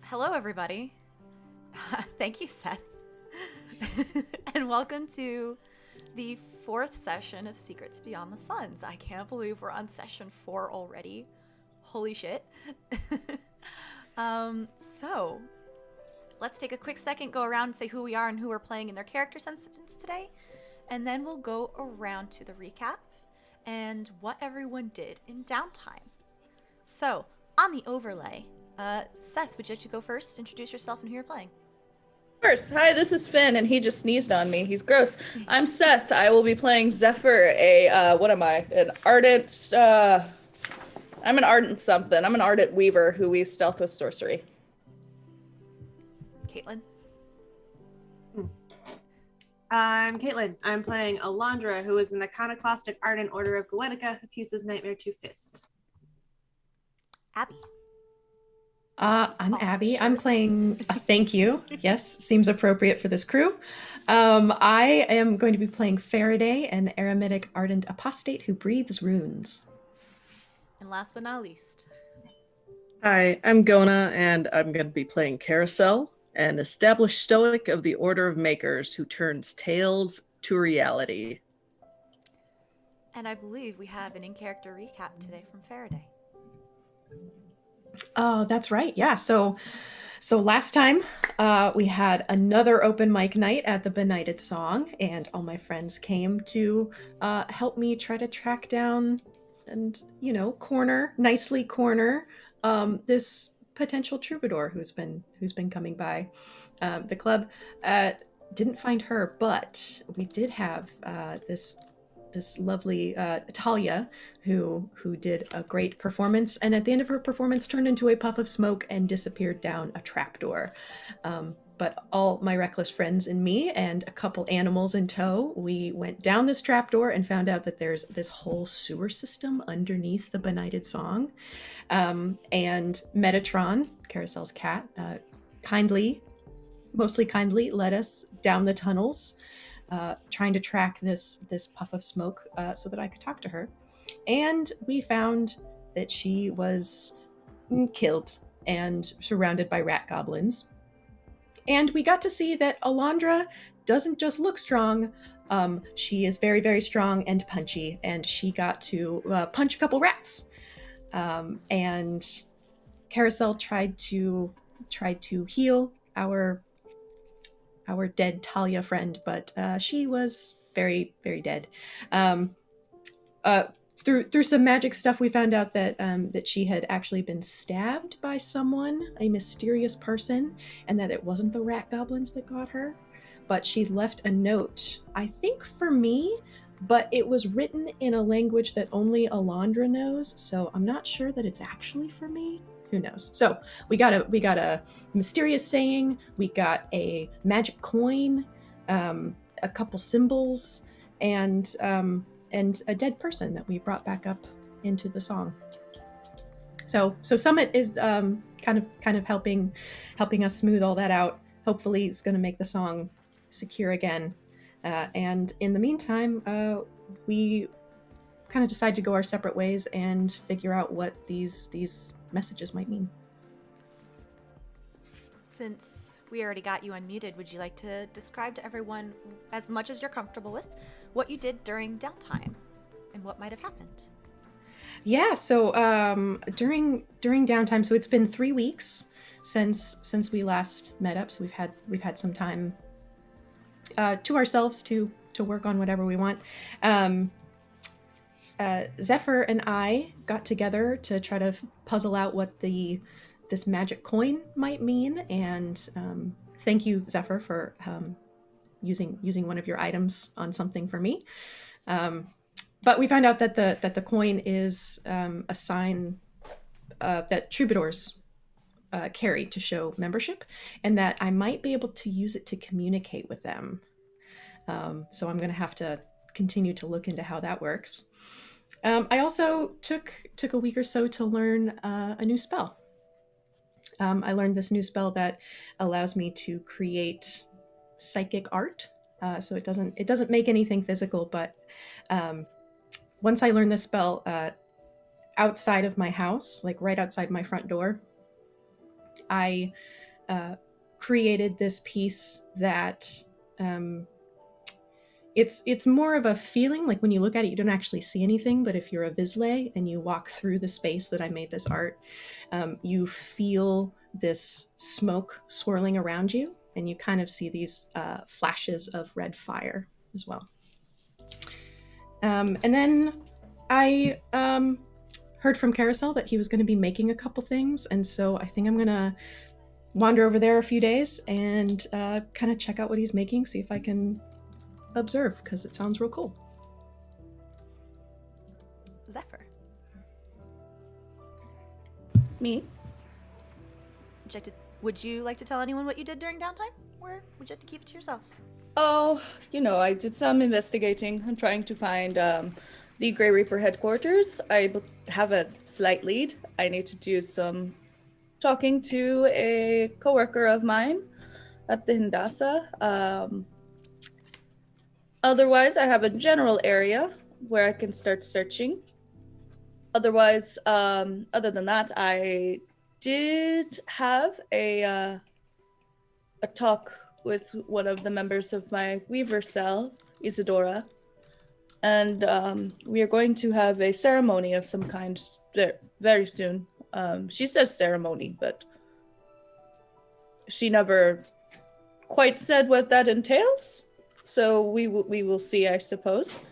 Hello, everybody. Thank you, Seth. And welcome to the fourth session of Secrets Beyond the Suns. I can't believe we're on session 4 already. Holy shit. So, let's take a quick second, go around and say who we are and who we're playing in their character sentences today. And then we'll go around to the recap and what everyone did in downtime. So, on the overlay, Seth, would you like to go first? Introduce yourself and who you're playing. Course. Hi, this is Finn, and he just sneezed on me. He's gross. I'm Seth. I will be playing Zephyr, what am I? I'm an ardent something. I'm an ardent weaver who weaves stealth with sorcery. Caitlin. I'm Caitlin. I'm playing Alondra, who is in the Iconoclastic Ardent Order of Goenica, who fuses Nightmare to Fist. Abby. I'm Also Abby. short. I'm playing Thank you. Yes, seems appropriate for this crew. I am going to be playing Farideh, an Eremitic Ardent Apostate who breathes runes. And last but not least. Hi, I'm Gonah, and I'm going to be playing Karosael, an established stoic of the Order of Makers who turns tales to reality. And I believe we have an in-character recap today from Farideh. Oh, that's right. Yeah. So last time we had another open mic night at the Benighted Song, and all my friends came to help me try to track down and nicely corner this potential troubadour who's been coming by the club. Didn't find her, but we did have this lovely Talia who did a great performance, and at the end of her performance turned into a puff of smoke and disappeared down a trapdoor. But all my reckless friends and me and a couple animals in tow, we went down this trapdoor and found out that there's this whole sewer system underneath the Benighted Song. And Metatron, Carousel's cat, mostly kindly led us down the tunnels, trying to track this puff of smoke so that I could talk to her. And we found that she was killed and surrounded by rat goblins. And we got to see that Alondra doesn't just look strong, she is very, very strong and punchy, and she got to punch a couple rats. And Karosael tried to heal our dead Talia friend, but she was very, very dead. Through some magic stuff, we found out that she had actually been stabbed by someone, a mysterious person, and that it wasn't the rat goblins that got her. But she left a note, I think for me, but it was written in a language that only Alondra knows, so I'm not sure that it's actually for me. Who knows? So we got a mysterious saying, we got a magic coin, a couple symbols, and a dead person that we brought back up into the song. So Summit is kind of helping us smooth all that out. Hopefully, it's going to make the song secure again. And in the meantime, we kind of decide to go our separate ways and figure out what these messages might mean. Since we already got you unmuted, would you like to describe to everyone, as much as you're comfortable with, what you did during downtime and what might have happened? Yeah, so during downtime, so it's been 3 weeks since we last met up, so we've had some time to ourselves to work on whatever we want. Zephyr and I got together to try to puzzle out what this magic coin might mean, and thank you, Zephyr, for using one of your items on something for me. But we found out that the coin is a sign that troubadours carry to show membership, and that I might be able to use it to communicate with them. So I'm going to have to continue to look into how that works. I also took a week or so to learn a new spell. I learned this new spell that allows me to create psychic art. So it doesn't make anything physical, but once I learned this spell outside of my house, like right outside my front door, I created this piece that it's more of a feeling. Like when you look at it, you don't actually see anything, but if you're a Visley and you walk through the space that I made this art, you feel this smoke swirling around you, and you kind of see these flashes of red fire as well. And then I heard from Karosael that he was going to be making a couple things, and so I think I'm going to wander over there a few days and kind of check out what he's making, see if I can observe, because it sounds real cool. Zephyr, Me? would you like to tell anyone what you did during downtime? Or would you like to keep it to yourself? Oh, I did some investigating. I'm trying to find the Grey Reaper headquarters. Have a slight lead. I need to do some talking to a coworker of mine at the Hindasa. Otherwise, I have a general area where I can start searching. Otherwise, other than that, I did have a talk with one of the members of my Weaver cell, Isadora, and we are going to have a ceremony of some kind very soon. She says ceremony, but she never quite said what that entails. So we will see, I suppose.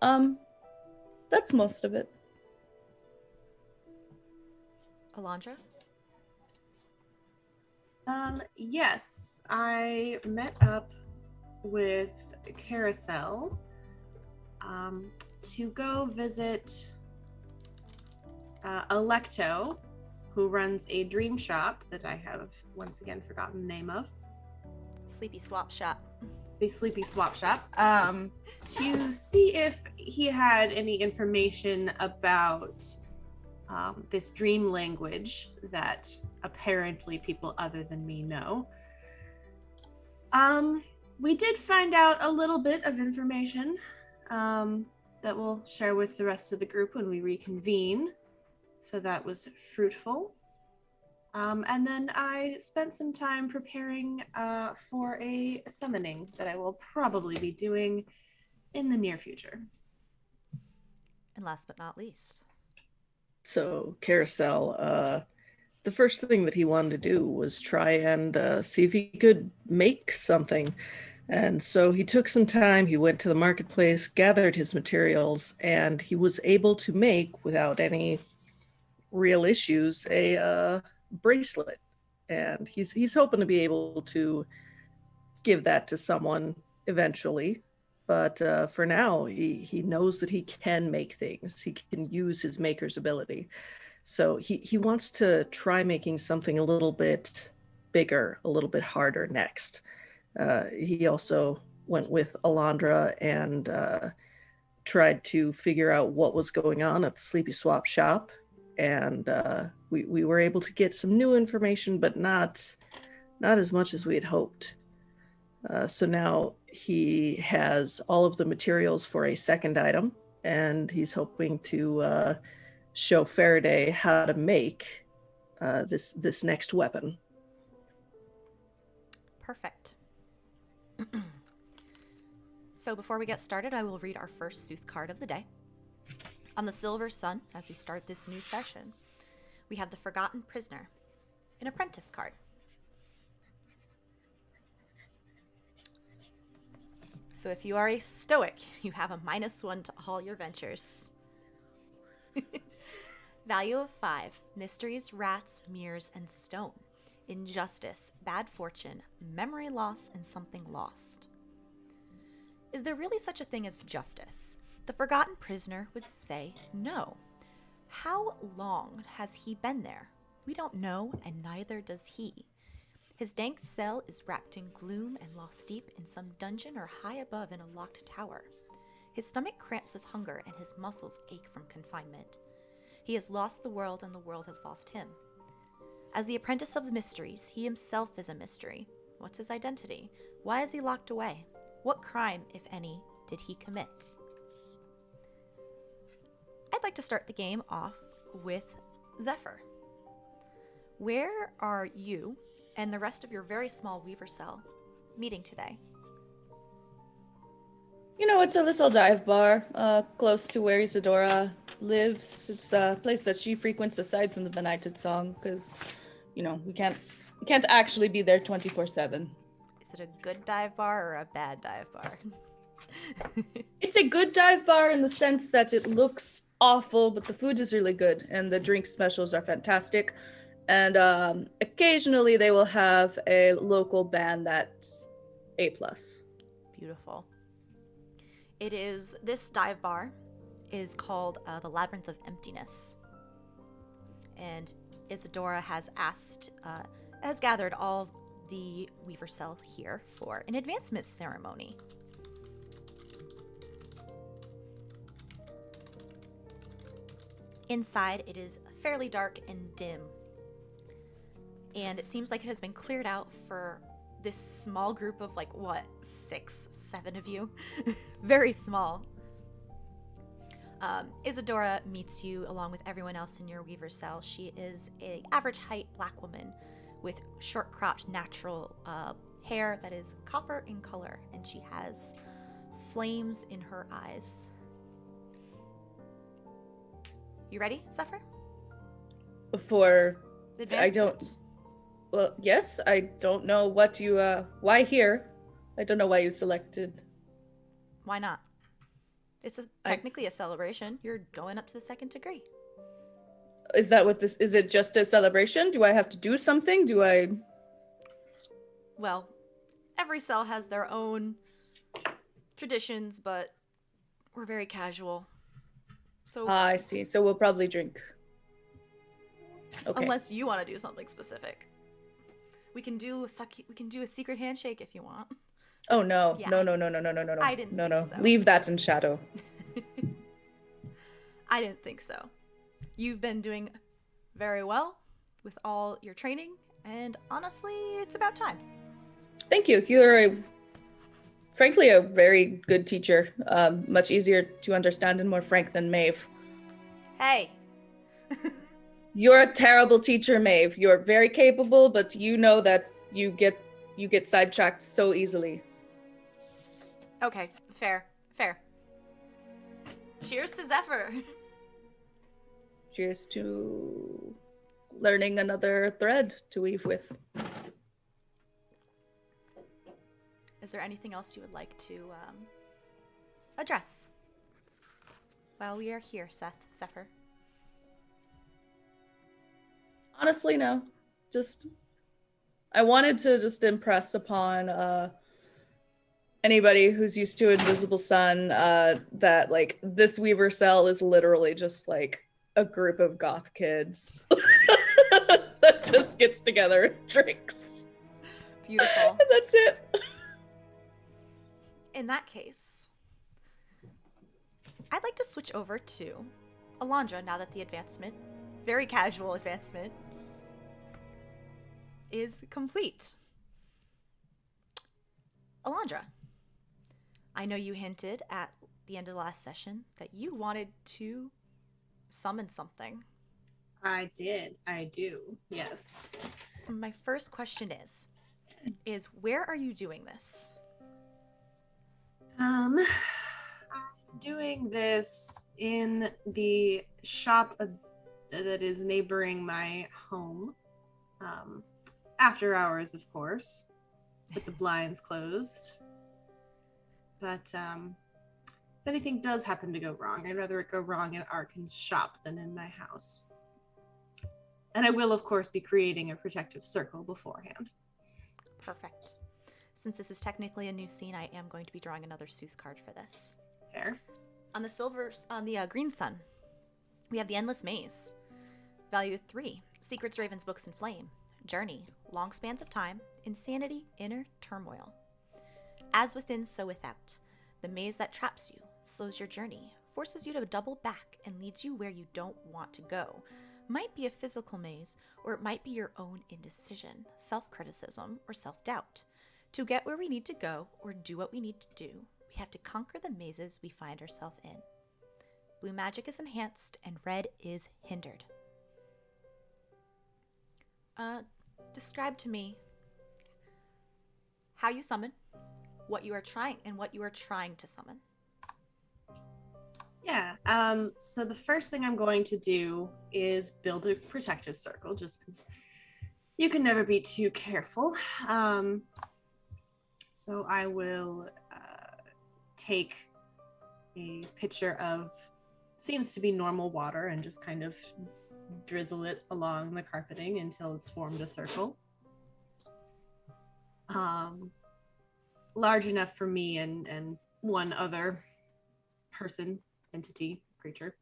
That's most of it. Alondra? Yes, I met up with Karosael to go visit Electo, who runs a dream shop that I have once again forgotten the name of. Sleepy Swap Shop. The Sleepy Swap Shop, to see if he had any information about this dream language that apparently people other than me know. We did find out a little bit of information that we'll share with the rest of the group when we reconvene. So that was fruitful. And then I spent some time preparing for a summoning that I will probably be doing in the near future. And last but not least. So, Karosael, the first thing that he wanted to do was try and see if he could make something. And so he took some time, he went to the marketplace, gathered his materials, and he was able to make, without any real issues, a bracelet. And he's hoping to be able to give that to someone eventually. But for now, he knows that he can make things. He can use his maker's ability. So he wants to try making something a little bit bigger, a little bit harder next. He also went with Alondra and tried to figure out what was going on at the Sleepy Swap shop. And we were able to get some new information, but not as much as we had hoped. So now he has all of the materials for a second item, and he's hoping to show Farideh how to make this next weapon. Perfect. So before we get started, I will read our first Sooth card of the day. On the Silver Sun, as we start this new session, we have the Forgotten Prisoner, an apprentice card. So if you are a stoic, you have a -1 to all your ventures. Value of 5, mysteries, rats, mirrors, and stone. Injustice, bad fortune, memory loss, and something lost. Is there really such a thing as justice? The Forgotten Prisoner would say no. How long has he been there? We don't know, and neither does he. His dank cell is wrapped in gloom and lost deep in some dungeon or high above in a locked tower. His stomach cramps with hunger and his muscles ache from confinement. He has lost the world and the world has lost him. As the apprentice of the mysteries, he himself is a mystery. What's his identity? Why is he locked away? What crime, if any, did he commit? I'd like to start the game off with Zephyr. where are you and the rest of your very small weaver cell meeting today? You know, it's a little dive bar close to where Isadora lives. It's a place that she frequents aside from the benighted song, because, you know, we can't actually be there 24/7. Is it a good dive bar or a bad dive bar? It's a good dive bar in the sense that it looks awful, but the food is really good and the drink specials are fantastic. And occasionally they will have a local band that's A+. Beautiful. This dive bar is called the Labyrinth of Emptiness. And Isadora has gathered all the Weaver Cell here for an advancement ceremony. Inside, it is fairly dark and dim. And it seems like it has been cleared out for this small group of 6, 7 of you. Very small. Isadora meets you along with everyone else in your weaver cell. She is an average height black woman with short cropped natural hair that is copper in color, and she has flames in her eyes. You ready, Zephyr? For Advancement. Well, yes, I don't know what you why here. I don't know why you selected. Why not? It's technically a celebration. You're going up to the second degree. Is that what this is? It just a celebration? Do I have to do something? Well, every cell has their own traditions, but we're very casual. So I see. So we'll probably drink. Okay. Unless you want to do something specific. We can do a secret handshake if you want. Oh no. Yeah. No. I didn't think so. Leave that in shadow. I didn't think so. You've been doing very well with all your training, and honestly, it's about time. Thank you. You're frankly a very good teacher. Much easier to understand and more frank than Maeve. Hey. You're a terrible teacher, Maeve. You're very capable, but you know that you get sidetracked so easily. Okay, fair. Cheers to Zephyr. Cheers to learning another thread to weave with. Is there anything else you would like to address while we are here, Zephyr? Honestly, no. I wanted to just impress upon anybody who's used to Invisible Sun that this Weaver Cell is literally just a group of goth kids that just gets together and drinks. Beautiful. And that's it. In that case, I'd like to switch over to Alondra now that the advancement, very casual advancement, is complete. Alondra, I know you hinted at the end of the last session that you wanted to summon something. I do, yes. So my first question is where are you doing this? I'm doing this in the shop that is neighboring my home. After hours, of course, with the blinds closed. But if anything does happen to go wrong, I'd rather it go wrong in Arkin's shop than in my house. And I will, of course, be creating a protective circle beforehand. Perfect. Since this is technically a new scene, I am going to be drawing another Sooth card for this. Fair. On the green sun, we have the Endless Maze. Value 3. Secrets, Ravens, Books, and Flame. Journey. Long spans of time. Insanity. Inner turmoil. As within, so without. The maze that traps you, slows your journey, forces you to double back, and leads you where you don't want to go. Might be a physical maze, or it might be your own indecision, self-criticism, or self-doubt. To get where we need to go, or do what we need to do, we have to conquer the mazes we find ourselves in. Blue magic is enhanced, and red is hindered. Describe to me how you summon, what you are trying to summon. Yeah. So the first thing I'm going to do is build a protective circle, just because you can never be too careful. So I will take a pitcher of seems to be normal water and just kind of drizzle it along the carpeting until it's formed a circle. Large enough for me and one other person, entity, creature.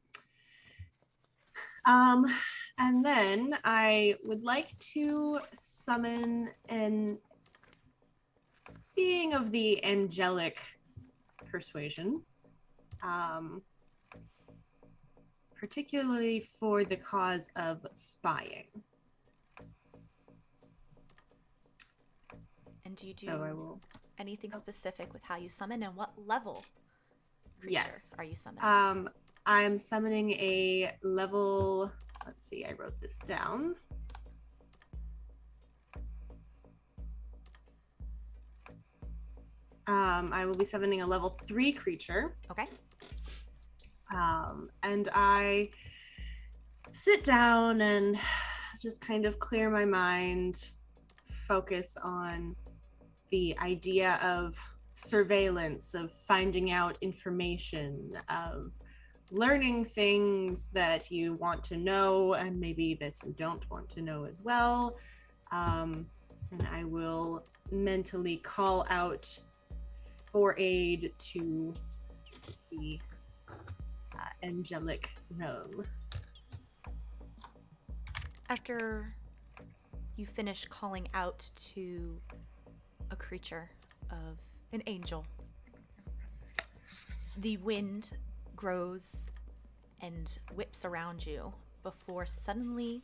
And then I would like to summon an being of the angelic persuasion, particularly for the cause of spying. And do you do So I will. anything specific with how you summon, and what level creature Yes. are you summoning? I'm summoning a level. Let's see, I wrote this down. I will be summoning a level 3 creature. Okay. And I sit down and just kind of clear my mind, focus on the idea of surveillance, of finding out information, of learning things that you want to know and maybe that you don't want to know as well. And I will mentally call out for aid to the angelic realm. After you finish calling out to a creature of an angel, the wind grows and whips around you before suddenly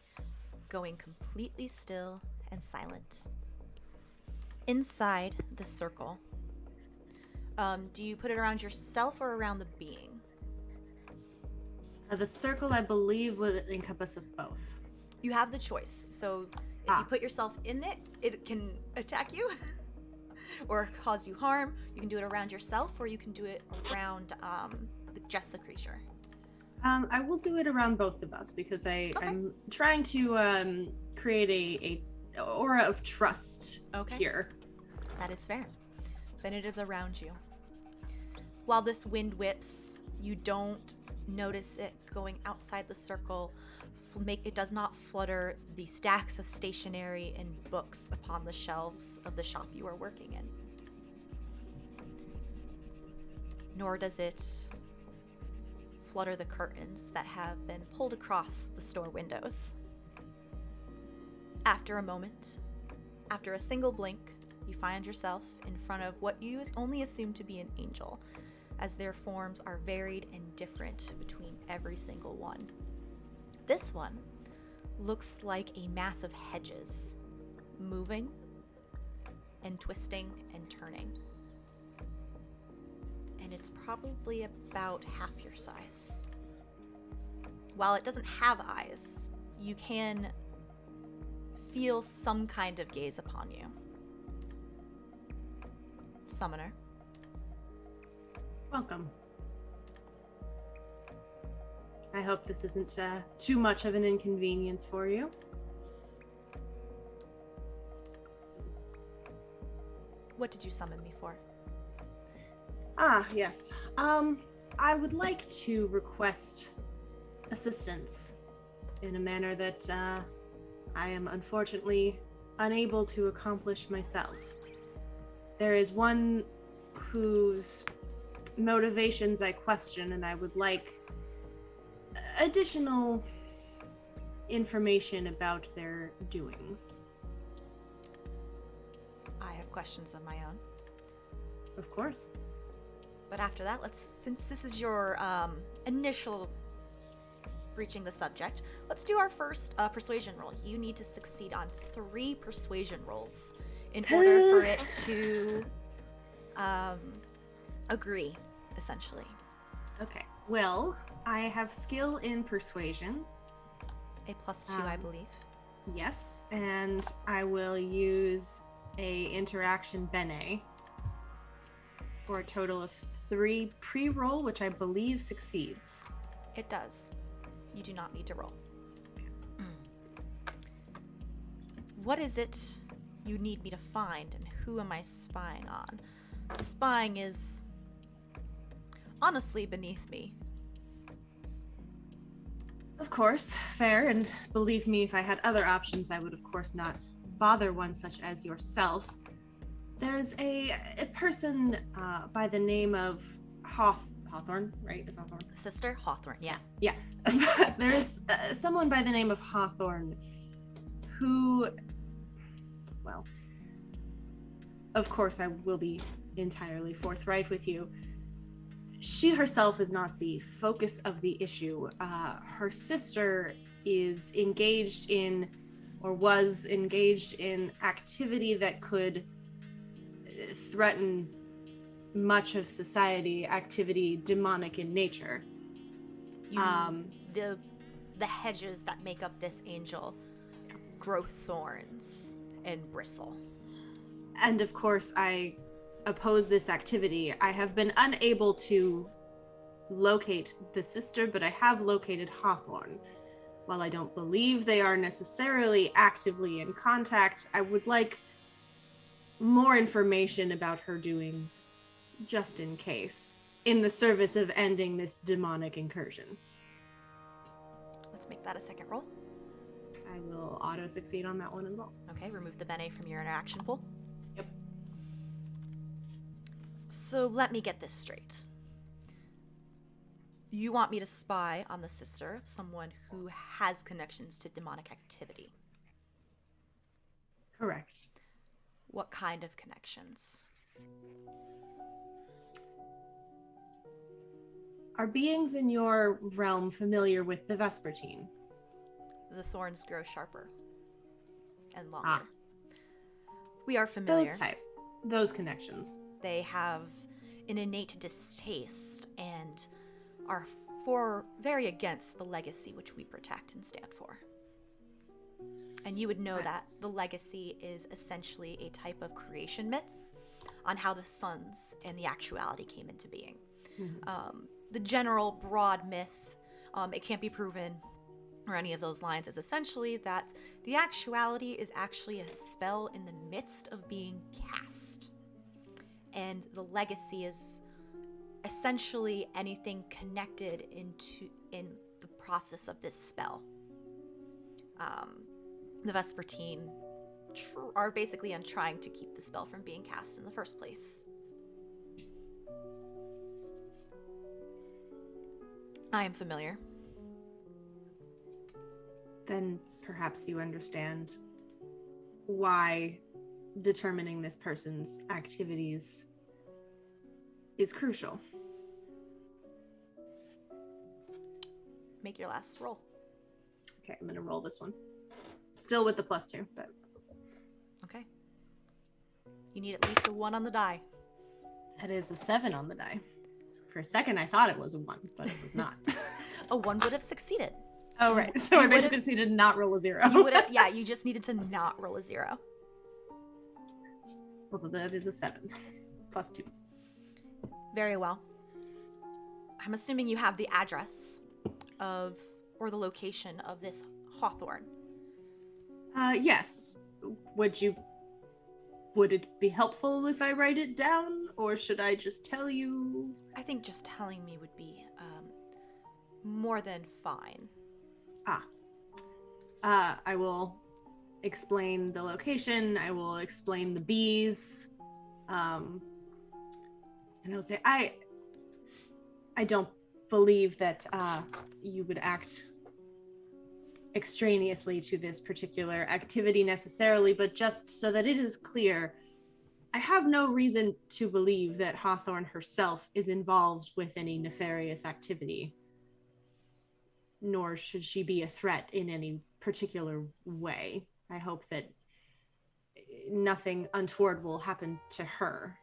going completely still and silent. Inside the circle, do you put it around yourself or around the being? The circle, I believe, would encompass us both. You have the choice. So if you put yourself in it, it can attack you or cause you harm. You can do it around yourself, or you can do it around just the creature. I will do it around both of us because I'm trying to create a aura of trust here. That is fair. Then it is around you. While this wind whips, you don't notice it going outside the circle. It does not flutter the stacks of stationery and books upon the shelves of the shop you are working in. Nor does it flutter the curtains that have been pulled across the store windows. After a moment, after a single blink, you find yourself in front of what you only assume to be an angel, as their forms are varied and different between every single one. This one looks like a mass of hedges, moving and twisting and turning. And it's probably about half your size. While it doesn't have eyes, you can feel some kind of gaze upon you. Summoner. Welcome. I hope this isn't too much of an inconvenience for you. What did you summon me for? Yes. I would like to request assistance in a manner that I am unfortunately unable to accomplish myself. There is one whose motivations I question, and I would like additional information about their doings. I have questions of my own. Of course. But after that, since this is your initial breaching the subject, let's do our first persuasion roll. You need to succeed on 3 persuasion rolls in order for it to agree, essentially. Okay. Well, I have skill in persuasion. A +2, I believe. Yes, and I will use a interaction bene for a total of 3 pre-roll, which I believe succeeds. It does. You do not need to roll. What is it you need me to find, and who am I spying on? Spying is honestly beneath me. Of course, fair, and believe me, if I had other options, I would of course not bother one such as yourself. There's a person by the name of Hawthorne, right? Is Hawthorne? Sister Hawthorne, yeah. Yeah. There's someone by the name of Hawthorne who, well, of course I will be entirely forthright with you. She herself is not the focus of the issue. Her sister is engaged in, or was engaged in, activity that could threaten much of society, activity demonic in nature. The hedges that make up this angel grow thorns and bristle. And of course, I oppose this activity. I have been unable to locate the sister, but I have located Hawthorne. While I don't believe they are necessarily actively in contact, I would like more information about her doings, just in case, in the service of ending this demonic incursion. Let's make that a second roll. I will auto-succeed on that one as well. Okay, remove the bene from your interaction pool. Yep. So let me get this straight. You want me to spy on the sister of someone who has connections to demonic activity. Correct. What kind of connections? Are beings in your realm familiar with the Vespertine? The thorns grow sharper and longer. We are familiar. Those connections. They have an innate distaste and are very against the legacy which we protect and stand for. And you would know that the legacy is essentially a type of creation myth on how the suns and the actuality came into being. Mm-hmm. The general broad myth, it can't be proven or any of those lines, is essentially that the actuality is actually a spell in the midst of being cast. And the legacy is essentially anything connected in the process of this spell. The Vespertine are basically on trying to keep the spell from being cast in the first place. I am familiar. Then perhaps you understand why determining this person's activities is crucial. Make your last roll. Okay, I'm gonna roll this one. Still with the +2, but... Okay. You need at least a 1 on the die. That is a 7 on the die. For a second, I thought it was a 1, but it was not. A 1 would have succeeded. Oh, right. So I basically just needed to not roll a 0. Yeah, you just needed to not roll a 0. Well, that is a 7. +2. Very well. I'm assuming you have the address or the location of this Hawthorne. Yes. Would it be helpful if I write it down, or should I just tell you? I think just telling me would be more than fine. I will explain the location. I will explain the bees. And I will say, I don't believe that you would act extraneously to this particular activity necessarily, but just so that it is clear, I have no reason to believe that Hawthorne herself is involved with any nefarious activity, nor should she be a threat in any particular way. I hope that nothing untoward will happen to her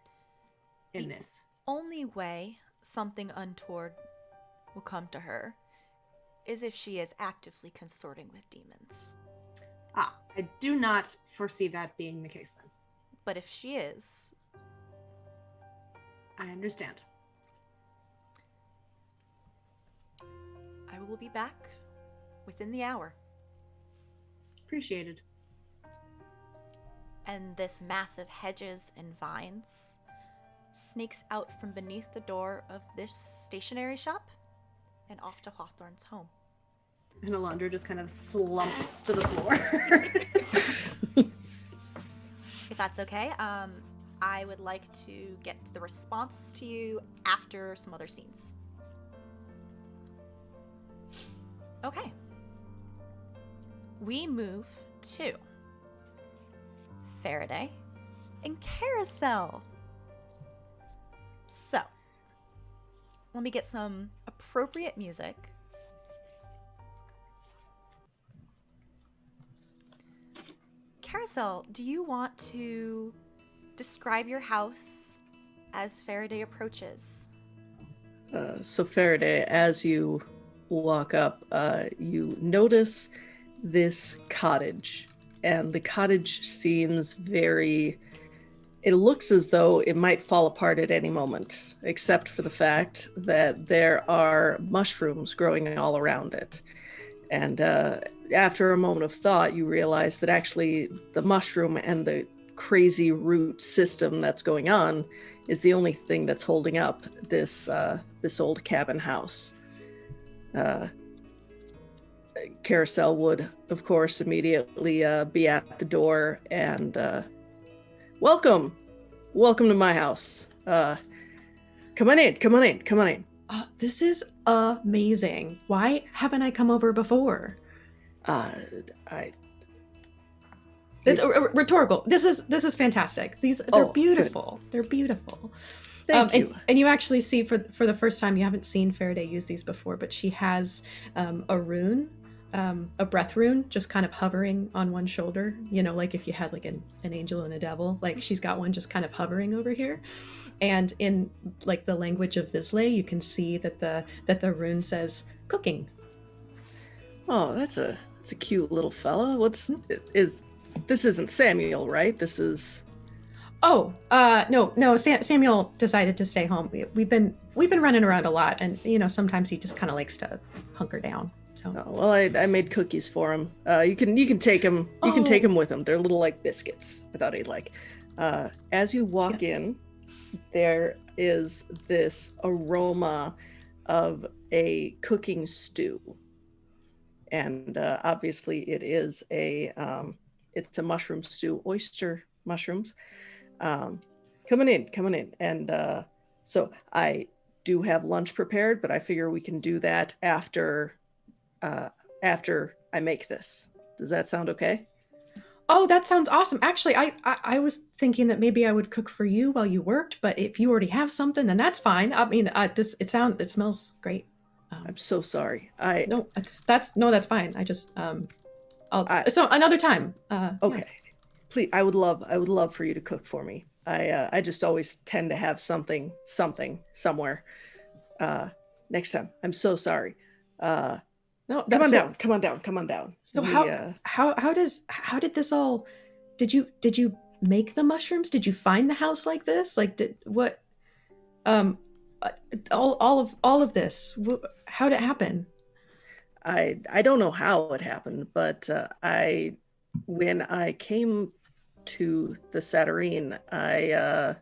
in this. Only way something untoward will come to her is if she is actively consorting with demons. I do not foresee that being the case then. But if she is, I understand. I will be back within the hour. Appreciated. And this massive hedges and vines snakes out from beneath the door of this stationery shop and off to Hawthorne's home. And Alondra just kind of slumps to the floor. If that's okay, I would like to get the response to you after some other scenes. Okay. We move to Farideh and Karosael. So, let me get some appropriate music. Karosael, do you want to describe your house as Farideh approaches? So Farideh, as you walk up, you notice this cottage, and the cottage seems very... It looks as though it might fall apart at any moment, except for the fact that there are mushrooms growing all around it. And after a moment of thought, you realize that actually the mushroom and the crazy root system that's going on is the only thing that's holding up this old cabin house. Karosael would, of course, immediately be at the door and welcome to my house. Come on in. This is amazing. Why haven't I come over before? It's rhetorical. This is fantastic. They're beautiful. Good. They're beautiful. Thank you. And you actually see for the first time, you haven't seen Farideh use these before, but she has a rune, a breath rune, just kind of hovering on one shoulder. You know, like if you had like an angel and a devil, like she's got one just kind of hovering over here. And in like the language of Visley, you can see that the rune says cooking. Oh, that's a cute little fella. This isn't Samuel, right? This is... Oh, no. Samuel decided to stay home. We've been running around a lot, and sometimes he just kind of likes to hunker down. So. Oh, well, I made cookies for him. You can take him. You can take him with him. They're little like biscuits. I thought he'd like. As you walk in, there is this aroma of a cooking stew, and obviously it is it's a mushroom stew, oyster mushrooms. Coming in, and so I do have lunch prepared, but I figure we can do that after I make this. Does that sound okay? Oh, that sounds awesome. Actually, I was thinking that maybe I would cook for you while you worked, but if you already have something, then that's fine. I mean, it smells great. I'm so sorry. That's fine. I just so another time. Okay. Yeah. Please, I would love for you to cook for me. I just always tend to have something somewhere. Next time. I'm so sorry. No, come on down. So how did this all? Did you make the mushrooms? Did you find the house like this? Like all of this? How did it happen? I don't know how it happened, but when I came to the Saturnine, I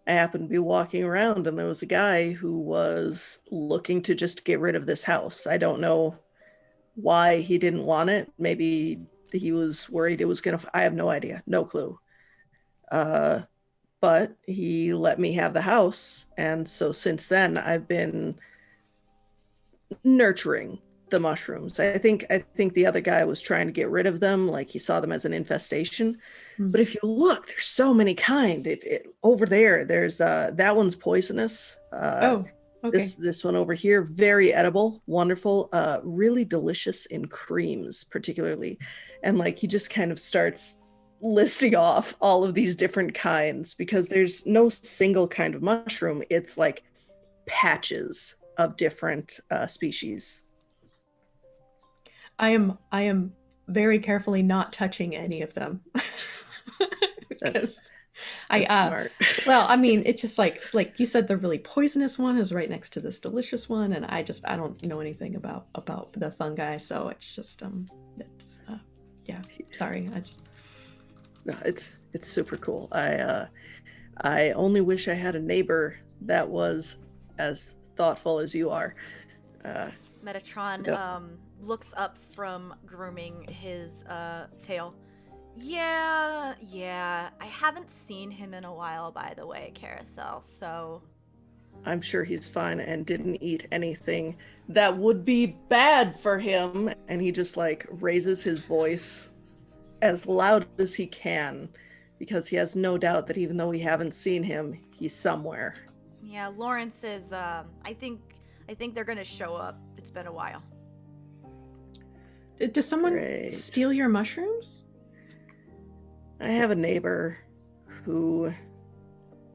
happened to be walking around, and there was a guy who was looking to just get rid of this house. I don't know why he didn't want it. Maybe he was worried it was gonna... I have no idea, no clue. But he let me have the house, and so since then I've been nurturing the mushrooms. I think the other guy was trying to get rid of them, like he saw them as an infestation. But if you look, there's so many kind. Over there's that one's poisonous. Okay. This one over here, very edible, wonderful, really delicious in creams, particularly. And like he just kind of starts listing off all of these different kinds, because there's no single kind of mushroom. It's like patches of different species. I am very carefully not touching any of them. That's I smart. well, I mean, it's just like you said, the really poisonous one is right next to this delicious one, and I don't know anything about the fungi, so it's just yeah. Sorry. No, it's super cool. I only wish I had a neighbor that was as thoughtful as you are. Metatron Yep. looks up from grooming his tail. Yeah. I haven't seen him in a while, by the way, Karosael, so... I'm sure he's fine and didn't eat anything that would be bad for him. And he just like raises his voice as loud as he can because he has no doubt that even though we haven't seen him, he's somewhere. Yeah, Lawrence is, I think they're gonna show up. It's been a while. Does someone Great. steal your mushrooms? I have a neighbor who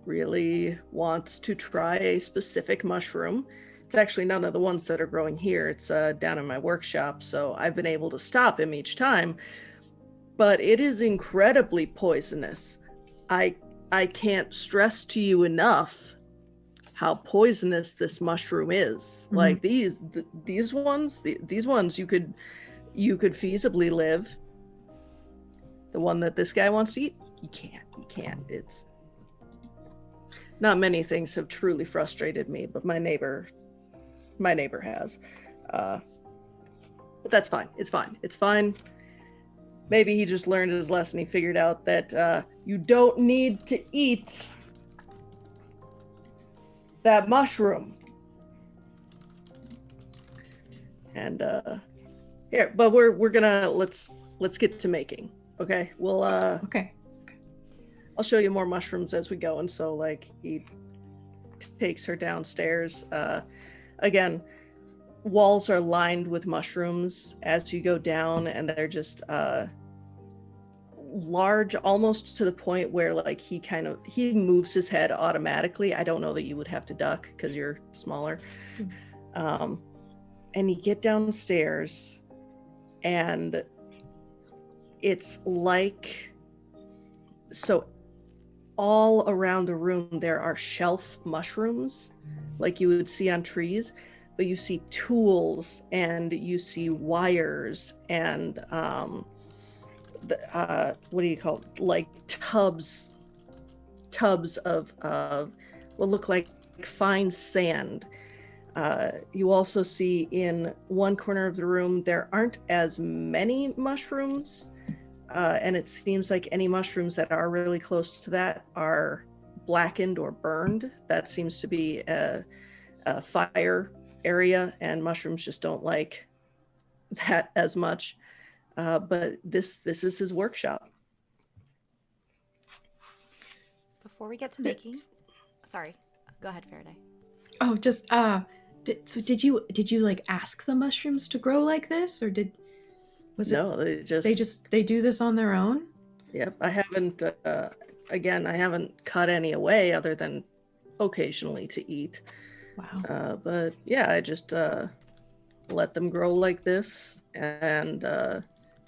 really wants to try a specific mushroom. It's actually none of the ones that are growing here. It's down in my workshop, so I've been able to stop him each time. But it is incredibly poisonous. I can't stress to you enough how poisonous this mushroom is. Mhm. Like these ones you could feasibly live. The one that this guy wants to eat, you can't. It's not many things have truly frustrated me, but my neighbor has. But that's fine. It's fine. Maybe he just learned his lesson. He figured out that you don't need to eat that mushroom. And here, but we're gonna let's get to making. Okay, we'll Okay. I'll show you more mushrooms as we go. And so like he takes her downstairs. Again, walls are lined with mushrooms as you go down, and they're just large, almost to the point where like he moves his head automatically. I don't know that you would have to duck because you're smaller. And you get downstairs, and it's like, so all around the room there are shelf mushrooms like you would see on trees, but you see tools and you see wires and what do you call it? Like tubs of what look like fine sand. You also see in one corner of the room there aren't as many mushrooms, and it seems like any mushrooms that are really close to that are blackened or burned. That seems to be a fire area, and mushrooms just don't like that as much. But this is his workshop. Before we get to making... Sorry. Go ahead, Farideh. Oh, just did you like ask the mushrooms to grow like this, or No, they do this on their own? Yep. I haven't I haven't cut any away other than occasionally to eat. Wow. But yeah, I just let them grow like this, and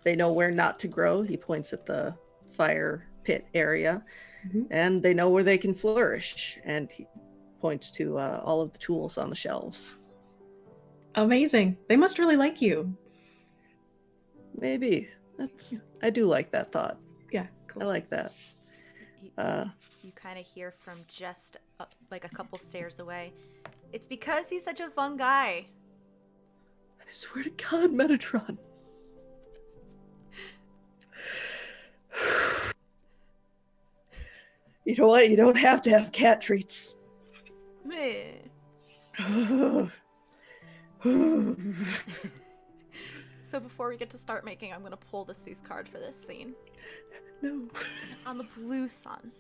they know where not to grow. He points at the fire pit area, and they know where they can flourish, and he points to all of the tools on the shelves. Amazing. They must really like you. Maybe. I do like that thought. Yeah, cool. I like that. You kind of hear from just like a couple stairs away. It's because he's such a fun guy. I swear to God, Metatron. You know what? You don't have to have cat treats. Meh. So before we get to start making, I'm going to pull the Sooth card for this scene. No. On the blue sun.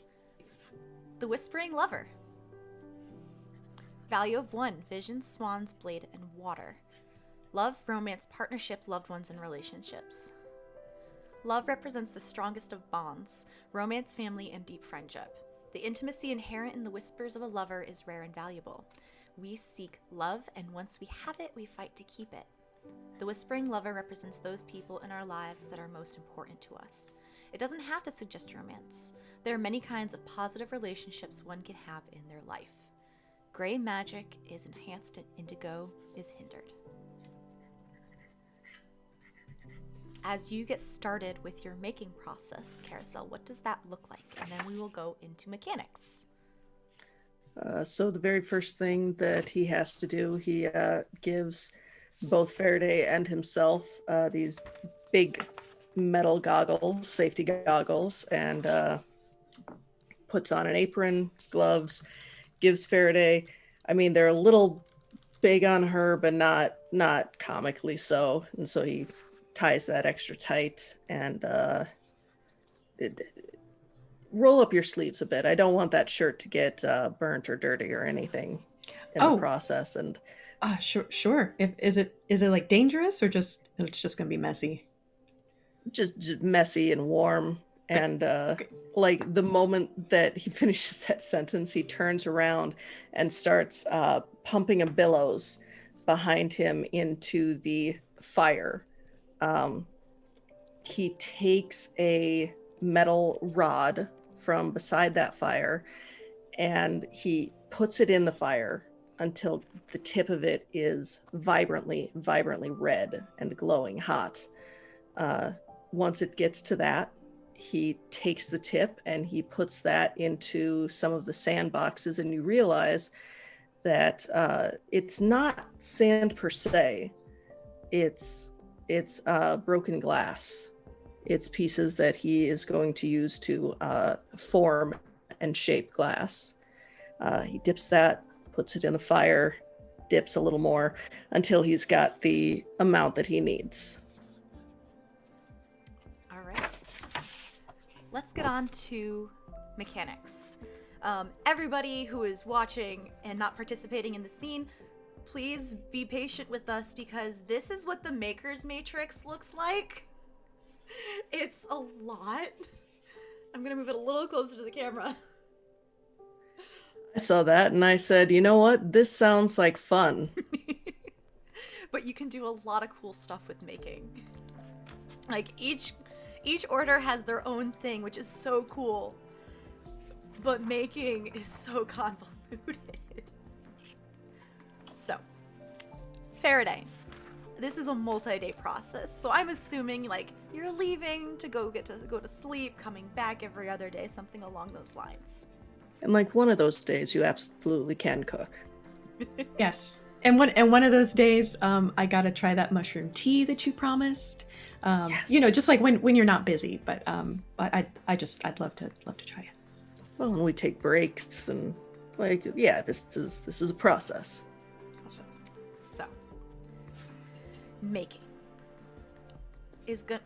The Whispering Lover. Value of 1. Vision, swans, blade, and water. Love, romance, partnership, loved ones, and relationships. Love represents the strongest of bonds, romance, family, and deep friendship. The intimacy inherent in the whispers of a lover is rare and valuable. We seek love, and once we have it, we fight to keep it. The Whispering Lover represents those people in our lives that are most important to us. It doesn't have to suggest romance. There are many kinds of positive relationships one can have in their life. Gray magic is enhanced and indigo is hindered. As you get started with your making process, Karosael, what does that look like? And then we will go into mechanics. So the very first thing that he has to do, he gives both Farideh and himself these big metal goggles, safety goggles, and puts on an apron, gloves, gives Farideh. I mean, they're a little big on her, but not comically so. And so he ties that extra tight and roll up your sleeves a bit. I don't want that shirt to get burnt or dirty or anything in the process. And sure. Is it like dangerous or just it's just gonna be messy? Just messy and warm. And like the moment that he finishes that sentence, he turns around and starts pumping a billows behind him into the fire. He takes a metal rod from beside that fire and he puts it in the fire until the tip of it is vibrantly red and glowing hot. Once it gets to that, he takes the tip and he puts that into some of the sand boxes, and you realize that it's not sand per se. It's broken glass. It's pieces that he is going to use to form and shape glass. He dips that, puts it in the fire, dips a little more until he's got the amount that he needs. All right. Let's get on to mechanics. Everybody who is watching and not participating in the scene, please be patient with us because this is what the Maker's Matrix looks like. It's a lot. I'm gonna move it a little closer to the camera. I saw that and I said, you know what? This sounds like fun. But you can do a lot of cool stuff with making. Like each order has their own thing, which is so cool. But making is so convoluted. So, Farideh. This is a multi-day process, so I'm assuming like you're leaving to go to sleep, coming back every other day, something along those lines. And like one of those days, you absolutely can cook. Yes, and one of those days, I gotta try that mushroom tea that you promised. Yes. You know, just like when you're not busy. But I'd love to try it. Well, when we take breaks and like, yeah, this is a process. Awesome. So, making is good.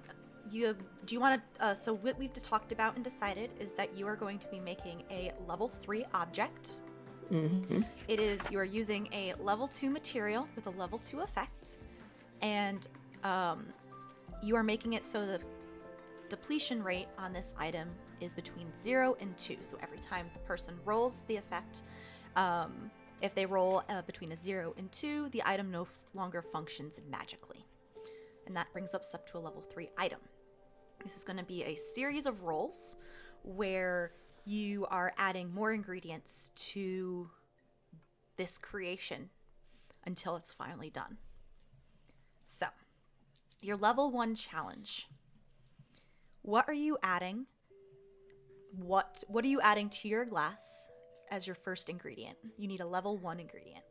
Do you want to? So what we've just talked about and decided is that you are going to be making a level 3 object. Mm-hmm. It is you are using a level 2 material with a level 2 effect, and you are making it so the depletion rate on this item is between 0 and 2. So every time the person rolls the effect, if they roll between a 0 and 2, the item no longer functions magically. And that brings us up to a level 3 item. This is going to be a series of rolls where you are adding more ingredients to this creation until it's finally done. So, your level 1 challenge. What are you adding? What are you adding to your glass as your first ingredient? You need a level 1 ingredient.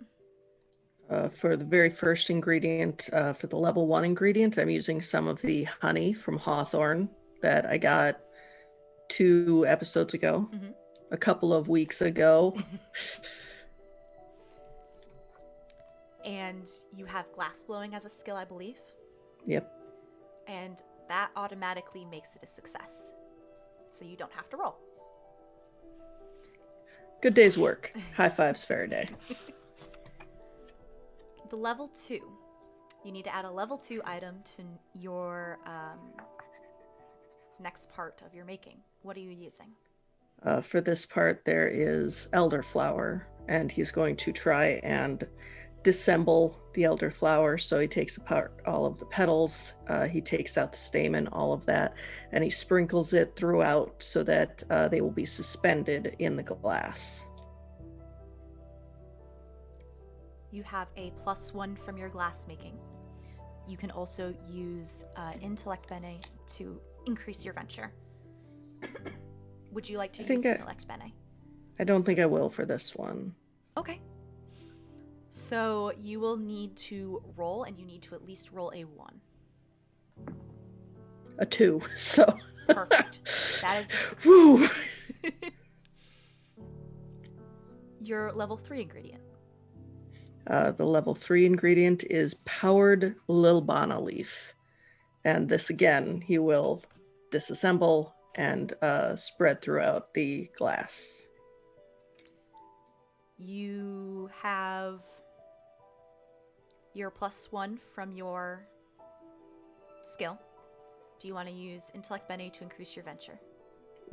For the very first ingredient, for the level 1 ingredient, I'm using some of the honey from Hawthorne that I got 2 episodes ago, a couple of weeks ago. And you have glass blowing as a skill, I believe. Yep. And that automatically makes it a success. So you don't have to roll. Good day's work. High fives, Farideh. The level 2. You need to add a level 2 item to your next part of your making. What are you using? For this part, there is elderflower, and he's going to try and disassemble the elderflower. So he takes apart all of the petals, he takes out the stamen, all of that, and he sprinkles it throughout so that they will be suspended in the glass. You have a +1 from your glass making. You can also use Intellect Bene to increase your venture. Would you like to use Intellect Bene? I don't think I will for this one. Okay. So you will need to roll, and you need to at least roll a 1. A 2, so. Perfect. That is a success. Woo! Your level 3 ingredient. The level 3 ingredient is powdered Lilbana leaf. And this again, he will disassemble and spread throughout the glass. You have your +1 from your skill. Do you want to use Intellect Bene to increase your venture?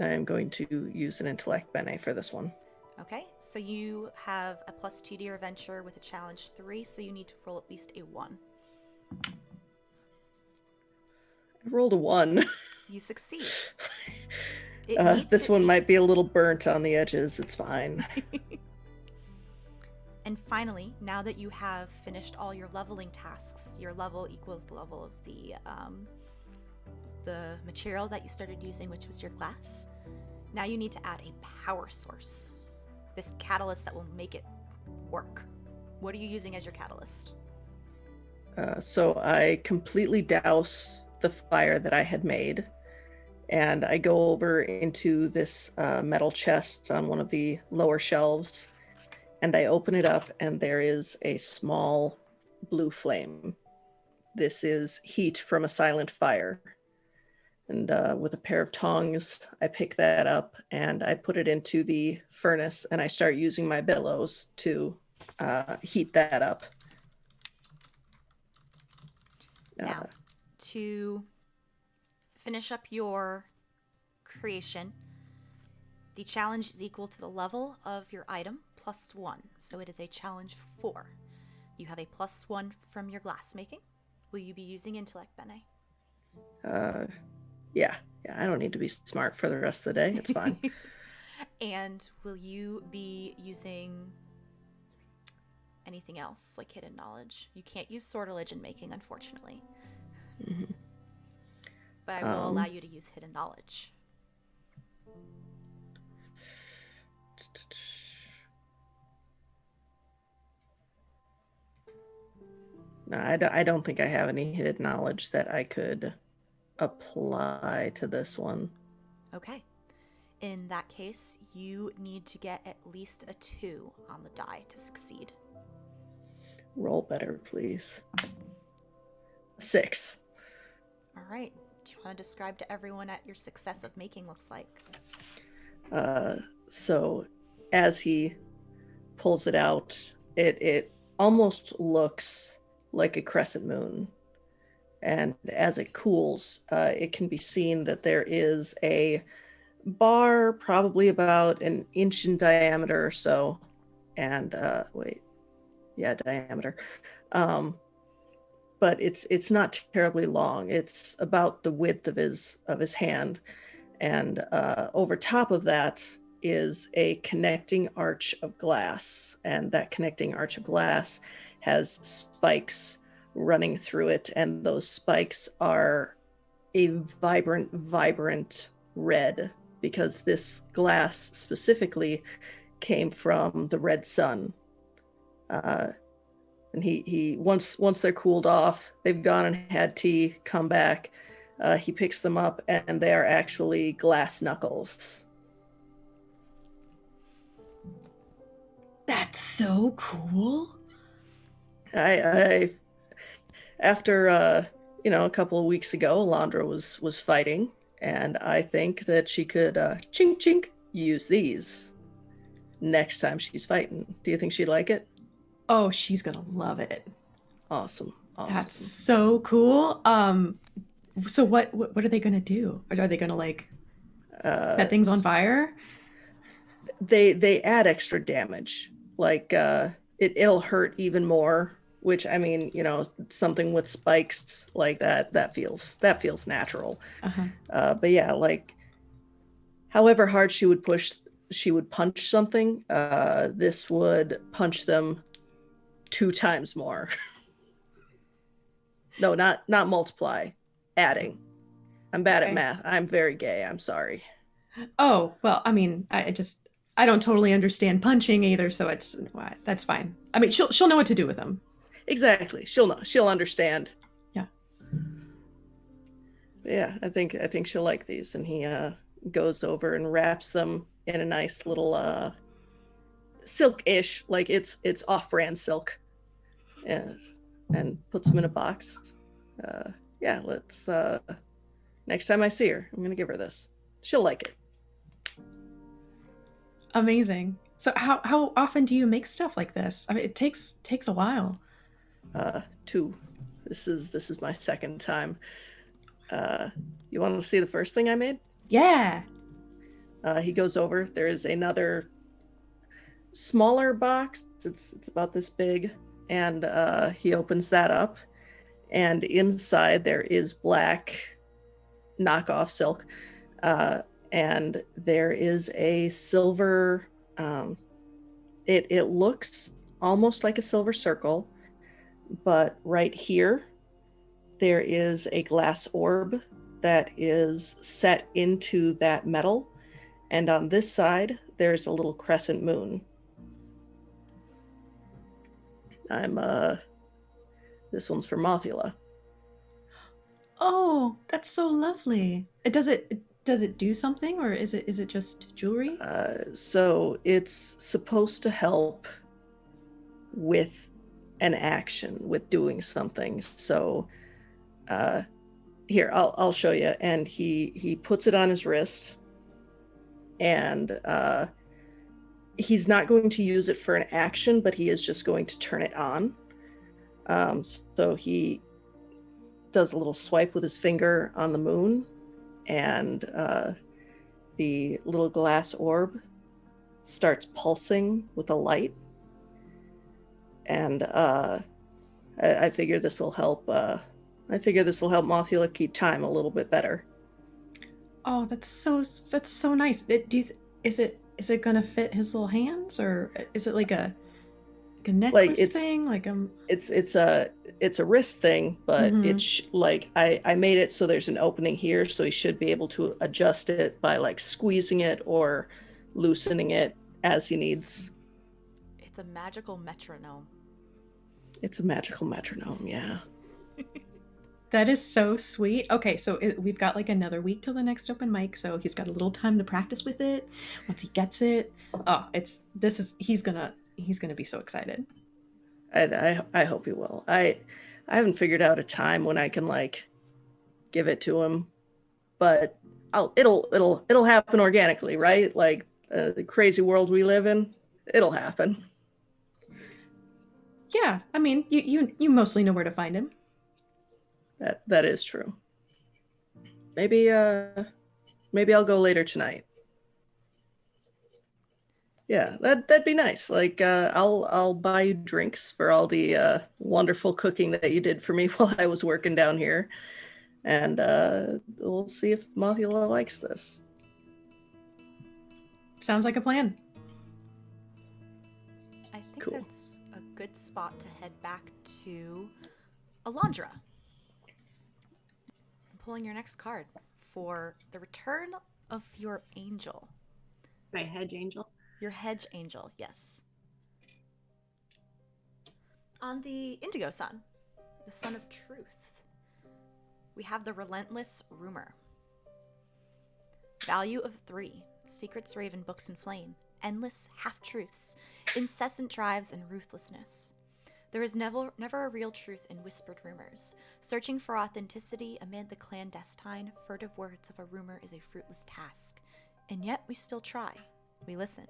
I am going to use an Intellect Bene for this one. Okay, so you have a +2 to your venture with a challenge 3, so you need to roll at least a 1. I rolled a 1. You succeed. This one might be a little burnt on the edges. It's fine. And finally, now that you have finished all your leveling tasks, your level equals the level of the material that you started using, which was your glass. Now you need to add a power source. This catalyst that will make it work. What are you using as your catalyst? So I completely douse the fire that I had made, and I go over into this metal chest on one of the lower shelves, and I open it up, and there is a small blue flame. This is heat from a silent fire. And with a pair of tongs, I pick that up and I put it into the furnace, and I start using my bellows to heat that up. Now, to finish up your creation, the challenge is equal to the level of your item +1. So it is a challenge 4. You have a +1 from your glass making. Will you be using Intellect Bene? Yeah, I don't need to be smart for the rest of the day. It's fine. And will you be using anything else, like hidden knowledge? You can't use sortilege in making, unfortunately. Mm-hmm. But I will allow you to use hidden knowledge. No, I don't think I have any hidden knowledge that I could apply to this one. Okay. In that case, you need to get at least a 2 on the die to succeed. Roll better, please. 6. All right. Do you want to describe to everyone what your success of making looks like? So as he pulls it out, it almost looks like a crescent moon. And as it cools, it can be seen that there is a bar probably about an inch in diameter or so. And diameter. But it's not terribly long. It's about the width of his hand. And over top of that is a connecting arch of glass. And that connecting arch of glass has spikes running through it, and those spikes are a vibrant red, because this glass specifically came from the red sun. And he once they're cooled off, they've gone and had tea, come back, he picks them up, and they are actually glass knuckles. That's so cool. I after a couple of weeks ago, Alondra was fighting, and I think that she could chink chink use these next time she's fighting. Do you think she'd like it? Oh, she's gonna love it. Awesome. That's so cool. So what are they gonna do? Are they gonna set things on fire? They add extra damage. Like it'll hurt even more. Which, I mean, something with spikes like that feels natural. But yeah, like however hard she would punch something. This would punch them 2 times more. No, not multiply, adding. I'm bad at math. I'm very gay. I'm sorry. Oh, well, I mean, I don't totally understand punching either, so that's fine. I mean, she'll know what to do with them. Exactly. She'll know. She'll understand. Yeah. Yeah, I think she'll like these. And he goes over and wraps them in a nice little silk-ish, like it's off-brand silk. And puts them in a box. Yeah, let's next time I see her, I'm gonna give her this. She'll like it. Amazing. So how often do you make stuff like this? I mean, it takes a while. 2. This is my second time. You want to see the first thing I made? Yeah. He goes over. There is another smaller box. It's about this big, and he opens that up, and inside there is black knockoff silk, and there is a silver. It looks almost like a silver circle, but right here there is a glass orb that is set into that metal, and on this side there's a little crescent moon. This one's for Mothula. Oh, that's so lovely. Does it do something, or is it just jewelry? So it's supposed to help with an action, with doing something. So here, I'll show you. And he puts it on his wrist, and he's not going to use it for an action, but he is just going to turn it on. So he does a little swipe with his finger on the moon, and the little glass orb starts pulsing with a light. And I figure this will help. I figure this will help Mothula keep time a little bit better. Oh, that's so nice. Is it gonna fit his little hands, or is it like a necklace thing? Like it's a wrist thing, but it's like I made it so there's an opening here, so he should be able to adjust it by like squeezing it or loosening it as he needs. It's a magical metronome. It's a magical metronome, yeah. That is so sweet. Okay, so we've got like another week till the next open mic, so he's got a little time to practice with it. Once he gets it, he's gonna be so excited. I hope he will. I haven't figured out a time when I can like give it to him, but it'll happen organically, right? Like the crazy world we live in, it'll happen. Yeah, I mean, you mostly know where to find him. That is true. Maybe I'll go later tonight. Yeah, that'd be nice. Like I'll buy you drinks for all the wonderful cooking that you did for me while I was working down here. And we'll see if Mothula likes this. Sounds like a plan. I think Cool. that's a good spot to head back to Alondra. I'm pulling your next card for the return of your angel. My hedge angel. Your hedge angel, yes. On the Indigo Sun, the sun of truth, we have the relentless rumor. Value of 3, secrets raven, books and flame, endless half-truths, incessant drives and ruthlessness. There is never a real truth in whispered rumors. Searching for authenticity amid the clandestine, furtive words of a rumor is a fruitless task. And yet we still try. We listen.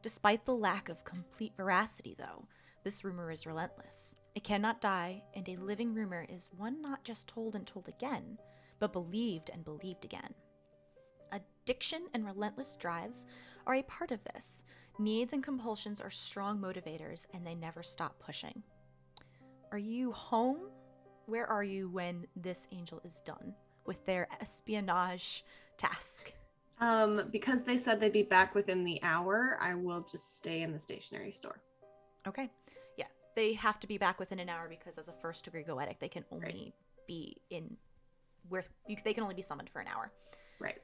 Despite the lack of complete veracity, though, this rumor is relentless. It cannot die, and a living rumor is one not just told and told again, but believed and believed again. A addiction and relentless drives are a part of this. Needs and compulsions are strong motivators, and they never stop pushing. Are you home? Where are you when this angel is done with their espionage task? Because they said they'd be back within the hour, I will just stay in the stationery store. Okay. Yeah, they have to be back within an hour because as a first degree goetic, they can only be in where they can only be summoned for an hour. Right.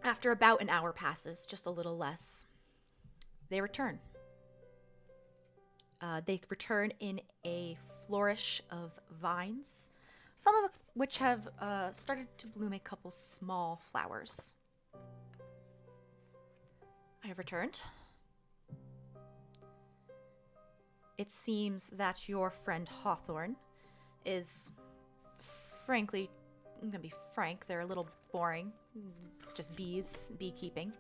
After about an hour passes, just a little less, they return. They return in a flourish of vines, some of which have started to bloom a couple small flowers. I have returned. It seems that your friend Hawthorne is, frankly, I'm gonna be frank, they're a little boring. Just beekeeping.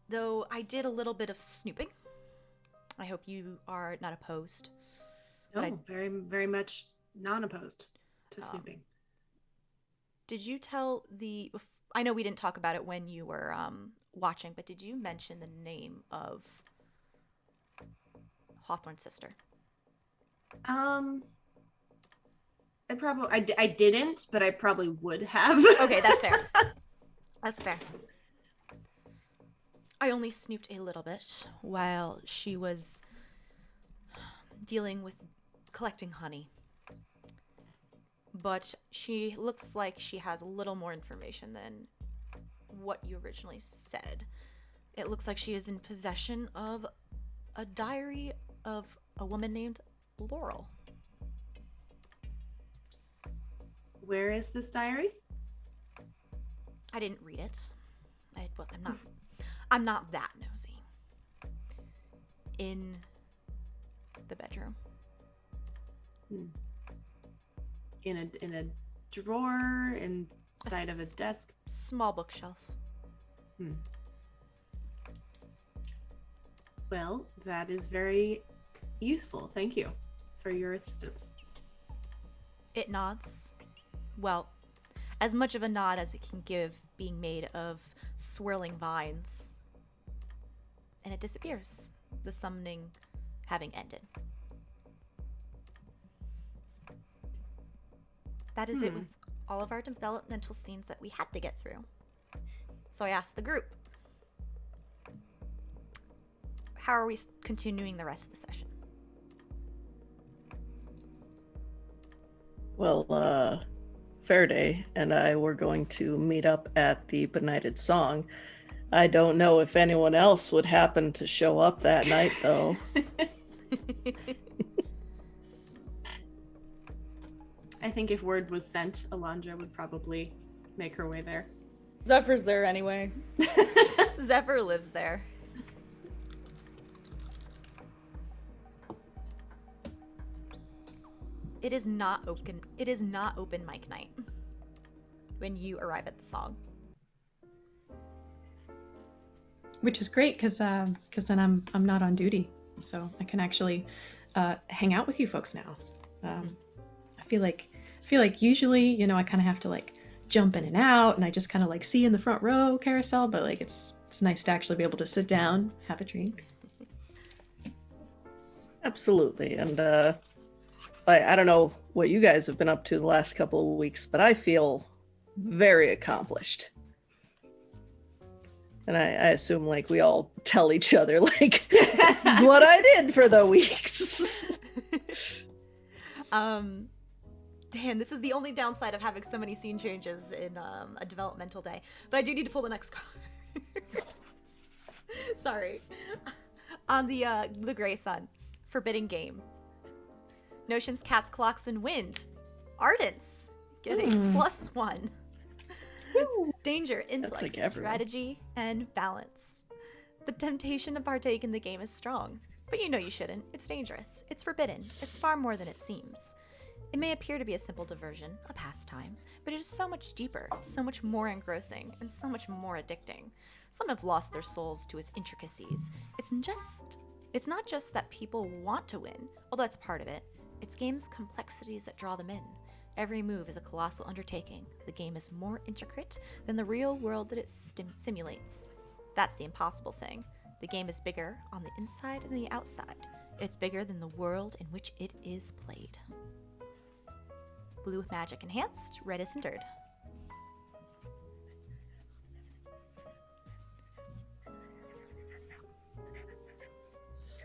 Though I did a little bit of snooping. I hope you are not opposed. No, very, very much non-opposed to snooping. Did you tell I know we didn't talk about it when you were watching, but did you mention the name of Hawthorne's sister? I didn't, but I probably would have. Okay, that's fair. That's fair. I only snooped a little bit while she was dealing with collecting honey. But she looks like she has a little more information than what you originally said. It looks like she is in possession of a diary of a woman named Laurel. Where is this diary? I didn't read it. I'm not that nosy. In the bedroom. In a drawer inside of a desk. Small bookshelf. Well, that is very useful. Thank you for your assistance. It nods. Well, as much of a nod as it can give, being made of swirling vines. And it disappears, the summoning having ended. That is it with all of our developmental scenes that we had to get through. So I asked the group, how are we continuing the rest of the session? Well, Farideh and I were going to meet up at the Benighted Song. I don't know if anyone else would happen to show up that night, though. I think if word was sent, Alondra would probably make her way there. Zephyr's there anyway. Zephyr lives there. It is not open mic night when you arrive at the song. Which is great because then I'm not on duty, so I can actually hang out with you folks now. I feel like usually, I kind of have to like jump in and out, and I just kind of like see in the front row Karosael, but like it's nice to actually be able to sit down, have a drink. Absolutely, and I don't know what you guys have been up to the last couple of weeks, but I feel very accomplished. And I assume like we all tell each other like what I did for the weeks. Dan, this is the only downside of having so many scene changes in a developmental day. But I do need to pull the next card. Sorry. On the Grey Sun, Forbidden Game. Notions, cats, clocks, and wind. Ardents. Get a +1. Danger, intellect, like everyone. strategy, and balance. The temptation to partake in the game is strong, but you know you shouldn't. It's dangerous. It's forbidden. It's far more than it seems. It may appear to be a simple diversion, a pastime, but it is so much deeper, so much more engrossing, and so much more addicting. Some have lost their souls to its intricacies. It's not just that people want to win, although that's part of it. It's game's complexities that draw them in. Every move is a colossal undertaking. The game is more intricate than the real world that it simulates. That's the impossible thing. The game is bigger on the inside than the outside. It's bigger than the world in which it is played. Blue magic enhanced, red is hindered.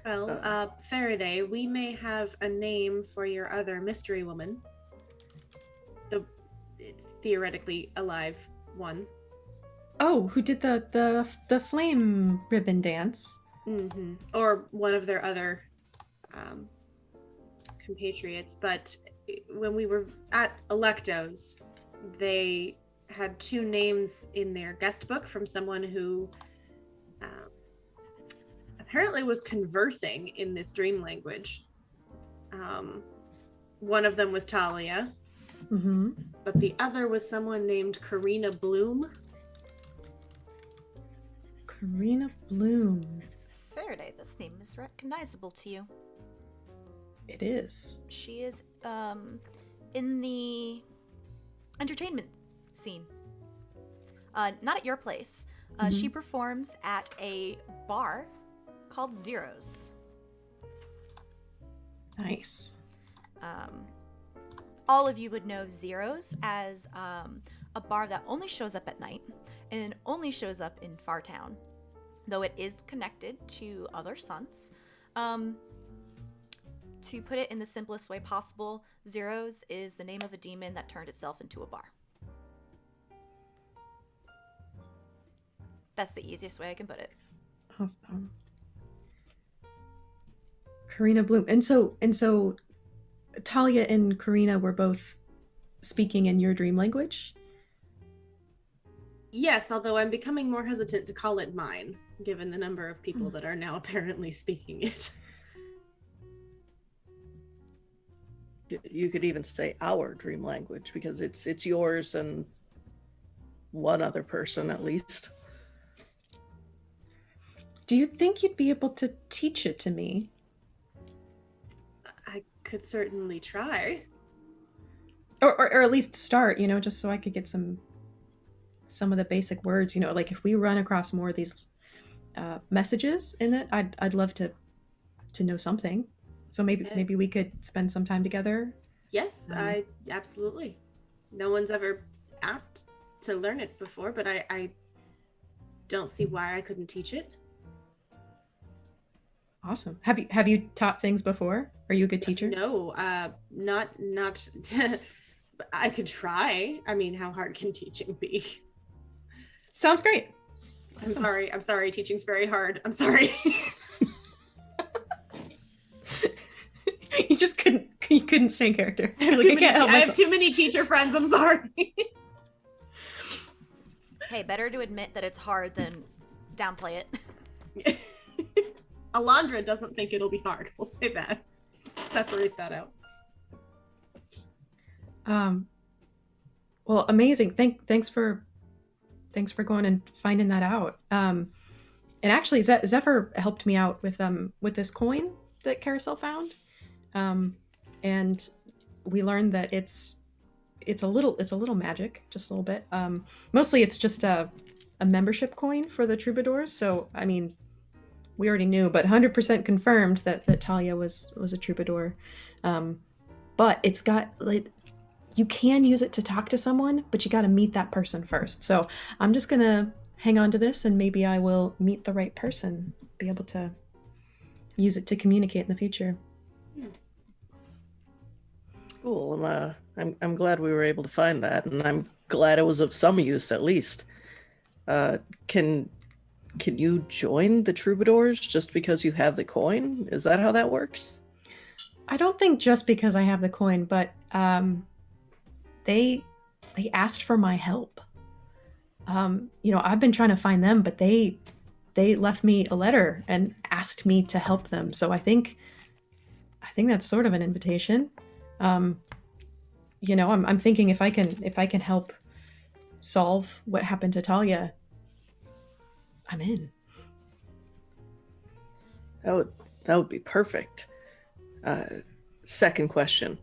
Well, Farideh, we may have a name for your other mystery woman. The theoretically alive one. Oh, who did the flame ribbon dance? Mm-hmm. Or one of their other compatriots. But when we were at Electo's, they had two names in their guest book from someone who apparently was conversing in this dream language. One of them was Talia, but the other was someone named Karina Bloom. Karina Bloom. Farideh, this name is recognizable to you. It is. She is in the entertainment scene. Not at your place. She performs at a bar called Zeros. Nice. All of you would know Zeros as a bar that only shows up at night and only shows up in Fartown, though it is connected to other suns. To put it in the simplest way possible, Zeros is the name of a demon that turned itself into a bar. That's the easiest way I can put it. Awesome. Karina Bloom. And so Talia and Karina were both speaking in your dream language? Yes, although I'm becoming more hesitant to call it mine, given the number of people that are now apparently speaking it. You could even say our dream language, because it's yours and one other person at least. Do you think you'd be able to teach it to me? I could certainly try. Or at least start, just so I could get some of the basic words, like if we run across more of these messages in it, I'd love to know something. So maybe we could spend some time together. Yes, I absolutely. No one's ever asked to learn it before, but I don't see why I couldn't teach it. Awesome. Have you taught things before? Are you a good teacher? No, not. I could try. I mean, how hard can teaching be? Sounds great. I'm sorry. Teaching's very hard. I'm sorry. You couldn't stay in character. I have too many teacher friends. I'm sorry. Hey, better to admit that it's hard than downplay it. Alondra doesn't think it'll be hard. We'll say that. Separate that out. Well, amazing. Thanks for going and finding that out. And actually, Zephyr helped me out with this coin that Karosael found. And we learned that it's a little magic, just a little bit. Mostly it's just a membership coin for the troubadours. So, I mean, we already knew, but 100% confirmed that Talia was a troubadour. But it's got, like, you can use it to talk to someone, but you got to meet that person first. So I'm just going to hang on to this, and maybe I will meet the right person, be able to use it to communicate in the future. Cool. I'm glad we were able to find that, and I'm glad it was of some use at least. Can you join the troubadours just because you have the coin? Is that how that works? I don't think just because I have the coin, but they asked for my help. I've been trying to find them, but they left me a letter and asked me to help them. So I think that's sort of an invitation. I'm thinking if I can help solve what happened to Talia, I'm in. That would be perfect. Second question.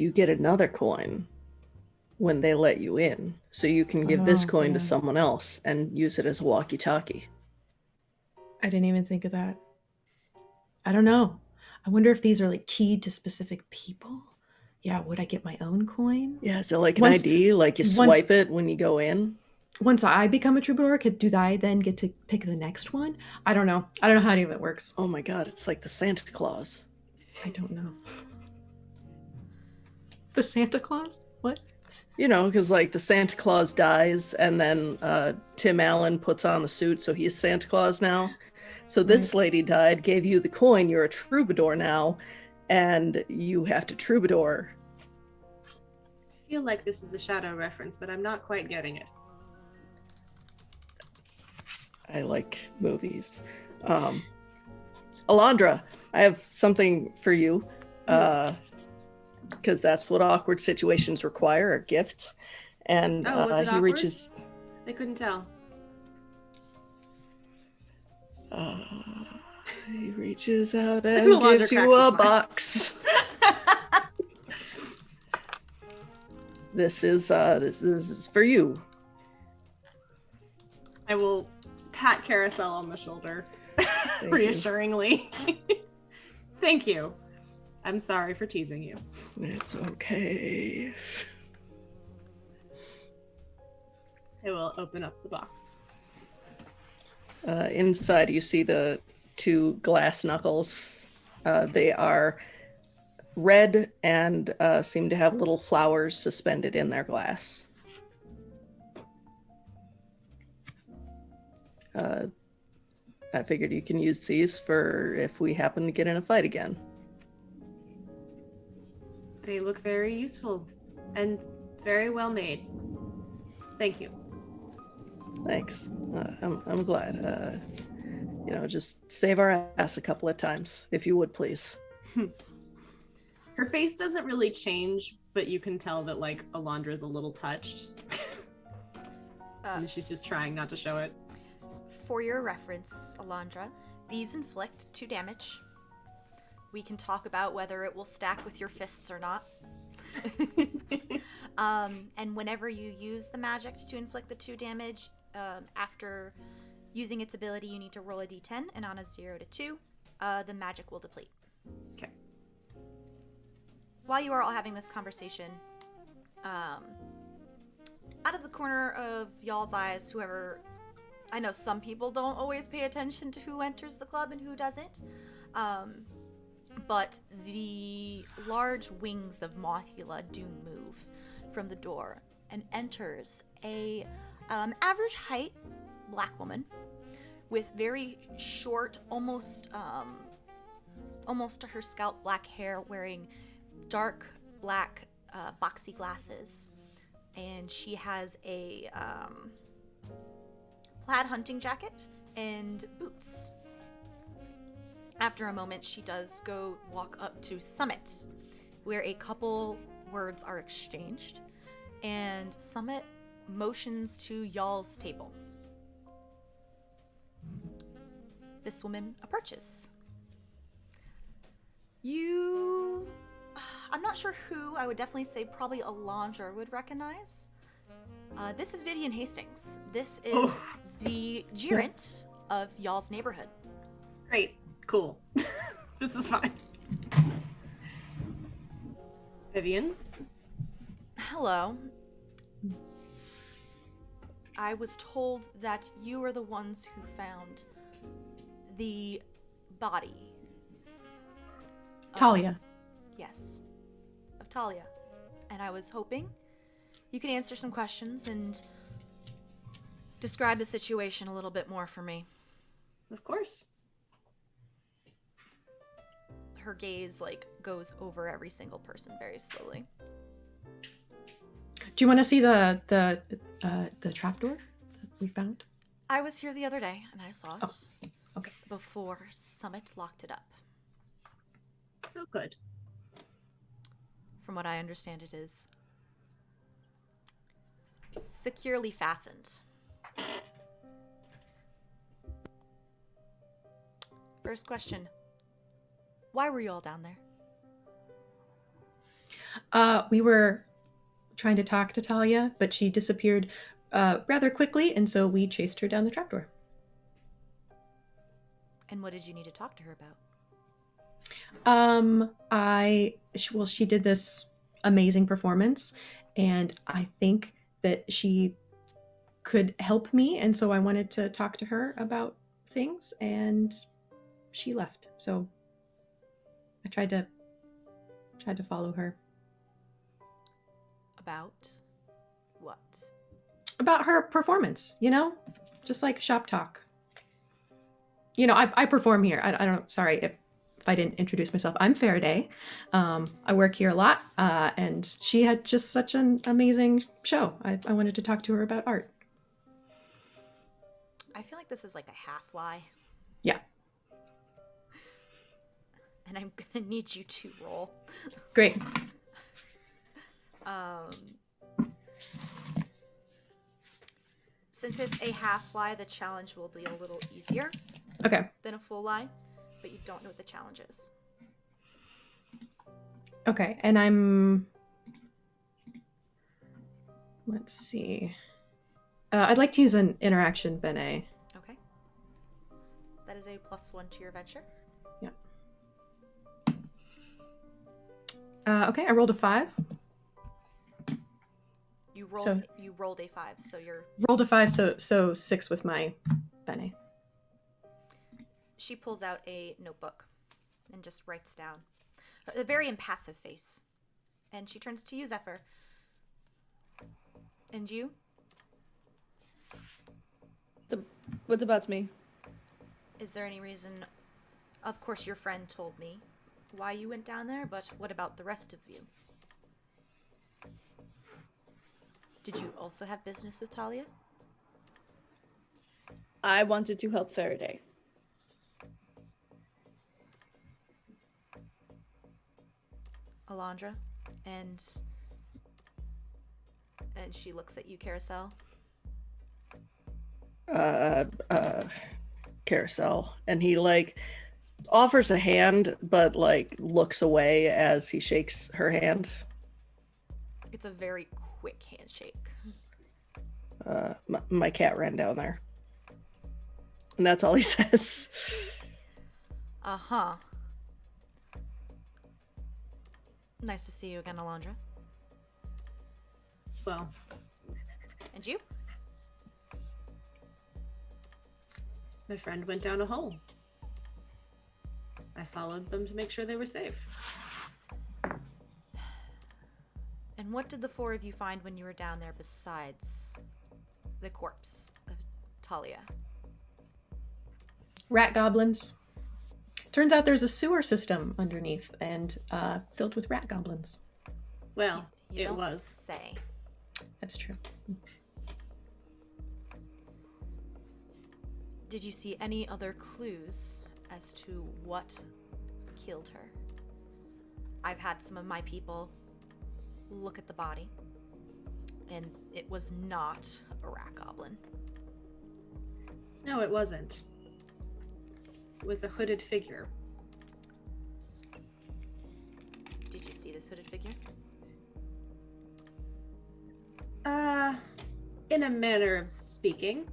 you get another coin when they let you in. So you can give this Oh, coin to damn. someone else and use it as a walkie-talkie. I didn't even think of that. I don't know. I wonder if these are like keyed to specific people. Yeah, would I get my own coin? Yeah, is it like an Once- ID? Like you once- swipe it when you go in? Once I become a troubadour, do I then get to pick the next one? I don't know. I don't know how any of it works. Oh my god, it's like the Santa Claus. I don't know. The Santa Claus? What? You know, because like the Santa Claus dies and then Tim Allen puts on the suit, so he's Santa Claus now. So this lady died, gave you the coin, you're a troubadour now, and you have to troubadour. I feel like this is a shadow reference, but I'm not quite getting it. I like movies. Alondra, I have something for you. Because that's what awkward situations require, are gifts. And Was it he awkward? reaches... I couldn't tell. He reaches out and Alondra gives cracks you a a smile. box. This is for you. I will pat Karosael on the shoulder you. reassuringly. Thank you. I'm sorry for teasing you. It's okay. I will open up the box. Inside, you see the 2 glass knuckles. They are red and seem to have little flowers suspended in their glass. I figured you can use these for if we happen to get in a fight again. They look very useful and very well made. Thank you. Thanks. I'm glad. Just save our ass a couple of times, if you would, please. Her face doesn't really change, but you can tell that like Alondra's a little touched. And she's just trying not to show it. For your reference, Alondra, these inflict 2 damage. We can talk about whether it will stack with your fists or not. And whenever you use the magic to inflict the 2 damage, after using its ability, you need to roll a d10, and on a 0 to 2, the magic will deplete. Okay. While you are all having this conversation, out of the corner of y'all's eyes, whoever... I know some people don't always pay attention to who enters the club and who doesn't, but the large wings of Mothula do move from the door and enters a average height black woman with very short, almost to her scalp black hair, wearing dark black boxy glasses, and she has a plaid hunting jacket and boots. After a moment, she does go walk up to Summit, where a couple words are exchanged, and Summit motions to y'all's table. This woman approaches. I'm not sure who, I would definitely say probably Alondra would recognize. This is Vivian Hastings. This is the gerent of y'all's neighborhood. Great. Cool. This is fine. Vivian? Hello. I was told that you are the ones who found the body. Talia. Yes. Of Talia. And I was hoping you could answer some questions and describe the situation a little bit more for me. Of course. Her gaze goes over every single person very slowly. Do you want to see the trapdoor that we found? I was here the other day and I saw it. Oh, okay. Before Summit locked it up. Oh, good. From what I understand, it is securely fastened. First question. Why were you all down there? We were trying to talk to Talia, but she disappeared rather quickly, and so we chased her down the trapdoor. And what did you need to talk to her about? She did this amazing performance, and I think that she could help me, and so I wanted to talk to her about things, and she left. So I tried to follow her. About what? About her performance, just like shop talk. I perform here. I don't. Sorry if I didn't introduce myself. I'm Farideh. I work here a lot, and she had just such an amazing show. I wanted to talk to her about art. I feel like this is like a half lie. Yeah. And I'm gonna need you to roll. Great. Since it's a half lie, the challenge will be a little easier Okay. than a full lie, but you don't know what the challenge is. Okay, and let's see. I'd like to use an interaction Bene. Okay. That is a +1 to your venture. Yeah. Okay, I rolled a 5. You rolled a 5, so you're... Rolled a 5, so 6 with my Bene. She pulls out a notebook and just writes down a very impassive face. And she turns to you, Zephyr. And you? What's about me? Is there any reason... Of course, your friend told me why you went down there, but what about the rest of you? Did you also have business with Talia? I wanted to help Farideh. Alondra? And she looks at you, Karosael. Karosael. And he offers a hand, but looks away as he shakes her hand. It's a very quick handshake. My cat ran down there. And that's all he says. Uh-huh. Nice to see you again, Alondra. Well, And you? my friend went down a hole. I followed them to make sure they were safe. And what did the four of you find when you were down there besides the corpse of Talia? Rat goblins. Turns out there's a sewer system underneath and filled with rat goblins. Well, You it don't was. say. That's true. Did you see any other clues as to what killed her? I've had some of my people look at the body, and it was not a rat goblin. No, it wasn't. It was a hooded figure. Did you see this hooded figure? In a manner of speaking.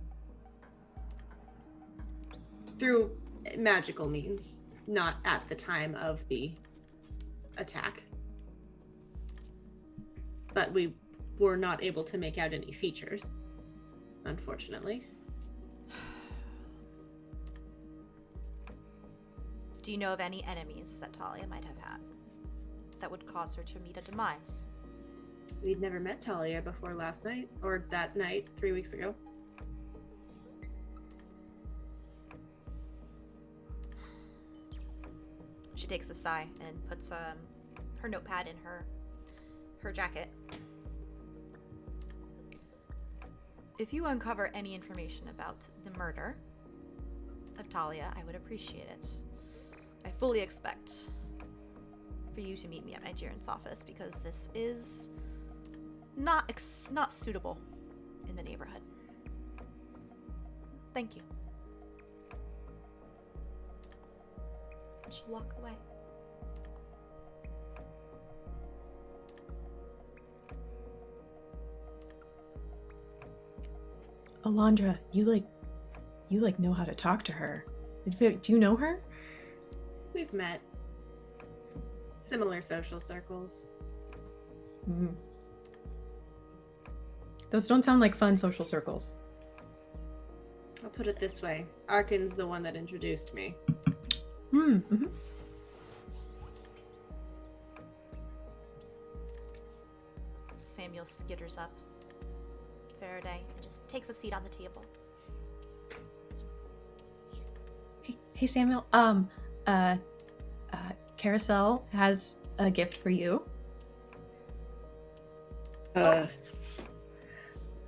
Through magical means, not at the time of the attack. But we were not able to make out any features, unfortunately. Do you know of any enemies that Talia might have had that would cause her to meet a demise? We'd never met Talia before last night, or that night, 3 weeks ago. She takes a sigh and puts her notepad in her jacket. If you uncover any information about the murder of Talia, I would appreciate it. I fully expect for you to meet me at my Jiren's office because this is not suitable in the neighborhood. Thank you. And she'll walk away. Alondra, you know how to talk to her. Do you know her? We've met. Similar social circles. Mm. Those don't sound like fun social circles. I'll put it this way. Arkin's the one that introduced me. Mm-hmm. Samuel skitters up Farideh and just takes a seat on the table. Hey Samuel, Karosael has a gift for you.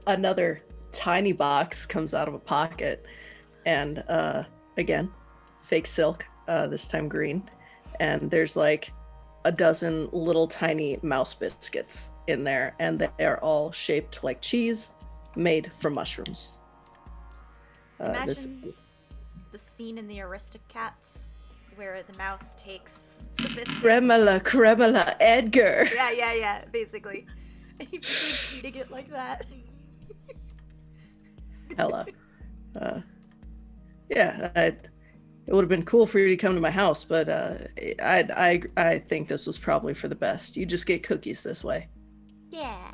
Another tiny box comes out of a pocket, and again, fake silk, this time green, and there's like a dozen little tiny mouse biscuits in there, and they are all shaped like cheese, made from mushrooms. Imagine the scene in the Aristocats where the mouse takes the biscuit. Cremala, Edgar. Yeah, basically. And he keeps eating it like that. Hella. It would have been cool for you to come to my house, but I think this was probably for the best. You just get cookies this way. Yeah.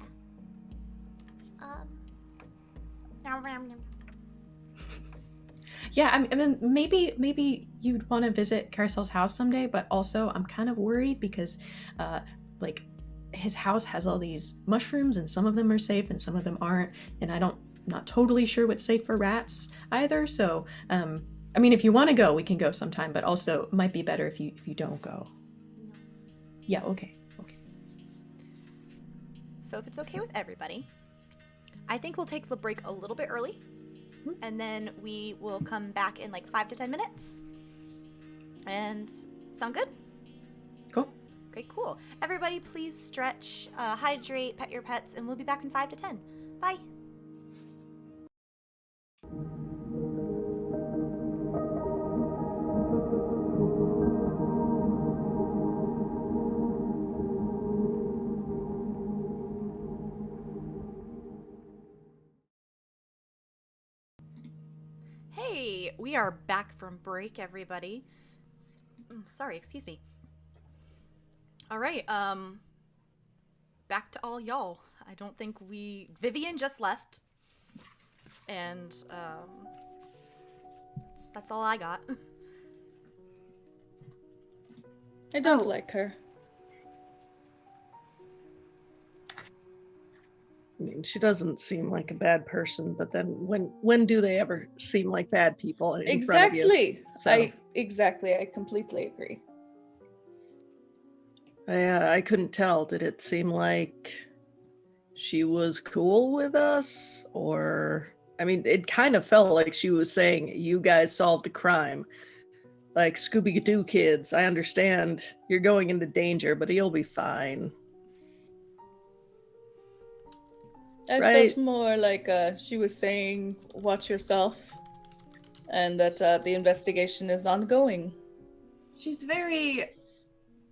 Yeah, I mean, maybe you'd want to visit Karosael's house someday, but also I'm kind of worried because, like, his house has all these mushrooms, and some of them are safe and some of them aren't, and I'm not totally sure what's safe for rats either. So, I mean, if you want to go, we can go sometime, but also it might be better if you don't go. Yeah, okay. So if it's okay with everybody, I think we'll take the break a little bit early. And then we will come back in like 5 to 10 minutes. And sound good? Cool. Okay, cool. Everybody please stretch, hydrate, pet your pets, and we'll be back in 5 to 10. Bye. Hey, we are back from break, everybody. Sorry, excuse me. All right, back to all y'all. I don't think Vivian just left. And, that's all I got. I don't like her. I mean, she doesn't seem like a bad person, but then when do they ever seem like bad people in front of you? Exactly. I completely agree. I couldn't tell. Did it seem like she was cool with us? Or, I mean, it kind of felt like she was saying, you guys solved a crime. Like, Scooby-Doo kids, I understand you're going into danger, but you'll be fine. I Right. felt more like she was saying, watch yourself, and that the investigation is ongoing. She's very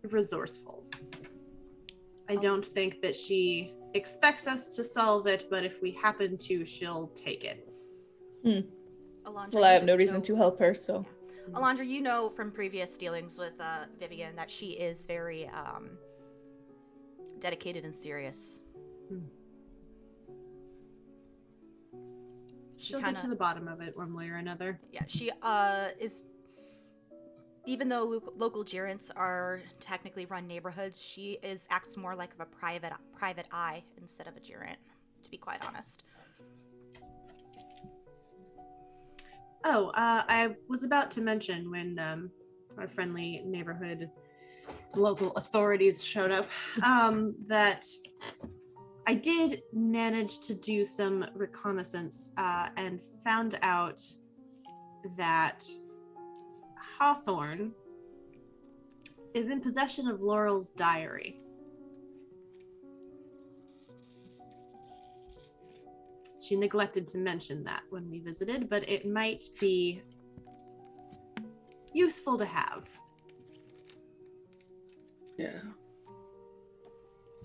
resourceful. I don't think that she expects us to solve it, but if we happen to, she'll take it. Alondra, Well, I have no reason to help her, so. Alondra, you know from previous dealings with Vivian that she is very dedicated and serious. She'll get to the bottom of it one way or another. Yeah, she is. Even though local gerents are technically run neighborhoods, she acts more like a private eye instead of a gerent, to be quite honest. Oh, I was about to mention when our friendly neighborhood local authorities showed up, that I did manage to do some reconnaissance and found out that Hawthorne is in possession of Laurel's diary. She neglected to mention that when we visited, but it might be useful to have. Yeah.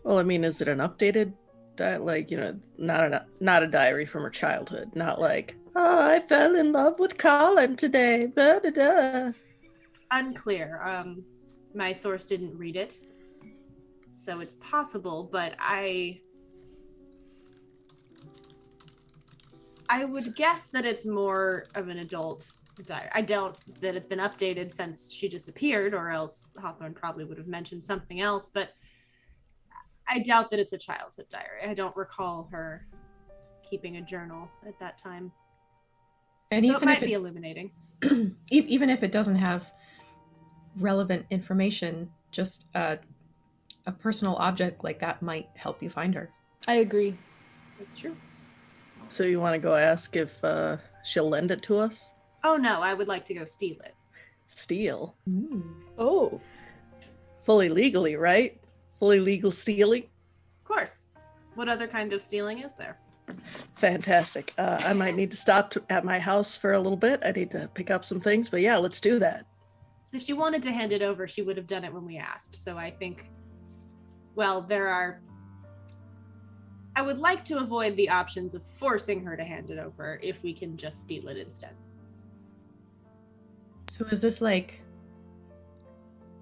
Well, I mean, is it an updated Like, not a diary from her childhood. Not like, oh, I fell in love with Colin today. Da, da, da. Unclear. My source didn't read it, so it's possible, but I would guess that it's more of an adult diary. I doubt that it's been updated since she disappeared, or else Hawthorne probably would have mentioned something else, but I doubt that it's a childhood diary. I don't recall her keeping a journal at that time. And So even it might if be illuminating. even if it doesn't have relevant information, just a personal object like that might help you find her. I agree. That's true. So you want to go ask if she'll lend it to us? Oh no, I would like to go steal it. Steal? Oh. Fully legally, right? Fully legal stealing? Of course. What other kind of stealing is there? Fantastic. I might need to stop at my house for a little bit. I need to pick up some things, but yeah, let's do that. If she wanted to hand it over, she would have done it when we asked. So I think, well, I would like to avoid the options of forcing her to hand it over if we can just steal it instead. So is this like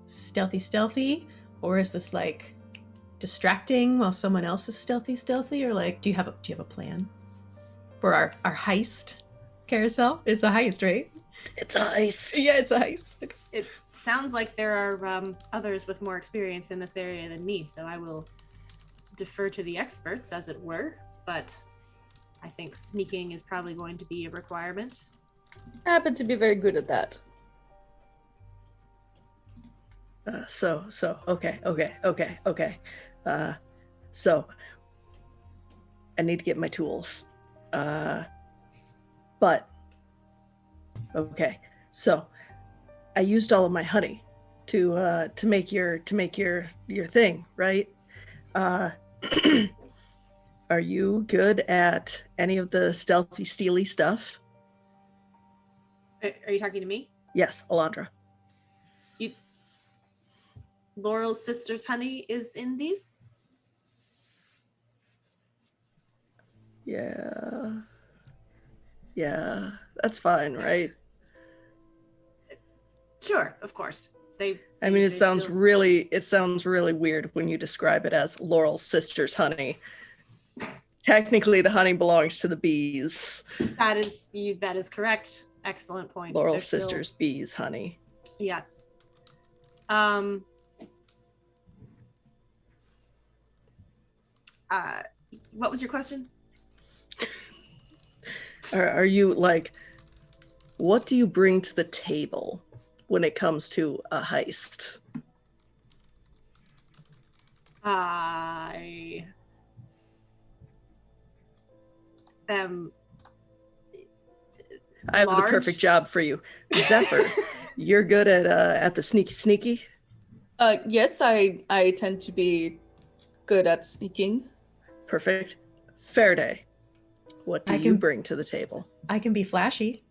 stealthy, or is this like distracting while someone else is stealthy, or like do you have a plan for our heist? Karosael? It's a heist, right? It's a heist. Yeah, it's a heist. Okay. It sounds like there are others with more experience in this area than me, so I will defer to the experts, as it were, but I think sneaking is probably going to be a requirement. I happen to be very good at that. Okay. So I need to get my tools. But okay. So I used all of my honey to make your thing, right? Are you good at any of the stealthy, steely stuff? Are you talking to me? Yes, Alondra. Laurel's sister's honey is in these? Yeah, that's fine, right? Sure, of course. It sounds really weird when you describe it as Laurel's sister's honey. Technically, the honey belongs to the bees. That is correct. Excellent point. Laurel's sister's bees honey. Yes. What was your question? Are you like, what do you bring to the table when it comes to a heist? I am. I have the perfect job for you, Zephyr. You're good at the sneaky. Yes, I tend to be good at sneaking. Perfect. Farideh, what do you bring to the table? I can be flashy.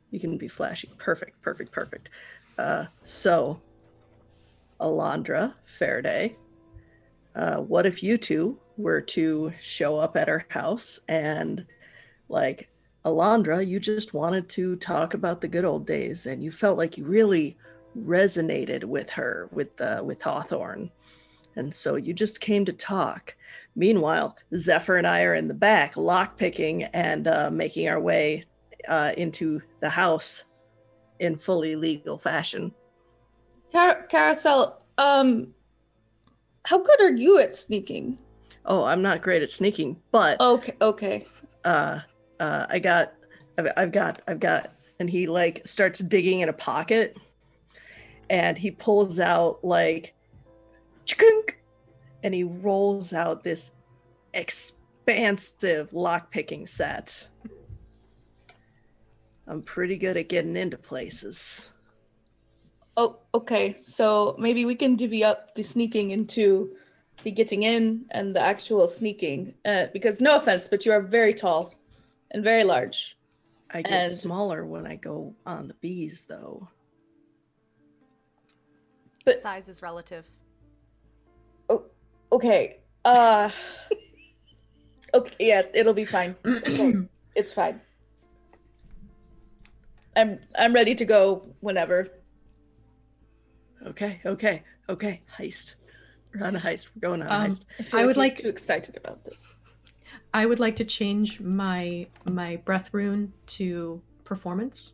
You can be flashy. Perfect. So, Alondra, Farideh, what if you two were to show up at our house and, like, Alondra, you just wanted to talk about the good old days and you felt like you really resonated with her, with Hawthorne. And so you just came to talk. Meanwhile, Zephyr and I are in the back, lockpicking and making our way into the house in fully legal fashion. Karosael, how good are you at sneaking? Oh, I'm not great at sneaking, but okay. I've got, and he like starts digging in a pocket, and he pulls out like, chunk, and he rolls out this expansive lockpicking set. I'm pretty good at getting into places. Oh, okay. So maybe we can divvy up the sneaking into the getting in and the actual sneaking. Because no offense, but you are very tall and very large. I get smaller when I go on the bees, though. But size is relative. Oh, okay. Okay, yes, it'll be fine. Okay, it's fine. I'm ready to go whenever. Okay. Heist. We're on a heist. We're going on a heist. I feel I like would he's like- too excited about this. I would like to change my breath rune to performance.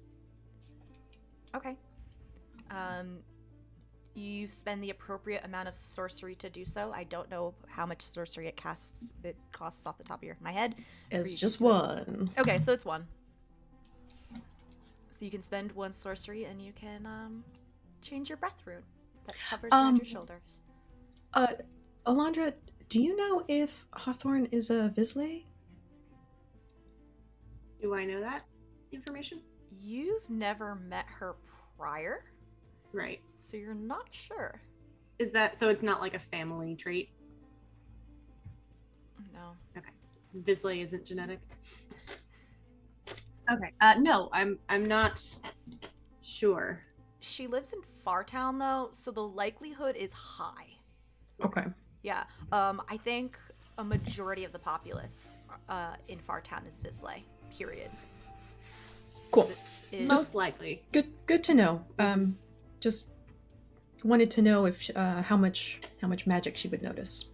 Okay. You spend the appropriate amount of sorcery to do so. I don't know how much sorcery it costs off the top of my head. It's you just to do it. one. Okay, so it's 1. So you can spend 1 sorcery and you can change your breath rune that hovers around your shoulders. Alondra, do you know if Hawthorne is a Visley? Do I know that information? You've never met her prior, Right. so you're not sure. Is that so? It's not like a family trait. No. Visley isn't genetic. Okay. No, I'm not sure. She lives in Fartown though, so the likelihood is high. Okay. Yeah. I think a majority of the populace in Fartown is Visley. Period. Cool. Most likely. Good to know. Just wanted to know if how much magic she would notice.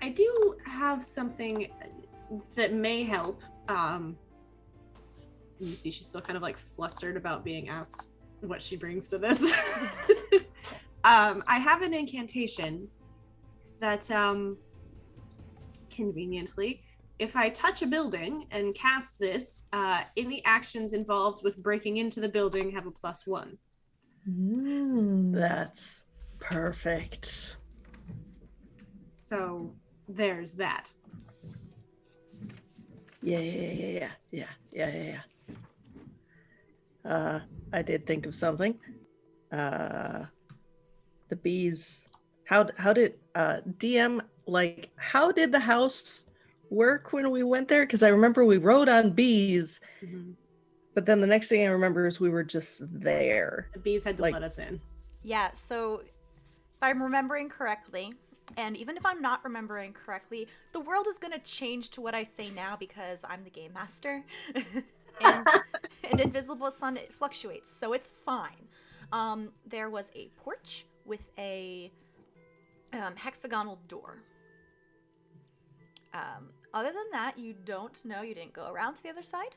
I do have something that may help. And you see she's still kind of like flustered about being asked what she brings to this. I have an incantation that conveniently, if I touch a building and cast this, any actions involved with breaking into the building have a +1. That's perfect. So there's that. Yeah. I did think of something. The bees. How did DM how did the house work when we went there? Because I remember we rode on bees, but then the next thing I remember is we were just there. The bees had to let us in. Yeah, so if I'm remembering correctly, and even if I'm not remembering correctly, the world is going to change to what I say now because I'm the game master. and Invisible Sun, it fluctuates, so it's fine. There was a porch with a hexagonal door. Other than that, you don't know. You didn't go around to the other side.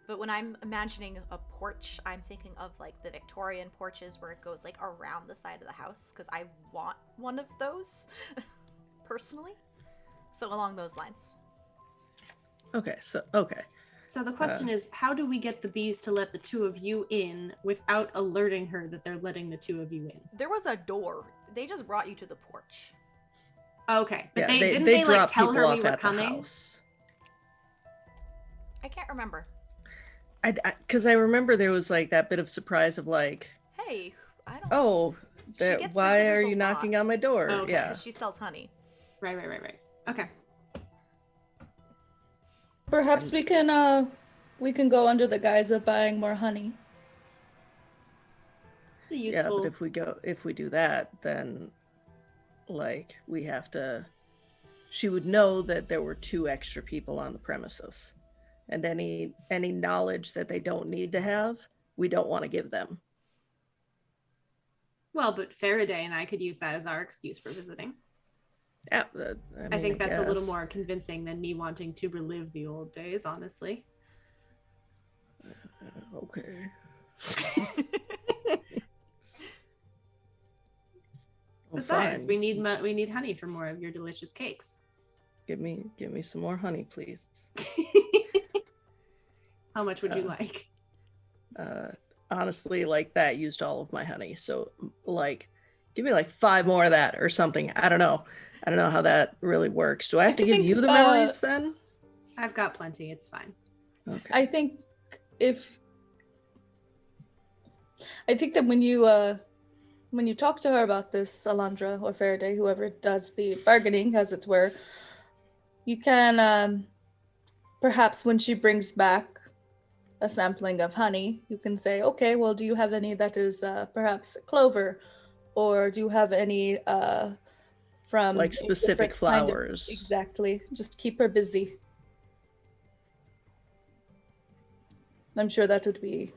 But when I'm imagining a porch, I'm thinking of like the Victorian porches where it goes like around the side of the house because I want one of those personally. So along those lines. Okay. So the question is, how do we get the bees to let the two of you in without alerting her that they're letting the two of you in? There was a door. They just brought you to the porch. Okay, but yeah, they like dropped tell her people we off were at the coming? house. I can't remember. Because I remember there was like that bit of surprise of like, Hey, I don't. oh, She gets why are visitors a you lot. knocking on my door? Oh, okay. Yeah. Because she sells honey. Right. Okay. Perhaps we can go under the guise of buying more honey. It's a Yeah, useful. but if we do that, then like we have to. She would know that there were 2 extra people on the premises, and any knowledge that they don't need to have, we don't want to give them. Well, but Farideh and I could use that as our excuse for visiting. Yeah, I think that's a little guess. more convincing than me wanting to relive the old days, honestly. Okay. Well, Besides, fine. we need honey for more of your delicious cakes. Give me some more honey, please. How much would you like? Honestly, like that used all of my honey. So like give me like 5 more of that or something. I don't know how that really works. Do I have to give think, you the memories then? I've got plenty. It's fine. Okay. I think that when you talk to her about this, Alondra or Farideh, whoever does the bargaining, as it were, you can perhaps when she brings back a sampling of honey, you can say, okay, well, do you have any that is perhaps clover, or do you have any from Like a specific different kind of- flowers. Exactly. Just keep her busy. I'm sure that would be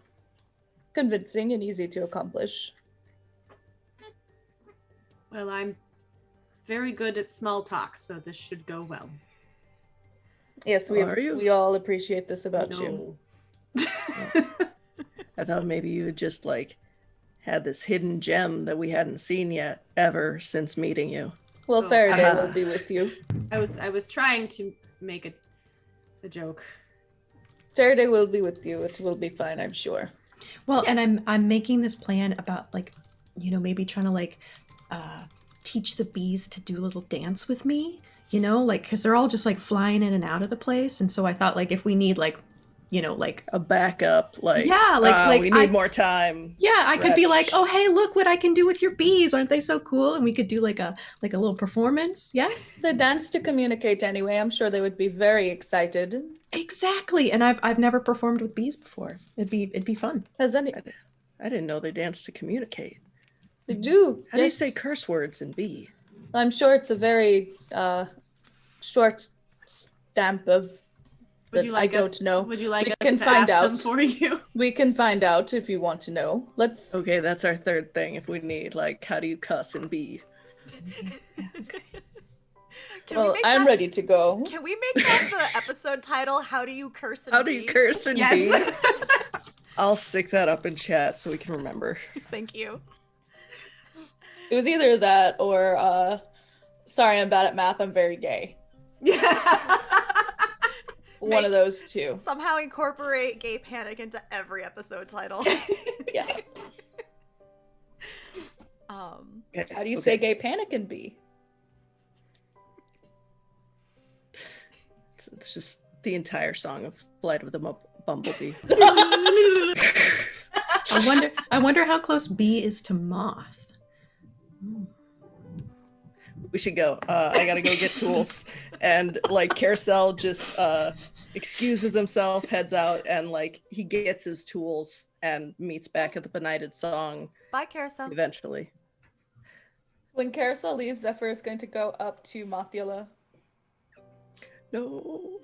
convincing and easy to accomplish. Well, I'm very good at small talk, so this should go well. Yes, Are you? we all appreciate this about you. No. I thought maybe you had just like had this hidden gem that we hadn't seen yet ever since meeting you. Well, Oh, Farideh aha. will be with you. I was trying to make a joke. Farideh will be with you. It will be fine, I'm sure. Well, Yes. and I'm making this plan about like, maybe trying to like teach the bees to do a little dance with me, like because they're all just like flying in and out of the place, and so I thought like if we need like, like A backup, like Yeah, like we need more time. I could be like, Stretch. oh hey, look what I can do with your bees, aren't they so cool? And we could do like a little performance. Yeah, The dance to communicate anyway. I'm sure they would be very excited. exactly. And I've never performed with bees before. It'd be fun. Has any? I didn't know they danced to communicate. They do. How do you yes. say curse words in B? I'm sure it's a very short stamp of. Would That you like I don't us, know. Would you like We us can to find ask them out. for you? We can find out if you want to know. Let's. Okay, that's our third thing. If we need, like, how do you cuss in B? Can Well, we make I'm that, ready to go. Can we make that the episode title? How do you curse? In How do you B? curse in B? Yes. I'll stick that up in chat so we can remember. Thank you. It was either that or sorry, I'm bad at math. I'm very gay. Yeah. One of those two. Somehow incorporate gay panic into every episode title. Yeah. Okay, How do you okay. say gay panic and be? It's just the entire song of Flight of the Bumblebee. I wonder how close bee is to moth. We should go. I gotta go get tools. And like Karosael just excuses himself, heads out, and like he gets his tools and meets back at the Benighted Song Bye, Carousel. eventually. When Karosael leaves, Zephyr is going to go up to Mothula. No.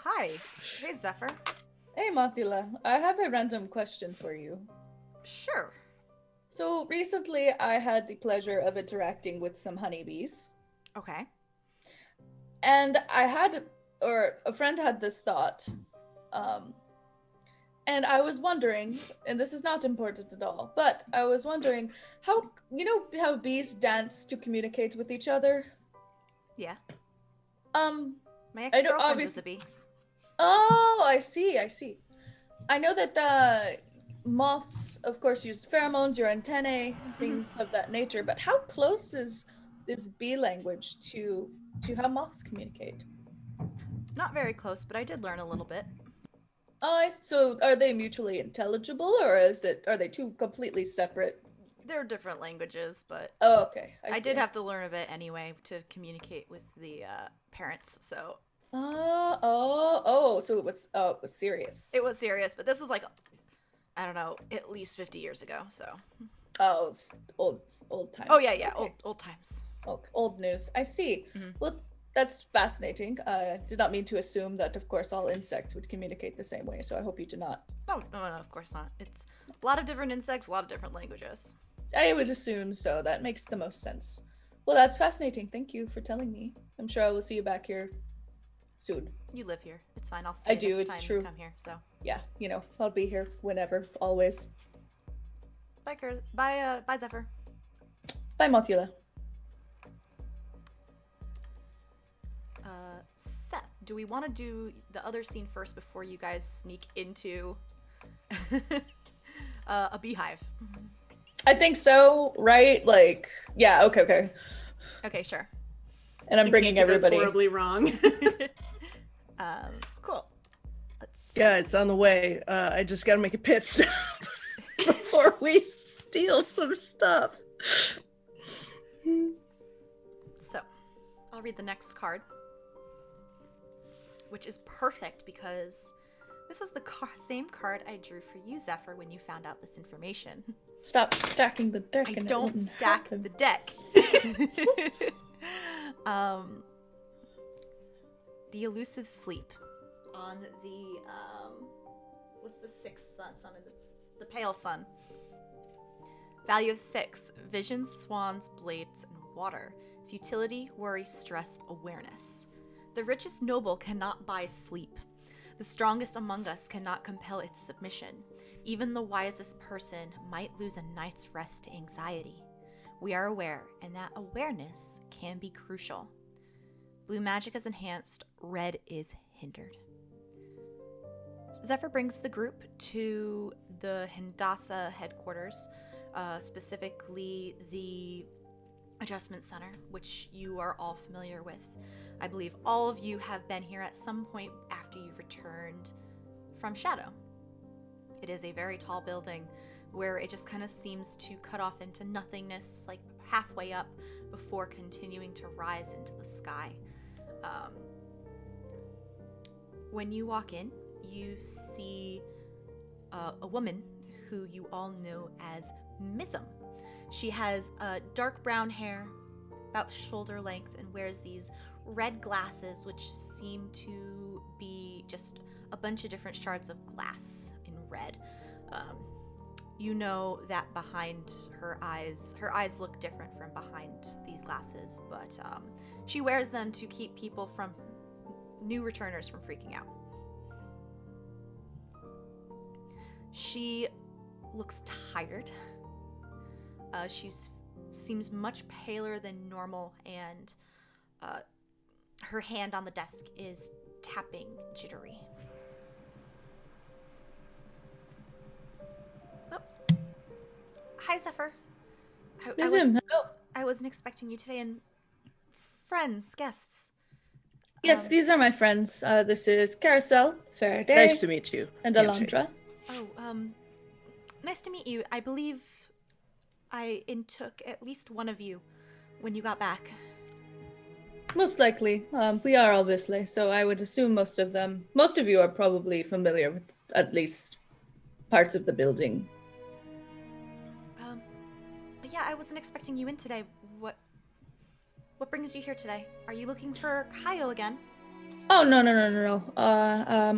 Hi. Hey, Zephyr. Hey, Mothula. I have a random question for you. Sure. So recently, I had the pleasure of interacting with some honeybees, Okay. and a friend had this thought, and I was wondering, and this is not important at all, but I was wondering how how bees dance to communicate with each other. Yeah. My My I know, ex-girlfriend is a bee. Oh, I see. I know that moths, of course, use pheromones, your antennae, things of that nature. But how close is bee language to how moths communicate? Not very close, but I did learn a little bit. So are they mutually intelligible, or are they two completely separate? They're different languages, but Oh, okay. I see. did have to learn a bit anyway to communicate with the parents. So So it was serious. it was serious, but this was like, I don't know, at least 50 years ago. So. Oh, it's old times. Oh yeah, Okay. old times. Old news. I see. Mhm. Well, that's fascinating. Did not mean to assume that, of course, all insects would communicate the same way. So I hope you did not. No, of course not. It's a lot of different insects, a lot of different languages. I would assume so. That makes the most sense. Well, that's fascinating. Thank you for telling me. I'm sure I will see you back here soon. You live here. It's fine. I'll see I you do, next it's time true. you come here. So Yeah, I'll be here whenever, always. bye, bye, Zephyr. Bye, Mothula. Seth, do we want to do the other scene first before you guys sneak into a beehive? I think so, right? Like, yeah, okay. Okay, sure. And I'm bringing In case it goes everybody. horribly wrong. Cool. Let's. Guys, on the way, I just gotta make a pit stop before we steal some stuff. So, I'll read the next card, which is perfect because This is the same card I drew for you, Zephyr, when you found out this information. Stop stacking the deck I and it don't wouldn't stack happen. the deck. The elusive sleep on the what's the sixth sun in the pale sun. Value of 6: visions, swans, blades, and water. Futility, worry, stress, awareness. The richest noble cannot buy sleep. The strongest among us cannot compel its submission. Even the wisest person might lose a night's rest to anxiety. We are aware, and that awareness can be crucial. Blue magic is enhanced, red is hindered. Zephyr brings the group to the Hindasa headquarters, specifically the Adjustment Center, which you are all familiar with. I believe all of you have been here at some point after you've returned from Shadow. It is a very tall building where it just kind of seems to cut off into nothingness, like halfway up, before continuing to rise into the sky. When you walk in, you see a woman who you all know as Mism. She has dark brown hair, about shoulder length, and wears these red glasses, which seem to be just a bunch of different shards of glass in red. You know that behind her eyes look different from behind these glasses, but she wears them to keep people from new returners from freaking out. She looks tired. She seems much paler than normal, and her hand on the desk is tapping jittery. Oh. Hi, Zephyr. I wasn't expecting you today, and friends, guests. Yes, these are my friends. This is Karosael, Farideh, Nice to meet you. and Handshake. Alondra. Nice to meet you. I believe I intook at least one of you when you got back. Most likely. We are obviously, so I would assume most of you are probably familiar with at least parts of the building. But yeah, I wasn't expecting you in today. What brings you here today? Are you looking for Kyle again? Oh, no.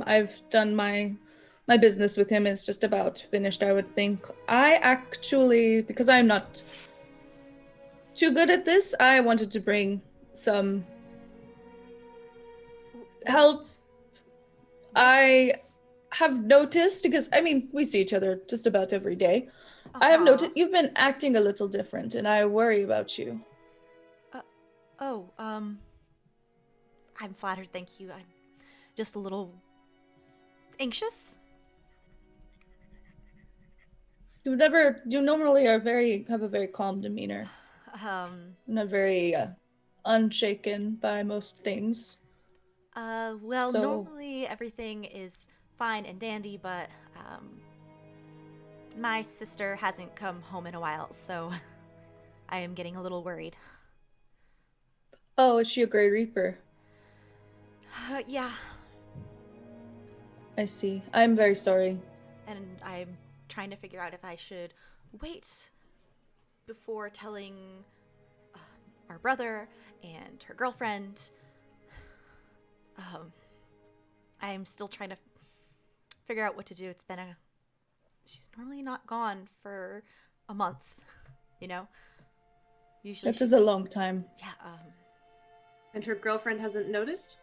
I've done my business with him. Is just about finished, I would think. I actually, because I'm not too good at this, I wanted to bring some help. I have noticed, because, I mean, we see each other just about every day. I have noticed you've been acting a little different, and I worry about you. I'm flattered, thank you. I'm just a little anxious. You normally have a very calm demeanor. Not very unshaken by most things. Normally everything is fine and dandy, but my sister hasn't come home in a while, so I am getting a little worried. Oh, is she a Grey Reaper? Yeah. I see. I'm very sorry. And I'm trying to figure out if I should wait before telling our brother and her girlfriend. I'm still trying to figure out what to do. She's normally not gone for a month, you know? Usually that is a long time. Yeah, And her girlfriend hasn't noticed?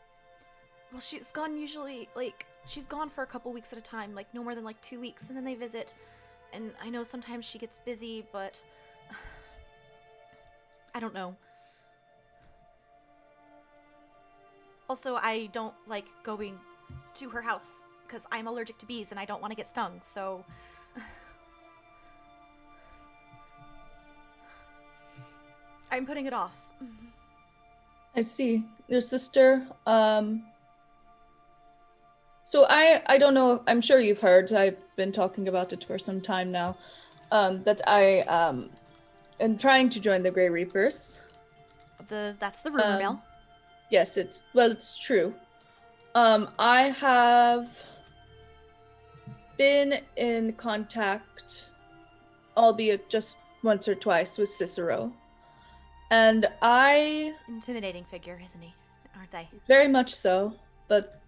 Well, she's gone she's gone for a couple weeks at a time, like no more than 2 weeks, and then they visit. And I know sometimes she gets busy, but I don't know. Also, I don't like going to her house because I'm allergic to bees and I don't want to get stung, so I'm putting it off. I see. Your sister, so I don't know, I'm sure you've heard, I've been talking about it for some time now, that I am trying to join the Grey Reapers. That's the rumor mill. Yes, it's true. I have been in contact, albeit just once or twice, with Cicero. And I... Intimidating figure, isn't he? Aren't they? Very much so, but...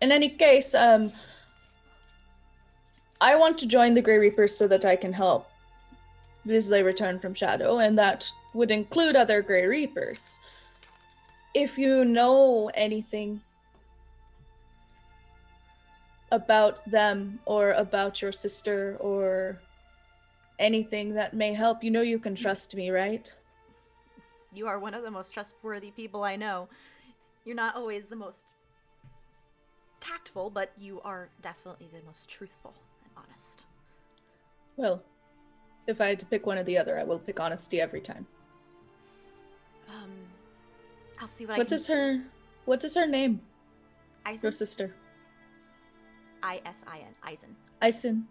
in any case, I want to join the Grey Reapers so that I can help Visley return from Shadow, and that would include other Grey Reapers. If you know anything about them, or about your sister, or anything that may help, you know you can trust me, right? You are one of the most trustworthy people I know. You're not always the most tactful, but you are definitely the most truthful and honest. Well, if I had to pick one or the other, I will pick honesty every time. I'll see what What is her name? Eisen? Your sister. I-S-I-N. Eisen. Eisen.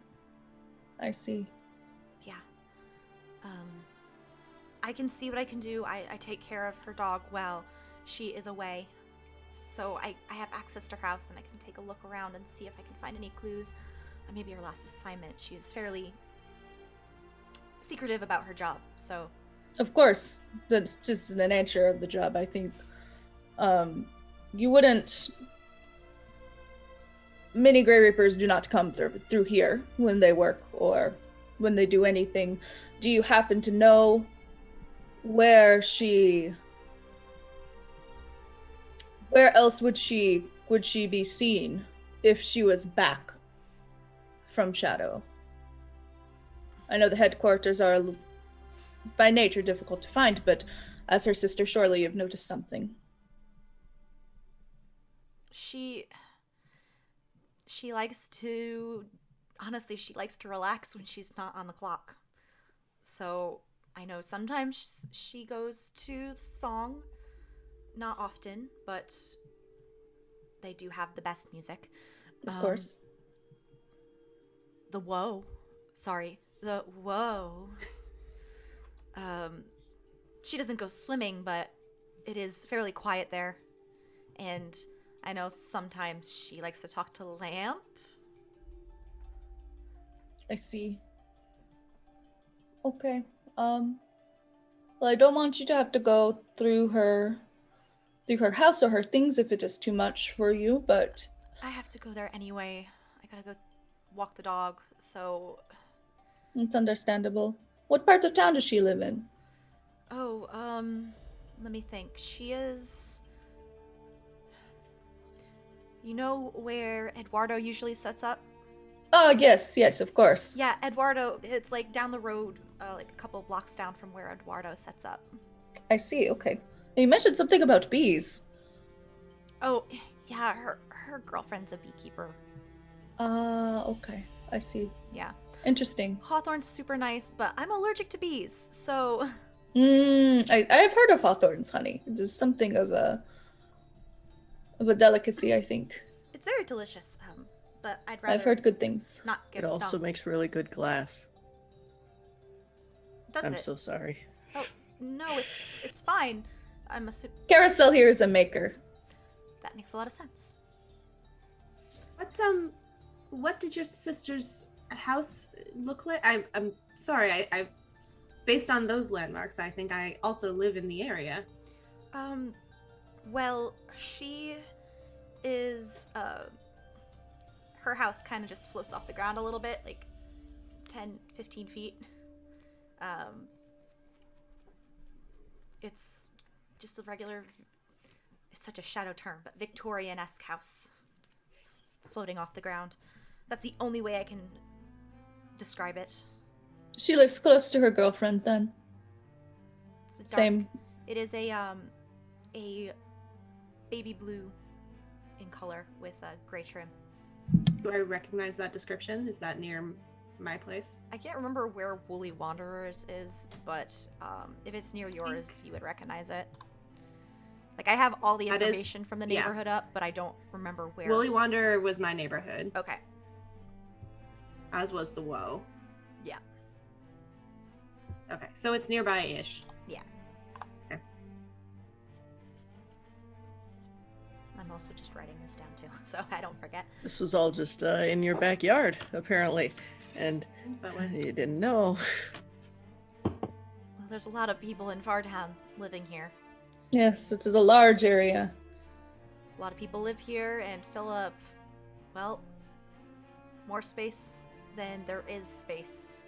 I see. Yeah. I can see what I can do. I take care of her dog while she is away. So I have access to her house, and I can take a look around and see if I can find any clues. Maybe her last assignment. She's fairly secretive about her job, so... Of course. That's just the nature of the job, I think. You wouldn't... Many Grey Reapers do not come through here when they work or when they do anything. Do you happen to know where else would she be seen if she was back from Shadow? I know the headquarters are by nature difficult to find, but as her sister, surely you've noticed something. She likes to... Honestly, she likes to relax when she's not on the clock. So, I know sometimes she goes to the song. Not often, but they do have the best music. Of course. The Woe. She doesn't go swimming, but it is fairly quiet there. And I know sometimes she likes to talk to Lamp. I see. Okay. Well, I don't want you to have to go through her house or her things if it is too much for you, but... I have to go there anyway. I gotta go walk the dog, so... It's understandable. What part of town does she live in? Oh, let me think. She is... You know where Eduardo usually sets up? Oh, yes, of course. Yeah, Eduardo, it's like down the road, like a couple blocks down from where Eduardo sets up. I see, okay. You mentioned something about bees. Oh, yeah, her girlfriend's a beekeeper. Okay. I see. Yeah. Interesting. Hawthorne's super nice, but I'm allergic to bees, so... I've heard of Hawthorne's honey. It's something of a delicacy, I think. It's very delicious, but I'd rather... I've heard good things. Not get It also stung. makes really good glass. Does I'm it? so sorry. Oh, no, it's fine. I'm Karosael here is a maker. That makes a lot of sense. What did your sister's house look like? I'm sorry, I based on those landmarks, I think I also live in the area. Well, she is, her house kind of just floats off the ground a little bit, like 10, 15 feet. It's just a regular, it's such a shadow term, but Victorian-esque house floating off the ground. That's the only way I can describe it. She lives close to her girlfriend then. It's a dark, Same. It is a baby blue in color with a gray trim. Do I recognize that description? Is that near my place? I can't remember where Woolly Wanderers is, but if it's near yours, you would recognize it. Like, I have all the That is- information from the yeah. neighborhood up, but I don't remember where. Woolly Wanderer was my neighborhood, Okay. as was the Woe. Yeah. Okay, so it's nearby-ish. Yeah. Okay. I'm I'm also just writing this down too, so I don't forget. This was all just in your backyard, apparently. And Seems that way. you didn't know. Well, there's a lot of people in Fartown living here. Yes, it is a large area. A lot of people live here and fill up, well, more space than there is space.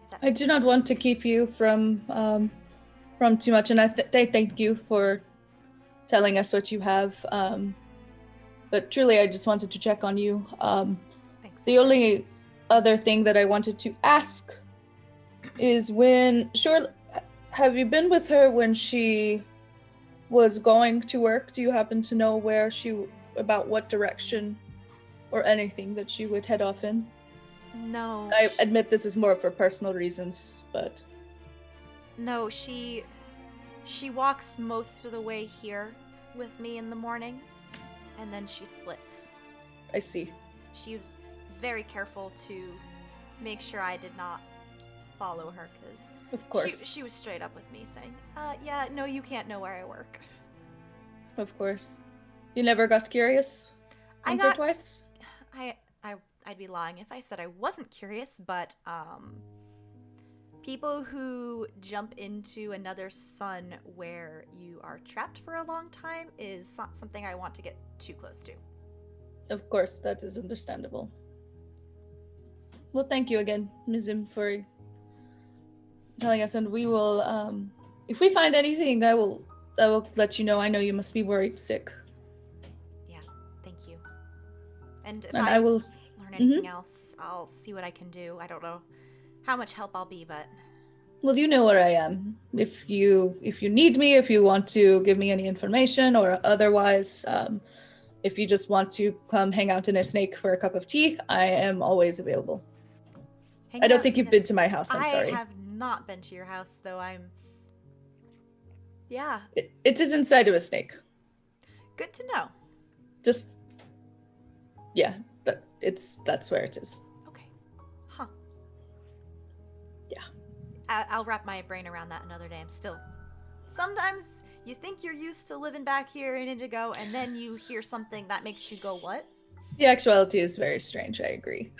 If that I makes do not sense. want to keep you from too much, and I thank you for telling us what you have. But truly, I just wanted to check on you. Thanks. The only other thing that I wanted to ask is have you been with her when she was going to work? Do you happen to know about what direction or anything that she would head off in? No. I admit this is more for personal reasons, but No, she walks most of the way here with me in the morning, and then she splits. I see. She was very careful to make sure I did not follow her, because Of course. she was straight up with me saying, yeah, no, you can't know where I work. Of course. You never got curious? Once or twice? I'd be lying if I said I wasn't curious, but people who jump into another sun where you are trapped for a long time is not something I want to get too close to. Of course, that is understandable. Well, thank you again, Mizim, for telling us, and we will, if we find anything, I will let you know. I know you must be worried sick. Yeah, thank you. And if And I I will... learn anything else, I'll see what I can do. I don't know how much help I'll be, but Well, you know where I am. If you need me, if you want to give me any information, or otherwise, if you just want to come hang out in a snake for a cup of tea, I am always available. I don't think you've been to my house. I'm sorry. I have not been to your house, though. Yeah, It is inside of a snake. good to know. Just, yeah, that's where it is. Okay. Huh. Yeah. I'll wrap my brain around that another day. Sometimes you think you're used to living back here in Indigo, and then you hear something that makes you go, what? The actuality is very strange, I agree.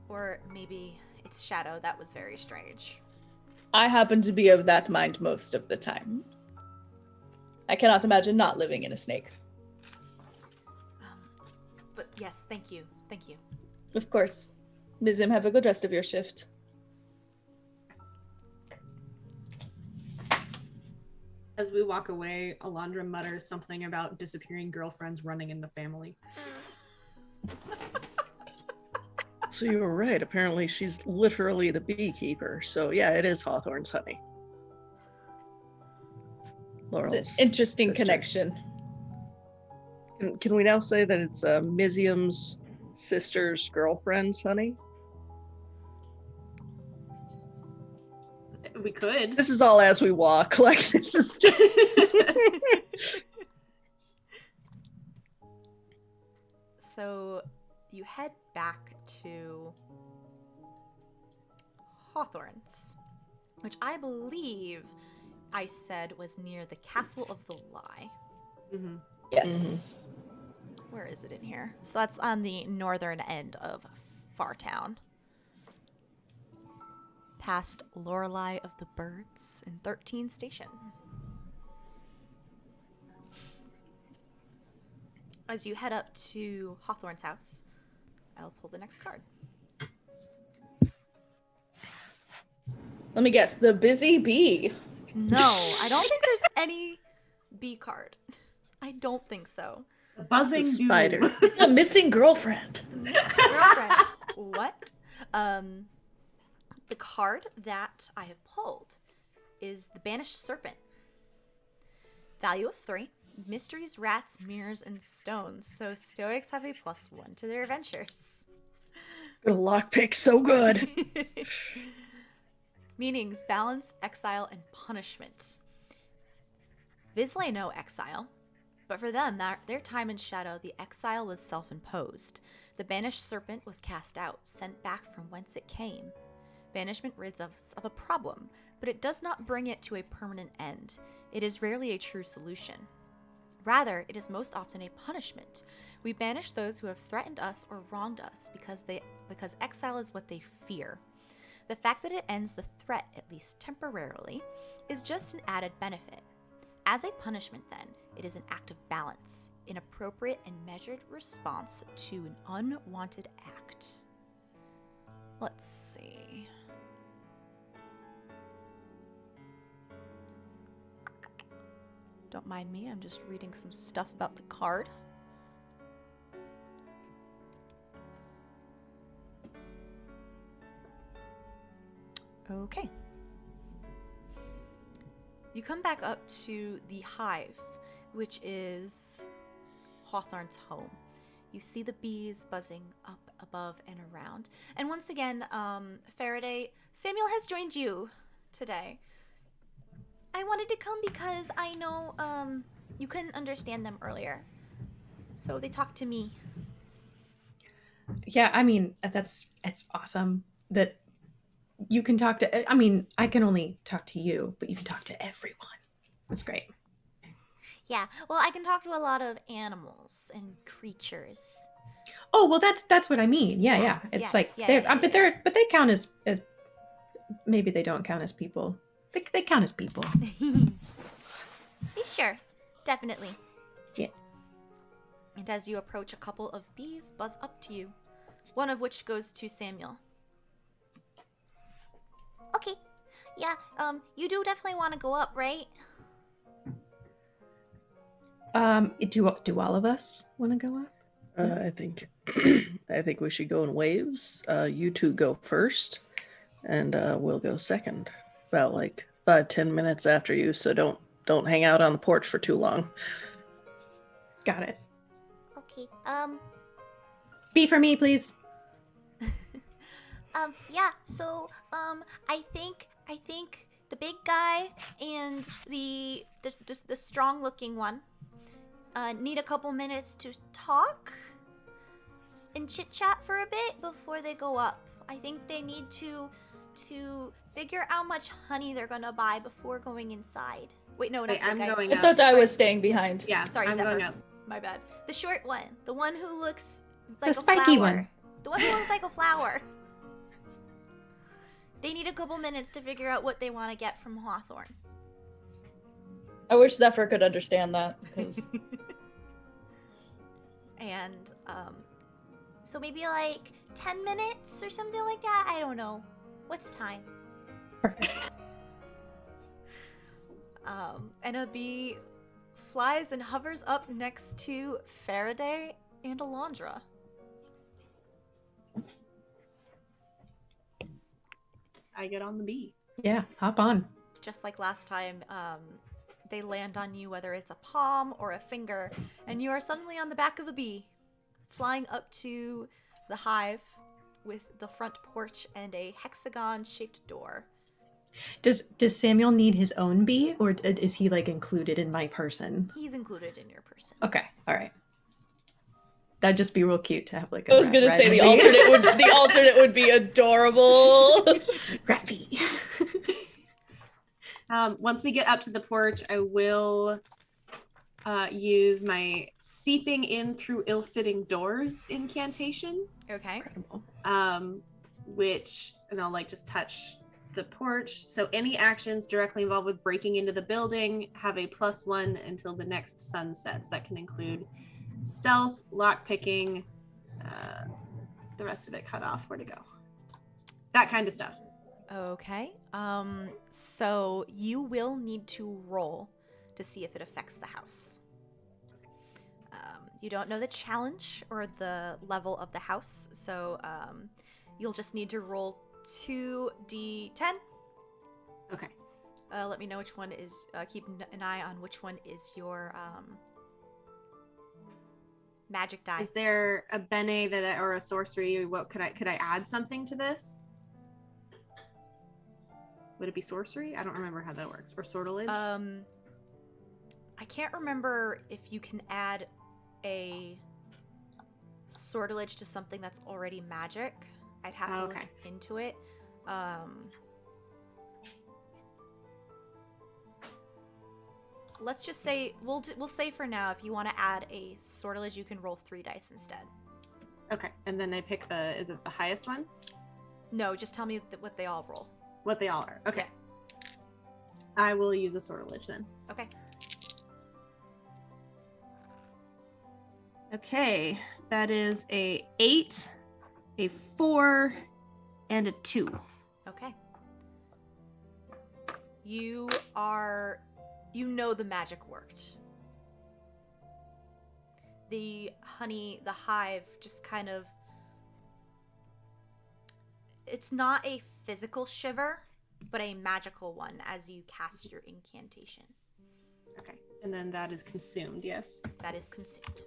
Or maybe it's Shadow. That was very strange. I happen to be of that mind most of the time. I cannot imagine not living in a snake. But yes, thank you. Thank you. Of course. Mizim, have a good rest of your shift. As we walk away, Alondra mutters something about disappearing girlfriends running in the family. So you were right. Apparently she's literally the beekeeper. So yeah, it is Hawthorne's honey. Laurel's It's an interesting sister. connection. Can we now say that it's Mizium's sister's girlfriend's honey? We could. This is all as we walk. Like, this is just... So you head back to Hawthorne's, which I believe I said was near the Castle of the Lie. Mm-hmm. Yes. Where is it in here? So that's on the northern end of Fartown. Past Lorelei of the Birds in 13 Station. As you head up to Hawthorne's house, I'll pull the next card. Let me guess, the busy bee. No, I don't think there's any B card. I don't think so. The buzzing It's a doom. spider. A missing girlfriend. Girlfriend. What? The card that I have pulled is the Banished Serpent. Value of 3. Mysteries, rats, mirrors, and stones. So Stoics have a +1 to their adventures. The lockpick so good. Meanings: balance, exile, and punishment. Vizsla know exile, but for them, their time in shadow, the exile was self-imposed. The banished serpent was cast out, sent back from whence it came. Banishment rids us of a problem, but it does not bring it to a permanent end. It is rarely a true solution. Rather, it is most often a punishment. We banish those who have threatened us or wronged us because exile is what they fear. The fact that it ends the threat, at least temporarily, is just an added benefit. As a punishment, then, it is an act of balance, an appropriate and measured response to an unwanted act. Let's see. Don't mind me, I'm just reading some stuff about the card. Okay. You come back up to the hive, which is Hawthorne's home. You see the bees buzzing up above and around. And once again, Farideh, Samuel has joined you today. I wanted to come because I know you couldn't understand them earlier. So they talked to me. Yeah, I mean, it's awesome that you can talk to, I mean, I can only talk to you, but you can talk to everyone. That's great. Yeah, well, I can talk to a lot of animals and creatures. Oh, well, that's what I mean. Yeah. It's but they count as maybe they don't count as people. They count as people. Sure, definitely. Yeah. And as you approach, a couple of bees buzz up to you, one of which goes to Samuel. Okay, yeah, you do definitely want to go up, right? Do all of us want to go up? I think we should go in waves. You two go first, and we'll go second. About like 5-10 minutes after you, so don't hang out on the porch for too long. Got it. Okay, B for me, please. yeah, so, I think the big guy and the strong looking one, need a couple minutes to talk and chit chat for a bit before they go up. I think they need to figure out how much honey they're gonna buy before going inside. Wait, no, Wait, not I'm the guy. going I up. thought I was staying behind. Yeah, Sorry, I'm Zephyr. going up. My bad. The short one, the one who looks like The a spiky flower. one. The one who looks like a flower. They need a couple minutes to figure out what they want to get from Hawthorne. I wish Zephyr could understand that, because And, so maybe like 10 minutes or something like that? I don't know. What's time? Perfect. And a bee flies and hovers up next to Farideh and Alondra. I get on the bee. Yeah, hop on. Just like last time, they land on you, whether it's a palm or a finger, and you are suddenly on the back of a bee, flying up to the hive with the front porch and a hexagon-shaped door. Does Samuel need his own bee, or is he like included in my person? He's included in your person. Okay, all right. That'd just be real cute to have like a I was gonna say the alternate would be adorable. rat bee. Once we get up to the porch, I will use my seeping in through ill-fitting doors incantation. Okay. Incredible. And I'll like just touch the porch. So any actions directly involved with breaking into the building have a +1 until the next sun sets. That can include stealth, lockpicking, the rest of it cut off. Where to go? That kind of stuff. Okay. So you will need to roll to see if it affects the house. You don't know the challenge or the level of the house, so you'll just need to roll 2d10. Okay. Let me know which one is. Keep an eye on which one is your magic die. Is there a bene or a sorcery? What could I add something to this? Would it be sorcery? I don't remember how that works. Or sortilege? I can't remember if you can add a sortilege to something that's already magic. I'd have to look into it. let's just say we'll say for now if you want to add a sortilege, you can roll 3 dice instead. Okay, and then I pick is it the highest one? No, just tell me what they all roll. What they all are. Okay. Yeah. I will use a sortilege then. Okay. Okay, that is a 8, a 4, and a 2. Okay. You know the magic worked. The honey, the hive just kind of, it's not a physical shiver, but a magical one as you cast your incantation. Okay, and then that is consumed, yes? That is consumed.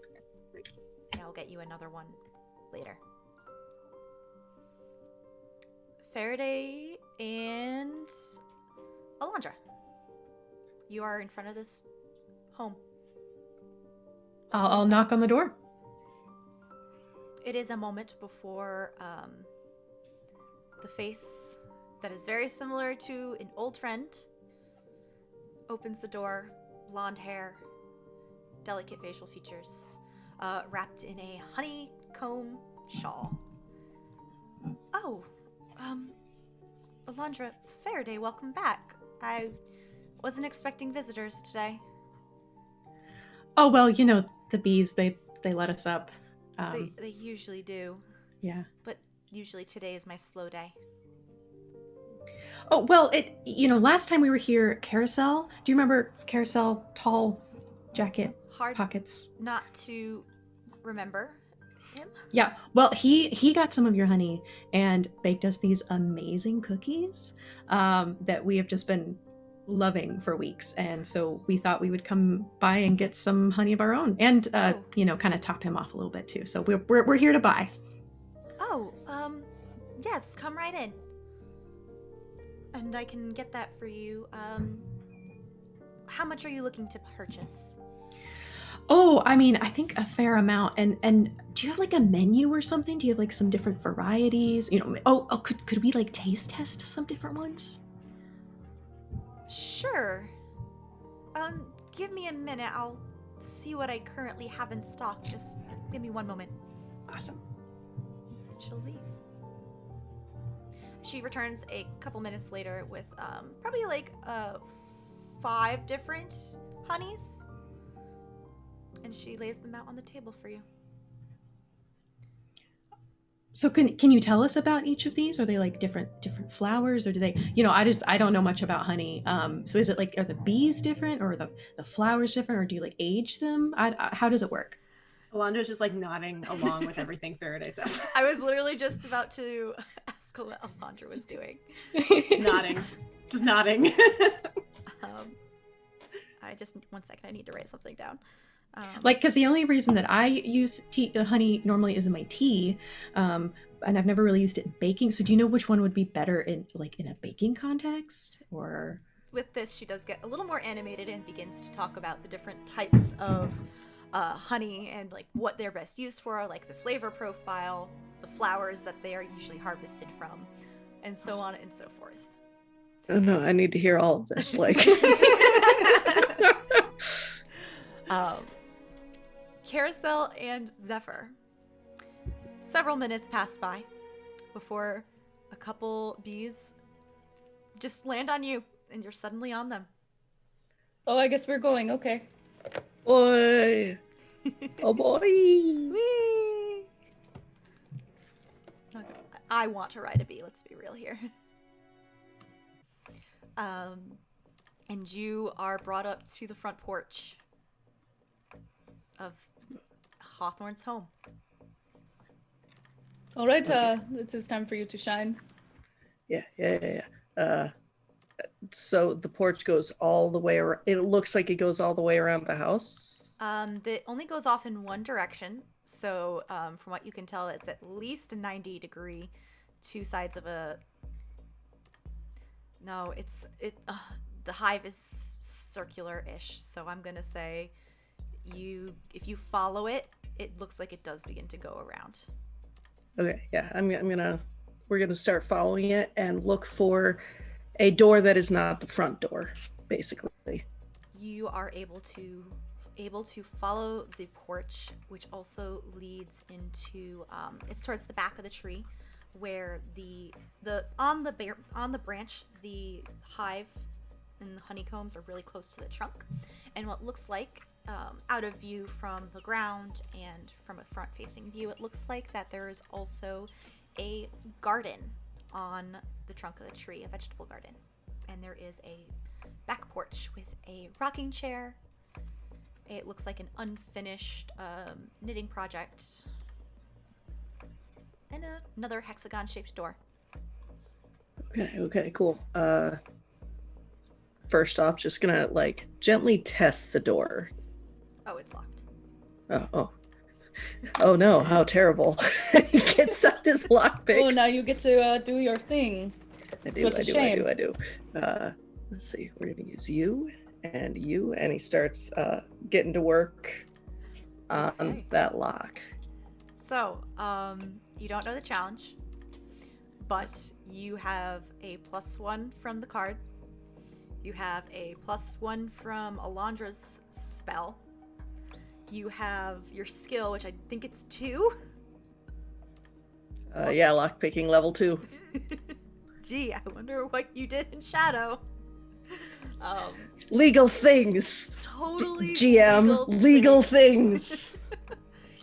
Great. And I'll get you another one later. Farideh and Alondra, you are in front of this home. I'll knock on the door. It is a moment before the face that is very similar to an old friend opens the door. Blonde hair, delicate facial features, wrapped in a honeycomb shawl. Oh, Alondra, Farideh, welcome back. I wasn't expecting visitors today. Oh, well, you know, the bees, they let us up. They usually do. Yeah. But usually today is my slow day. Oh, well, last time we were here, Karosael, do you remember Karosael, tall jacket, Hard pockets? not to remember him. Yeah, well, he got some of your honey and baked us these amazing cookies that we have just been loving for weeks, and so we thought we would come by and get some honey of our own and kind of top him off a little bit too. So we're here to buy. Oh, yes, come right in. And I can get that for you. How much are you looking to purchase? Oh, I mean, I think a fair amount. And do you have like a menu or something? Do you have like some different varieties? Could we like taste test some different ones? Sure. Give me a minute. I'll see what I currently have in stock. Just give me one moment. Awesome. She'll leave. She returns a couple minutes later with probably like 5 different honeys. And she lays them out on the table for you. So can you tell us about each of these? Are they like different flowers, or do they? I don't know much about honey. So is it like, are the bees different, or the flowers different, or do you like age them? How does it work? Alondra's just like nodding along with everything Farideh says. I was literally just about to ask what Alondra was doing. Just nodding. One second, I need to write something down. Because the only reason that I use honey normally is in my tea, and I've never really used it in baking. So do you know which one would be better in a baking context, or? With this, she does get a little more animated and begins to talk about the different types of honey and like what they're best used for, like the flavor profile, the flowers that they are usually harvested from, and so on and so forth. Oh no, I need to hear all of this. Karosael and Zephyr. Several minutes pass by before a couple bees just land on you, and you're suddenly on them. Oh, I guess we're going. Okay. Boy. Oh boy. Whee! Okay. I want to ride a bee, let's be real here. And you are brought up to the front porch of Hawthorne's home. All right, it is time for you to shine. Yeah. So the porch goes all the way around. It looks like it goes all the way around the house. It only goes off in one direction. So from what you can tell, it's at least a 90-degree, 2 sides of a... No, the hive is circular-ish. So I'm going to say if you follow it, it looks like it does begin to go around. Okay, yeah, we're gonna start following it and look for a door that is not the front door, basically. you are able to follow the porch, which also leads into it's towards the back of the tree, where on the branch the hive and the honeycombs are really close to the trunk, and what looks like out of view from the ground and from a front-facing view, it looks like that there is also a garden on the trunk of the tree, a vegetable garden, and there is a back porch with a rocking chair. It looks like an unfinished knitting project, and another hexagon-shaped door. Okay, cool. First off, just gonna like gently test the door. Oh, it's locked. Oh no, how terrible. He gets out his lockpicks. Oh, now you get to do your thing. I do. Let's see, we're gonna use you, and he starts getting to work on that lock. So, you don't know the challenge, but you have a +1 from the card. You have a +1 from Alondra's spell. You have your skill, which I think it's 2. Yeah, lockpicking level 2. Gee, I wonder what you did in Shadow. Legal things. Totally GM, legal things.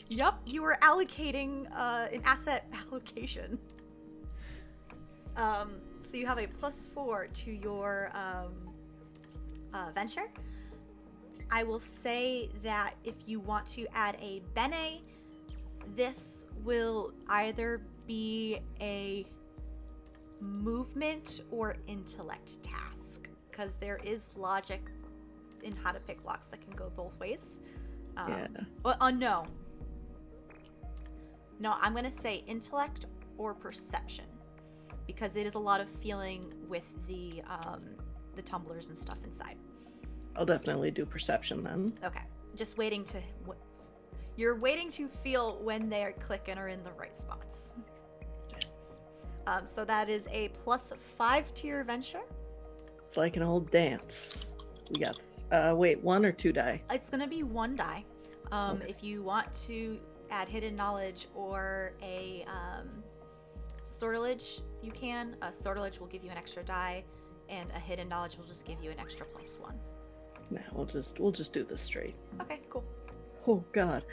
Yup, you were allocating an asset allocation. So you have a +4 to your venture. I will say that if you want to add a bene, this will either be a movement or intellect task, because there is logic in how to pick locks that can go both ways. Yeah. No, I'm gonna say intellect or perception, because it is a lot of feeling with the tumblers and stuff inside. I'll definitely do perception then. Okay, just waiting to you're waiting to feel when they're clicking or in the right spots. So that is a +5 to your venture. It's like an old dance. We got this. Wait, 1 or 2 die? It's gonna be 1 die. Okay. If you want to add hidden knowledge or a sortilege, you can. A sortilege will give you an extra die, and a hidden knowledge will just give you an extra +1. Nah, we'll just do this straight. Okay, cool. Oh god,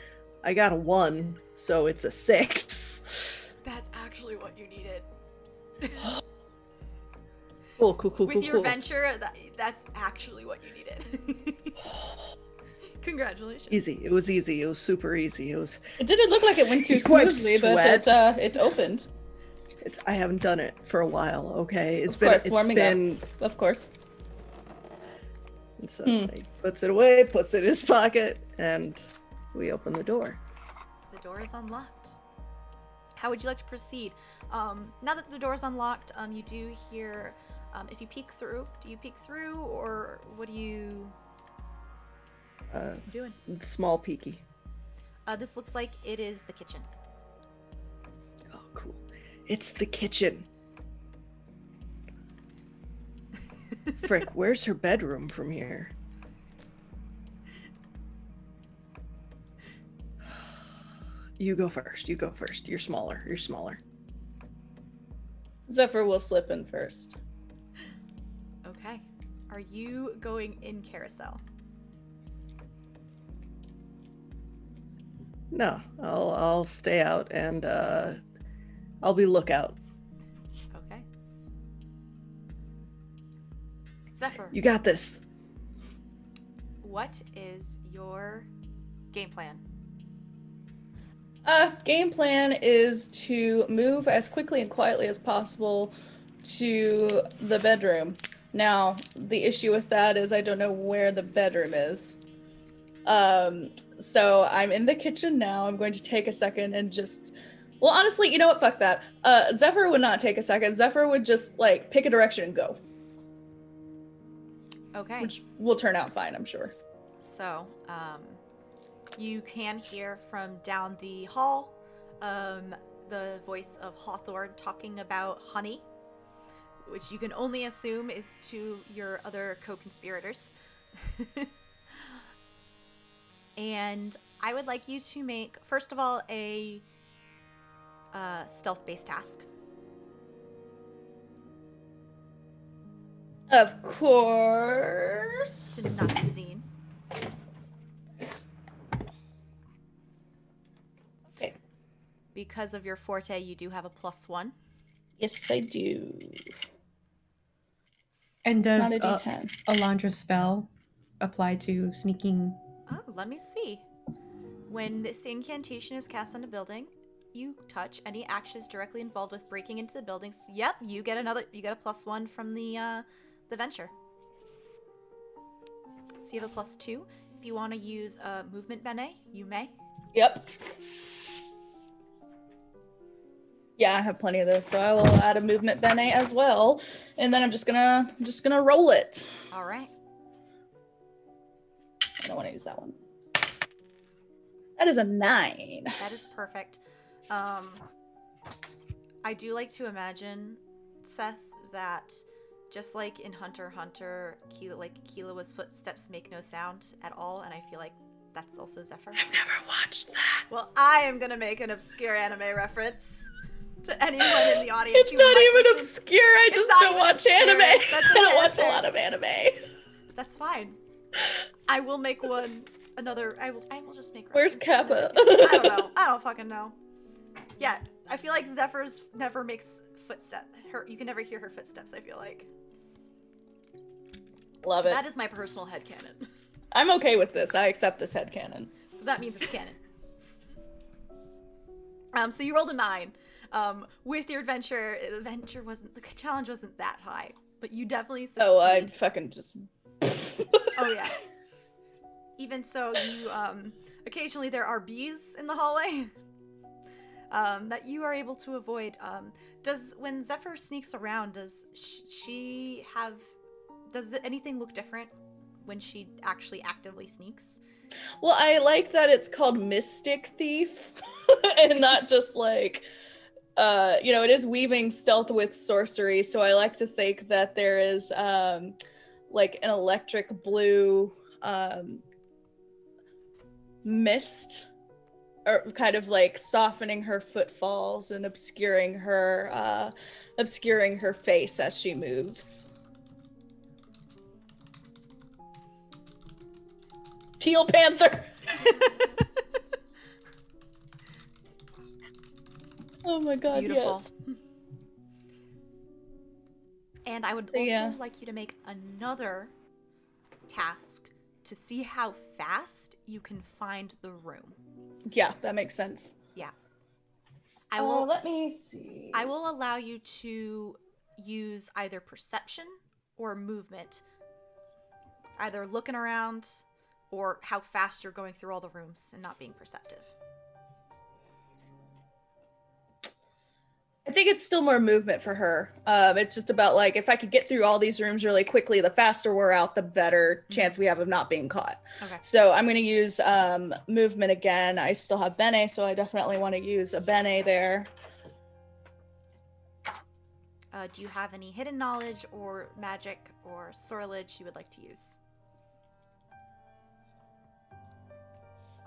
I got a 1, so it's a 6. That's actually what you needed. Cool. With your venture, that's actually what you needed. Congratulations. Easy. It was easy. It was super easy. It didn't look like it went too Quite smoothly, but it opened. I haven't done it for a while. Okay, Of course, warming up. Of course. And so he puts it away, puts it in his pocket, and we open the door. The door is unlocked. How would you like to proceed? Now that the door is unlocked, you do hear, if you peek through, do you peek through, or what are you doing? Small peeky. This looks like it is the kitchen. Oh, cool. It's the kitchen. Frick, where's her bedroom from here? You go first. You're smaller. Zephyr will slip in first. Okay. Are you going in Karosael? No, I'll stay out and I'll be lookout. Okay. Zephyr, You got this. what is your game plan? Game plan is to move as quickly and quietly as possible to the bedroom. Now, the issue with that is I don't know where the bedroom is. So I'm in the kitchen now. I'm going to take a second and just... Well, honestly, you know what? Fuck that. Zephyr would not take a second. Zephyr would just, like, pick a direction and go. Okay. Which will turn out fine, I'm sure. So, you can hear from down the hall the voice of Hawthorne talking about honey, which you can only assume is to your other co-conspirators. And I would like you to make, first of all, a stealth-based task. Of course. To not be seen. Okay. Because of your forte, you do have a +1. Yes, I do. And It's does not a D10. Alondra's spell apply to sneaking? Oh, let me see. When this incantation is cast on a building, you touch any actions directly involved with breaking into the buildings. Yep, you get a +1 from the venture. So you have a +2. If you want to use a movement bene, you may. Yep. Yeah, I have plenty of those, so I will add a movement bene as well, and then I'm just gonna roll it. All right. I don't want to use that one. That is a 9. That is perfect. I do like to imagine, Seth, that just like in Hunter x Hunter, Kila's footsteps make no sound at all, and I feel like that's also Zephyr. I've never watched that. Well, I am gonna make an obscure anime reference to anyone in the audience. It's who not might even listen. obscure. I It's just not don't even watch obscure. anime. That's I okay, don't watch that's a fair. lot of anime. That's fine. I will make one. I will just make. Where's references to Kappa? it. I don't know. I don't fucking know. Yeah, I feel like Zephyr's never makes footsteps. You can never hear her footsteps. I feel like Love it. that is my personal headcanon. I'm okay with this. I accept this headcanon. So that means it's canon. So you rolled a 9. With your adventure, the challenge wasn't that high, but you definitely succeed. Oh, I fucking just. Oh yeah. Even so, you occasionally there are bees in the hallway that you are able to avoid. When Zephyr sneaks around, does anything look different when she actually actively sneaks? Well, I like that it's called Mystic Thief and not just like, it is weaving stealth with sorcery. So I like to think that there is like an electric blue mist, or kind of like softening her footfalls and obscuring her face as she moves. Teal Panther. Oh my god, Beautiful. yes. And I would also like you to make another task to see how fast you can find the room. Yeah, that makes sense. Yeah. I will let me see. I will allow you to use either perception or movement. Either looking around or how fast you're going through all the rooms and not being perceptive. I think it's still more movement for her. It's just about like, if I could get through all these rooms really quickly, the faster we're out, the better chance we have of not being caught. Okay. So I'm going to use movement again. I still have bene, so I definitely want to use a bene there. Do you have any hidden knowledge or magic or sortilege you would like to use?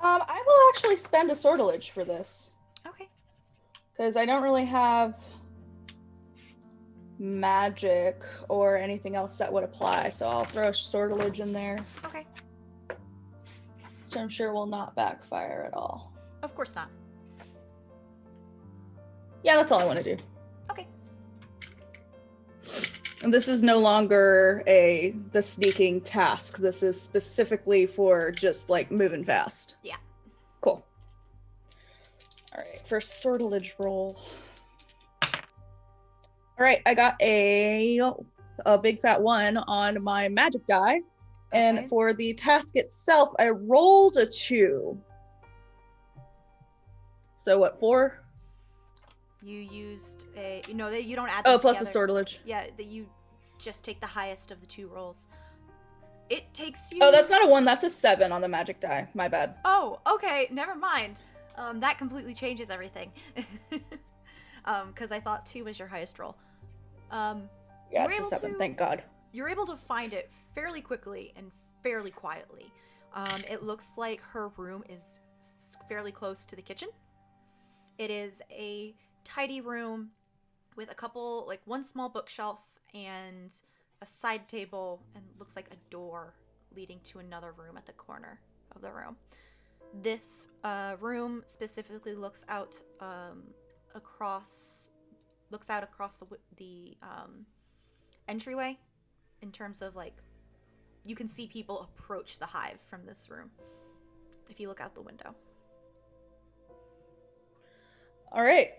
I will actually spend a sortilege for this. Okay. Because I don't really have magic or anything else that would apply, so I'll throw a sortilege in there, Okay. which I'm sure will not backfire at all. Of course not. Yeah, that's all I want to do. Okay. And this is no longer the sneaking task. This is specifically for just like moving fast. Yeah. Cool. All right, first sortilege roll. All right, I got a big fat 1 on my magic die. Okay. And for the task itself, I rolled a 2. So what, 4? You used you don't add them Oh, plus together. a sortilege. Yeah, that you just take the highest of the 2 rolls. It takes you... Oh, that's not a 1, that's a 7 on the magic die. My bad. Oh, okay, never mind. That completely changes everything. Because I thought 2 was your highest roll. Yeah, it's a 7, thank God. You're able to find it fairly quickly and fairly quietly. It looks like her room is fairly close to the kitchen. It is a tidy room with a couple, like one small bookshelf and a side table, and looks like a door leading to another room at the corner of the room. This room specifically looks out across the entryway, in terms of like you can see people approach the hive from this room if you look out the window. All right.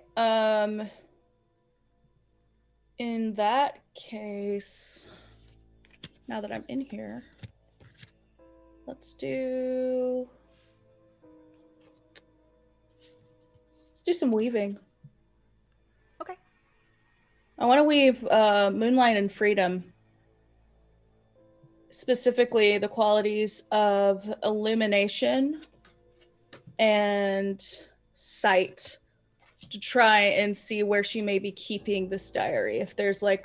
In that case, now that I'm in here, let's do some weaving. Okay. I want to weave Moonlight and Freedom. Specifically, the qualities of illumination and sight, to try and see where she may be keeping this diary. If there's like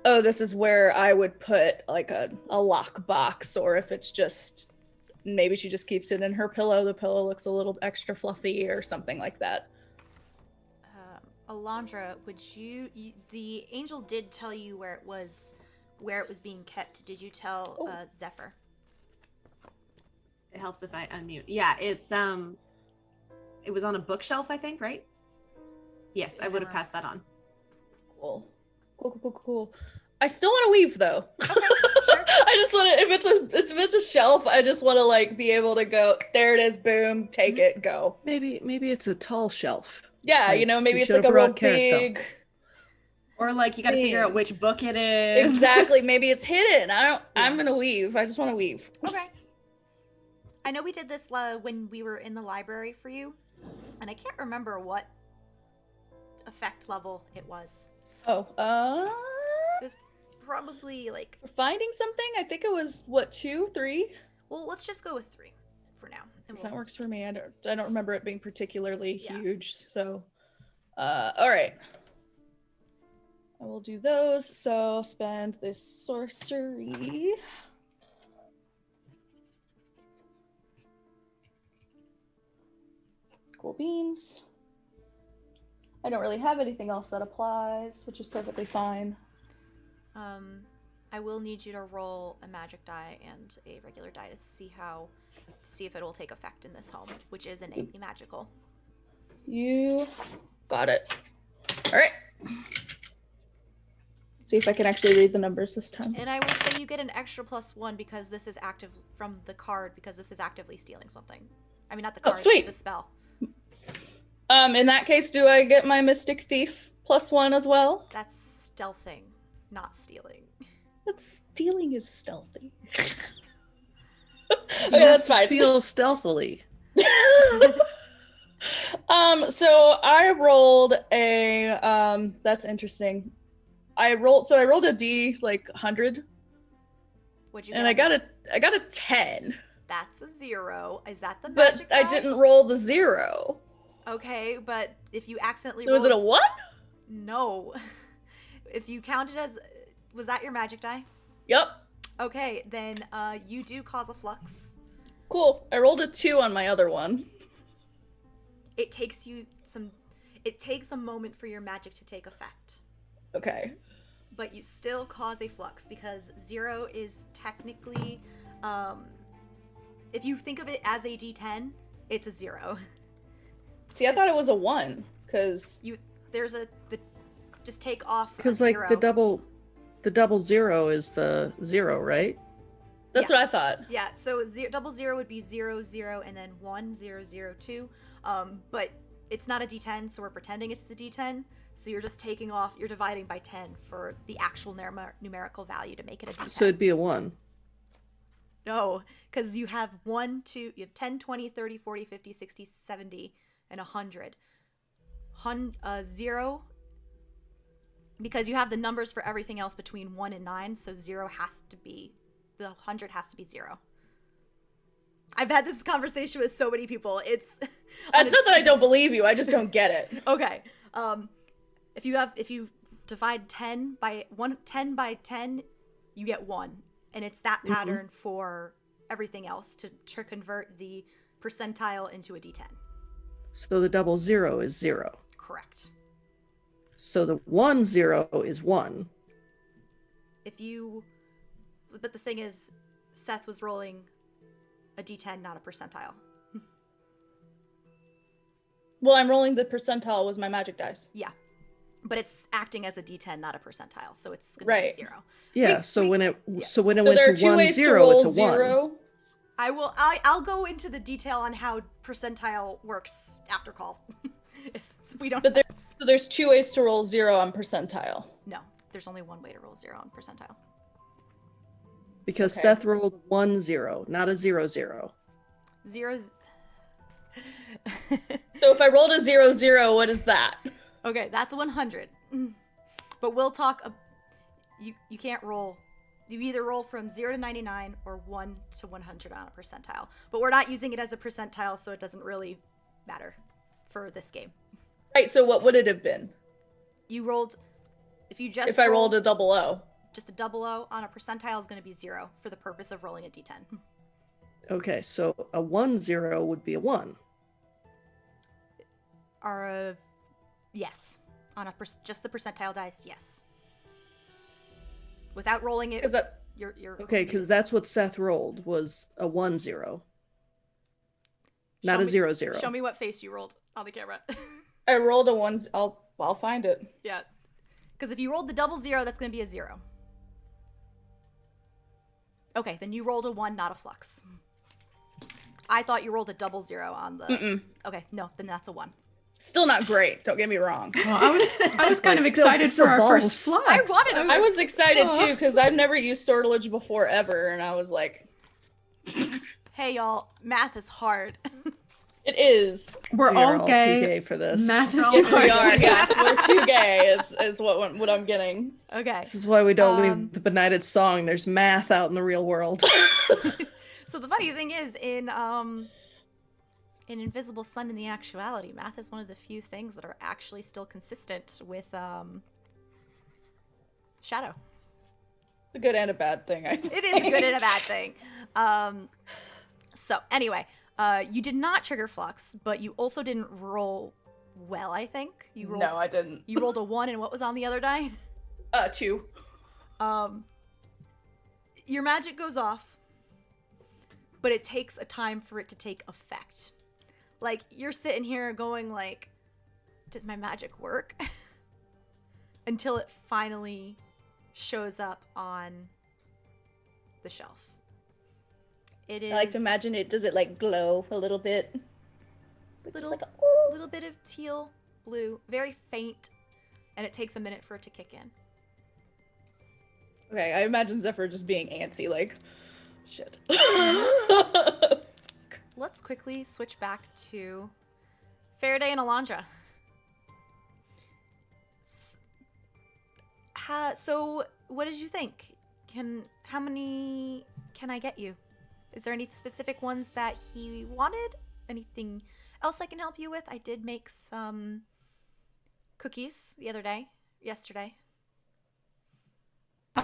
this is where I would put like a lock box, or if it's just maybe she just keeps it in her pillow. The pillow looks a little extra fluffy or something like that. Alondra, the angel did tell you where it was being kept. Did you tell Zephyr? It helps if I unmute. Yeah, it was on a bookshelf, I think, right? Yes, I would have passed that on. Cool. I still want to weave though. Okay, sure. I just want to, if it's a shelf, I just want to like be able to go, there it is, boom, take it, go. Maybe it's a tall shelf. Yeah, Like, maybe you it's like a should've real brought Karosael. big. Or like you got to figure out which book it is. Exactly, maybe it's hidden. I'm gonna weave. I just want to weave. Okay. I know we did this when we were in the library for you, and I can't remember what effect level it was. Oh, It was probably like... for finding something, I think it was, 2, 3? Well, let's just go with 3 for now. And That works for me. I don't remember it being particularly Yeah. huge, so... all right. I will do those, so I'll spend this sorcery. Cool beans. I don't really have anything else that applies, which is perfectly fine. I will need you to roll a magic die and a regular die to see if it will take effect in this home, which is innately magical. You got it. All right. See if I can actually read the numbers this time. And I will say you get an extra +1 because this is active from the card, because this is actively stealing something. I mean, not the card, sweet. the spell. In that case, do I get my Mystic Thief +1 as well? That's stealthing, not stealing. But stealing is stealthy. You Okay, have that's to fine. steal stealthily. So I rolled a that's interesting. I rolled a D like 100. What'd you And get? I got a 10. That's a 0. Is that the But magic I die? didn't roll the 0. Okay, but if you accidentally Was it a 1? No. If you counted as... Was that your magic die? Yep. Okay, then you do cause a flux. Cool. I rolled a 2 on my other one. It takes a moment for your magic to take effect. Okay. But you still cause a flux because 0 is technically, if you think of it as a D10, it's a 0. See, I thought it was a 1 because just take off. Because a like 0. the double 0 is the 0, right? that's what I thought. Yeah, so double 0 would be 0, 0, and then 1, 0, 0, 2. But it's not a D10, so we're pretending it's the D10. So you're just taking off, you're dividing by 10 for the actual numerical value to make it a D10. So it'd be a 1. No, because you have you have 10, 20, 30, 40, 50, 60, 70, and 100. 0, because you have the numbers for everything else between 1 and 9, so 0 has to be, the 100 has to be 0. I've had this conversation with so many people. It's It's not that I don't believe you. I just don't get it. okay. If you divide 10 by 10, you get 1. And it's that pattern for everything else to convert the percentile into a D10. So the double 0 is 0. Correct. So the 1 0 is 1. But the thing is, Seth was rolling a D10, not a percentile. Well, I'm rolling the percentile with my magic dice. Yeah. But it's acting as a D10, not a percentile, so it's going to be 0. Yeah, so when it So went there are to two 1 ways 0, to roll it's a 1. 0. I'll go into the detail on how percentile works after call. So we don't. But there's 2 ways to roll 0 on percentile. No, there's only one way to roll 0 on percentile. Because Okay. Seth rolled 1 0, not a 0 0. Zero's. So if I rolled a 0 0, what is that? Okay, that's 100. But we'll talk. You can't roll. You either roll from 0 to 99 or 1 to 100 on a percentile. But we're not using it as a percentile, so it doesn't really matter for this game. Right, so what would it have been? You rolled. If I rolled a double O. just a double O on a percentile is going to be 0 for the purpose of rolling a D10. Okay, so a 1 0 would be a 1. Yes, on just the percentile dice. Yes, without rolling it. Is that You're Okay, because that's what Seth rolled, was a 1 0. Not a 0 0. Show me what face you rolled on the camera. I rolled a 1? I'll find it. Yeah, because if you rolled the double 0, that's going to be a 0. Okay, then you rolled a 1, not a flux. I thought you rolled a double 0 on the. Mm-mm. Okay, no, then that's a 1. Still not great, don't get me wrong. Well, I was kind of Still- excited still for our balls. first flux. I wanted I was excited too, because I've never used sortilege before ever, and I was like, Hey y'all, math is hard. it is. We're We all are all too gay. gay for this. Math is We're all too Yes, we hard. are. Yeah, we're too gay. Is what I'm getting. Okay. This is why we don't Um, leave the benighted song. There's math out in the real world. So the funny thing is, in Invisible Sun, in the actuality, math is one of the few things that are actually still consistent with Shadow. It's a good and a bad thing. I think. It is a good and a bad thing. So anyway, you did not trigger flux, but you also didn't roll well. I think you rolled. No, I didn't. You rolled a 1, and what was on the other die? 2. Your magic goes off, but it takes a time for it to take effect. Like, you're sitting here going like, does my magic work? Until it finally shows up on the shelf. It is I like to imagine it. Does it like glow a little bit? Just little, like a, little bit of teal blue, very faint, and it takes a minute for it to kick in. Okay, I imagine Zephyr just being antsy, like, shit. Let's quickly switch back to Farideh and Alondra. So, what did you think? How many can I get you? Is there any specific ones that he wanted? Anything else I can help you with? I did make some cookies yesterday.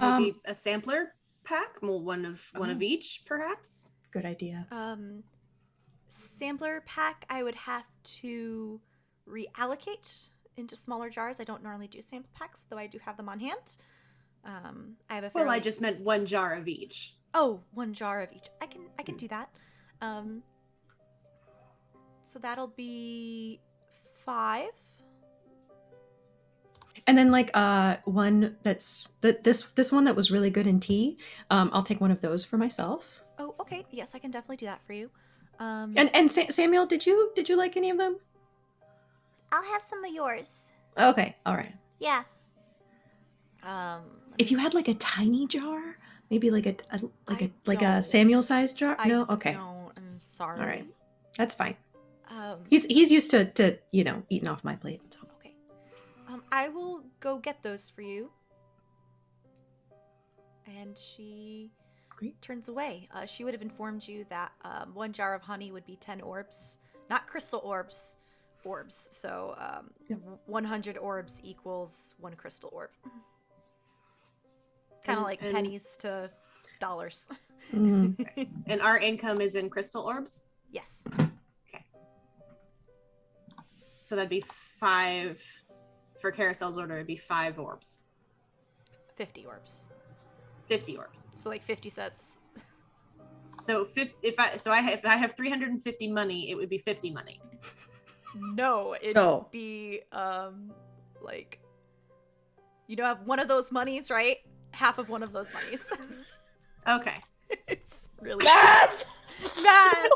Maybe a sampler pack, well, one of each, perhaps. Good idea. Sampler pack, I would have to reallocate into smaller jars. I don't normally do sample packs, though I do have them on hand. I have a Well, I fairly- just meant one jar of each. Oh, 1 jar of each. I can do that. So that'll be 5. And then like one that's this one that was really good in tea. I'll take one of those for myself. Oh, okay. Yes, I can definitely do that for you. And Samuel, did you like any of them? I'll have some of yours. Okay, all right. Yeah. If you had like a tiny jar, maybe like a I a don't. Samuel sized jar. I No, okay, don't. I'm sorry. all right, that's fine. Um, He's used to eating off my plate. So. okay. I will go get those for you. And she Great. turns away. She would have informed you that 1 jar of honey would be 10 orbs, not crystal orbs. Orbs. So 100 orbs equals 1 crystal orb. Kind of like And- pennies to dollars. Mm. And our income is in crystal orbs? Yes. So that'd be 5. For Karosael's order, it'd be 5 orbs. 50 orbs. 50 orbs. So like 50 sets. So if I have 350 money, it would be 50 money. No, it'd No. be like, you know, have one of those monies, right? Half of one of those monies. Okay. It's really Math! math.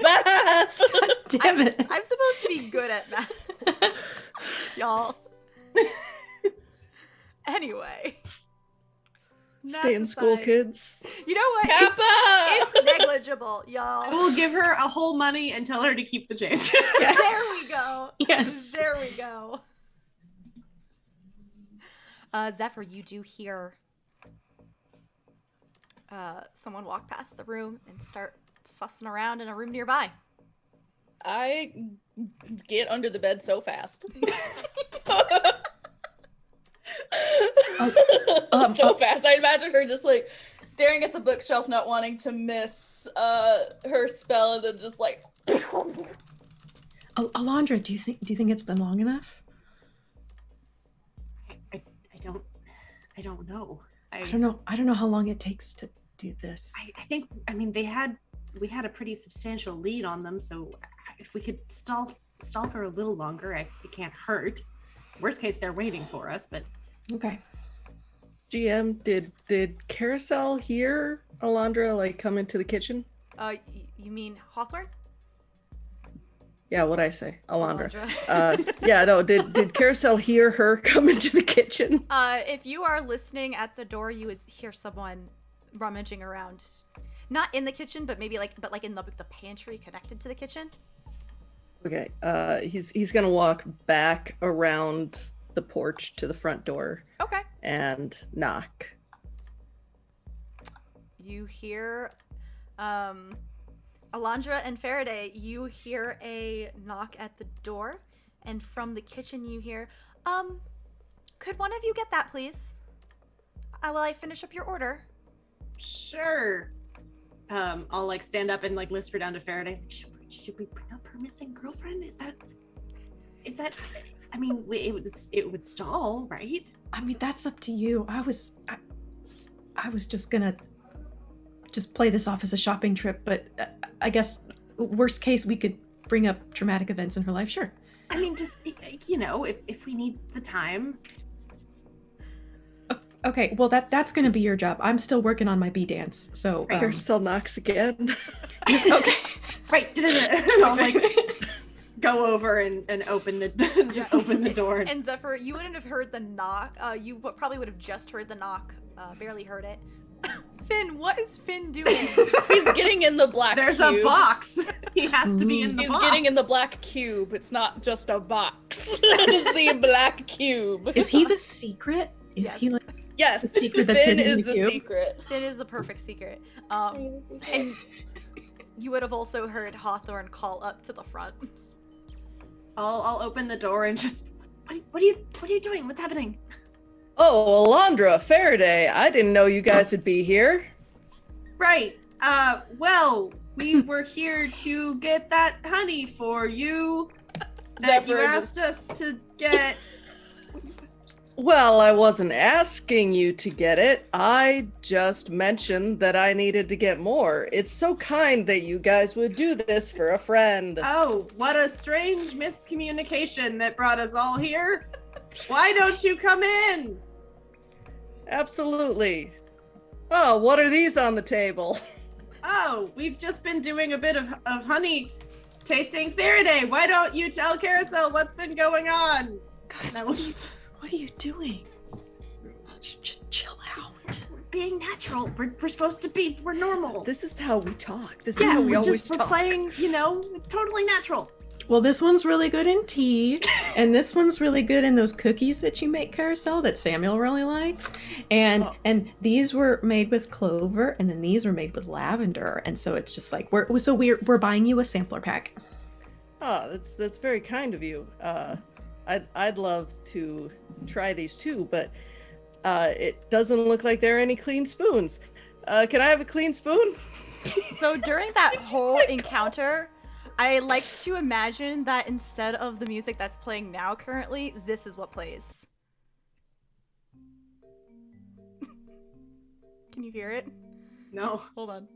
Math! Damn it. I'm supposed to be good at math, y'all. Anyway. Stay in Math school, aside. kids. You know what? Kappa! It's negligible, I y'all. will give her a whole money and tell her to keep the change. There we go. Yes. There we go. Zephyr, you do hear someone walk past the room and start fussing around in a room nearby. I get under the bed so fast. So fast. I imagine her just like staring at the bookshelf, not wanting to miss her spell, and then just like. Alondra, do you think it's been long enough? I don't know. I don't know how long it takes to do this. I think, I mean, we had a pretty substantial lead on them, so if we could stall her a little longer, it can't hurt. Worst case, they're waiting for us, but Okay. GM, did Karosael hear Alondra like come into the kitchen? You mean Hawthorne? Yeah, what'd I say? Alondra. Alondra. Yeah, no, did Karosael hear her come into the kitchen? If you are listening at the door, you would hear someone rummaging around. Not in the kitchen, but maybe like in the pantry connected to the kitchen. Okay, he's gonna walk back around the porch to the front door Okay. and knock. You hear, Alondra and Farideh, you hear a knock at the door, and from the kitchen you hear, could one of you get that, please? Will I finish up your order? sure. I'll like stand up and like whisper down to Farideh. Should we bring up her missing girlfriend? Is that? I mean, it would stall, right? I mean, that's up to you. I was just gonna play this off as a shopping trip, but I guess worst case we could bring up traumatic events in her life. Sure. I mean, just if we need the time. Okay. Well, that's gonna be your job. I'm still working on my bee dance, so. Karosael knocks again. Okay. Right. And I'll like go over and open the open the door. And Zephyr, you wouldn't have heard the knock. You probably would have just heard the knock. Barely heard it. Finn, what is Finn doing? He's getting in the black There's cube. a box. He has to be in the He's box. getting in the black cube. It's not just a box. It's the black cube. Is he the secret? Is Yes. he like Yes, the secret that's Finn hidden in is the the cube? secret. Finn is the perfect secret. And you would have also heard Hawthorne call up to the front. I'll open the door and just what are you doing? What's happening? Oh, Alondra, Farideh, I didn't know you guys would be here. Right. Well, we were here to get that honey for you that you Zephyr asked us to get. Well, I wasn't asking you to get it. I just mentioned that I needed to get more. It's so kind that you guys would do this for a friend. Oh, what a strange miscommunication that brought us all here. Why don't you come in? Absolutely. Oh, what are these on the table? Oh, we've just been doing a bit of honey tasting. Farideh, why don't you tell Karosael what's been going on? Guys, And I will just- what are you doing? Just chill out. We're being natural. We're supposed to be. We're normal. This is how we talk. This is yeah, how we we're always just we're talk. playing. It's totally natural. Well, this one's really good in tea, and this one's really good in those cookies that you make, Karosael, that Samuel really likes. And these were made with clover, and then these were made with lavender. And so it's just like we're buying you a sampler pack. Oh, that's very kind of you. I'd love to try these too, but it doesn't look like there are any clean spoons. Can I have a clean spoon? So during that whole encounter, I like to imagine that instead of the music that's playing now currently, this is what plays. Can you hear it? No. Hold on.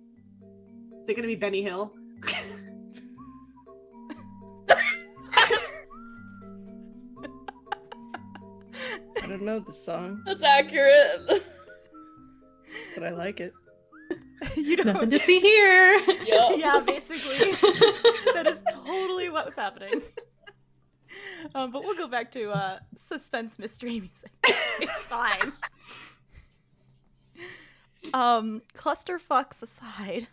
Is it gonna be Benny Hill? I don't know the song, That's accurate. but I like it. You know, Nothing to see here. Yup. yeah, basically, that is totally what was happening. But we'll go back to suspense mystery music. It's fine. Clusterfucks aside,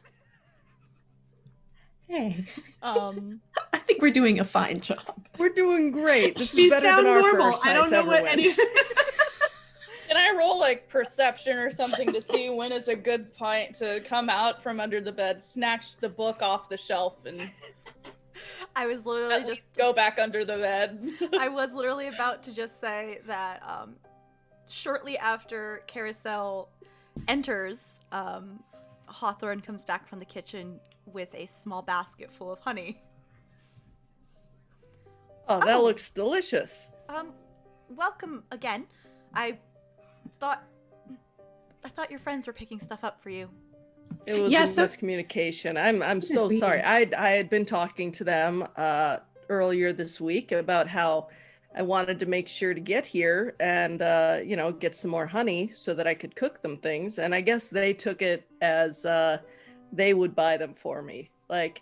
Hey, um, I think we're doing a fine job. We're doing great. This We is better sound than our normal. first I don't know ever what wins. any. Can I roll like perception or something to see when is a good point to come out from under the bed, snatch the book off the shelf, and I was literally at least go back under the bed? I was literally about to just say that shortly after Karosael enters, Hawthorne comes back from the kitchen with a small basket full of honey. Oh, that Oh. looks delicious. Welcome again. I thought your friends were picking stuff up for you. It was Yeah, a so- miscommunication. I'm so we- sorry. I had been talking to them earlier this week about how I wanted to make sure to get here and get some more honey so that I could cook them things. And I guess they took it as they would buy them for me. Like,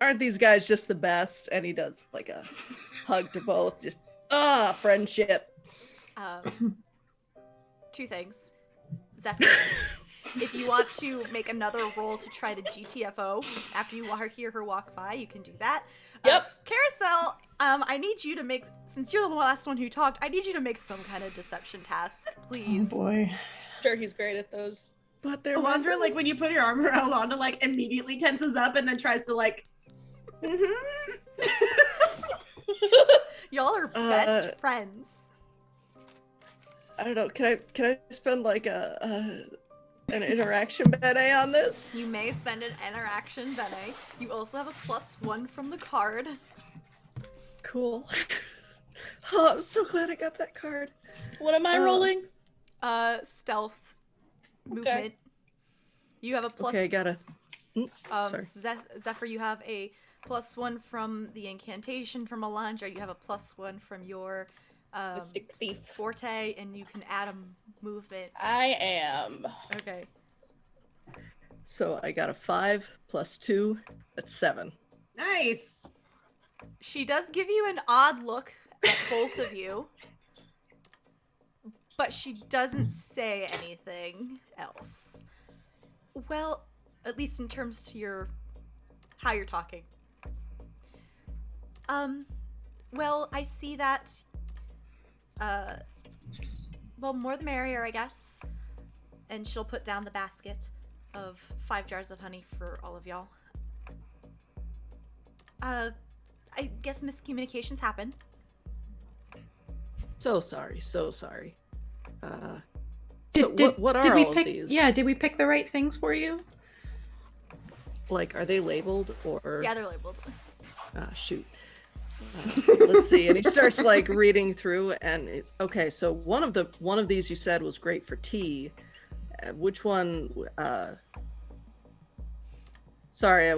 aren't these guys just the best? And he does like a hug to both. Just friendship. Two things. Zephyr, if you want to make another roll to try to GTFO after you hear her walk by, you can do that. Yep. Karosael, I need you to make, since you're the last one who talked, I need you to make some kind of deception task, Oh please. boy. Sure, he's great at those. But they're Alondra, like when you put your arm around Alondra, like immediately tenses up and then tries to like. Y'all are best friends. I don't know. Can I spend like an interaction bene on this? You may spend an interaction bene. You also have a +1 from the card. Cool. Oh, I'm so glad I got that card. What am I rolling? Stealth movement. You have a plus. Okay, I got a. Sorry. Zephyr, you have a +1 from the incantation from Alondra. You have a +1 from your Mystic thief. forte, and you can add a movement. I am. Okay. So I got a 5 + 2. That's 7. Nice. She does give you an odd look at both of you, but she doesn't say anything else. Well, at least in terms to how you're talking. Well, I see that, well, more the merrier, I guess. And she'll put down the basket of 5 jars of honey for all of y'all. I guess miscommunications happen. So sorry. So sorry. Did, what are did we all pick, of these? Yeah, did we pick the right things for you? Like, are they labeled or? Yeah, they're labeled. Shoot. Let's see. And he starts like reading through, and it's okay. So one of these you said was great for tea. Which one? Sorry, I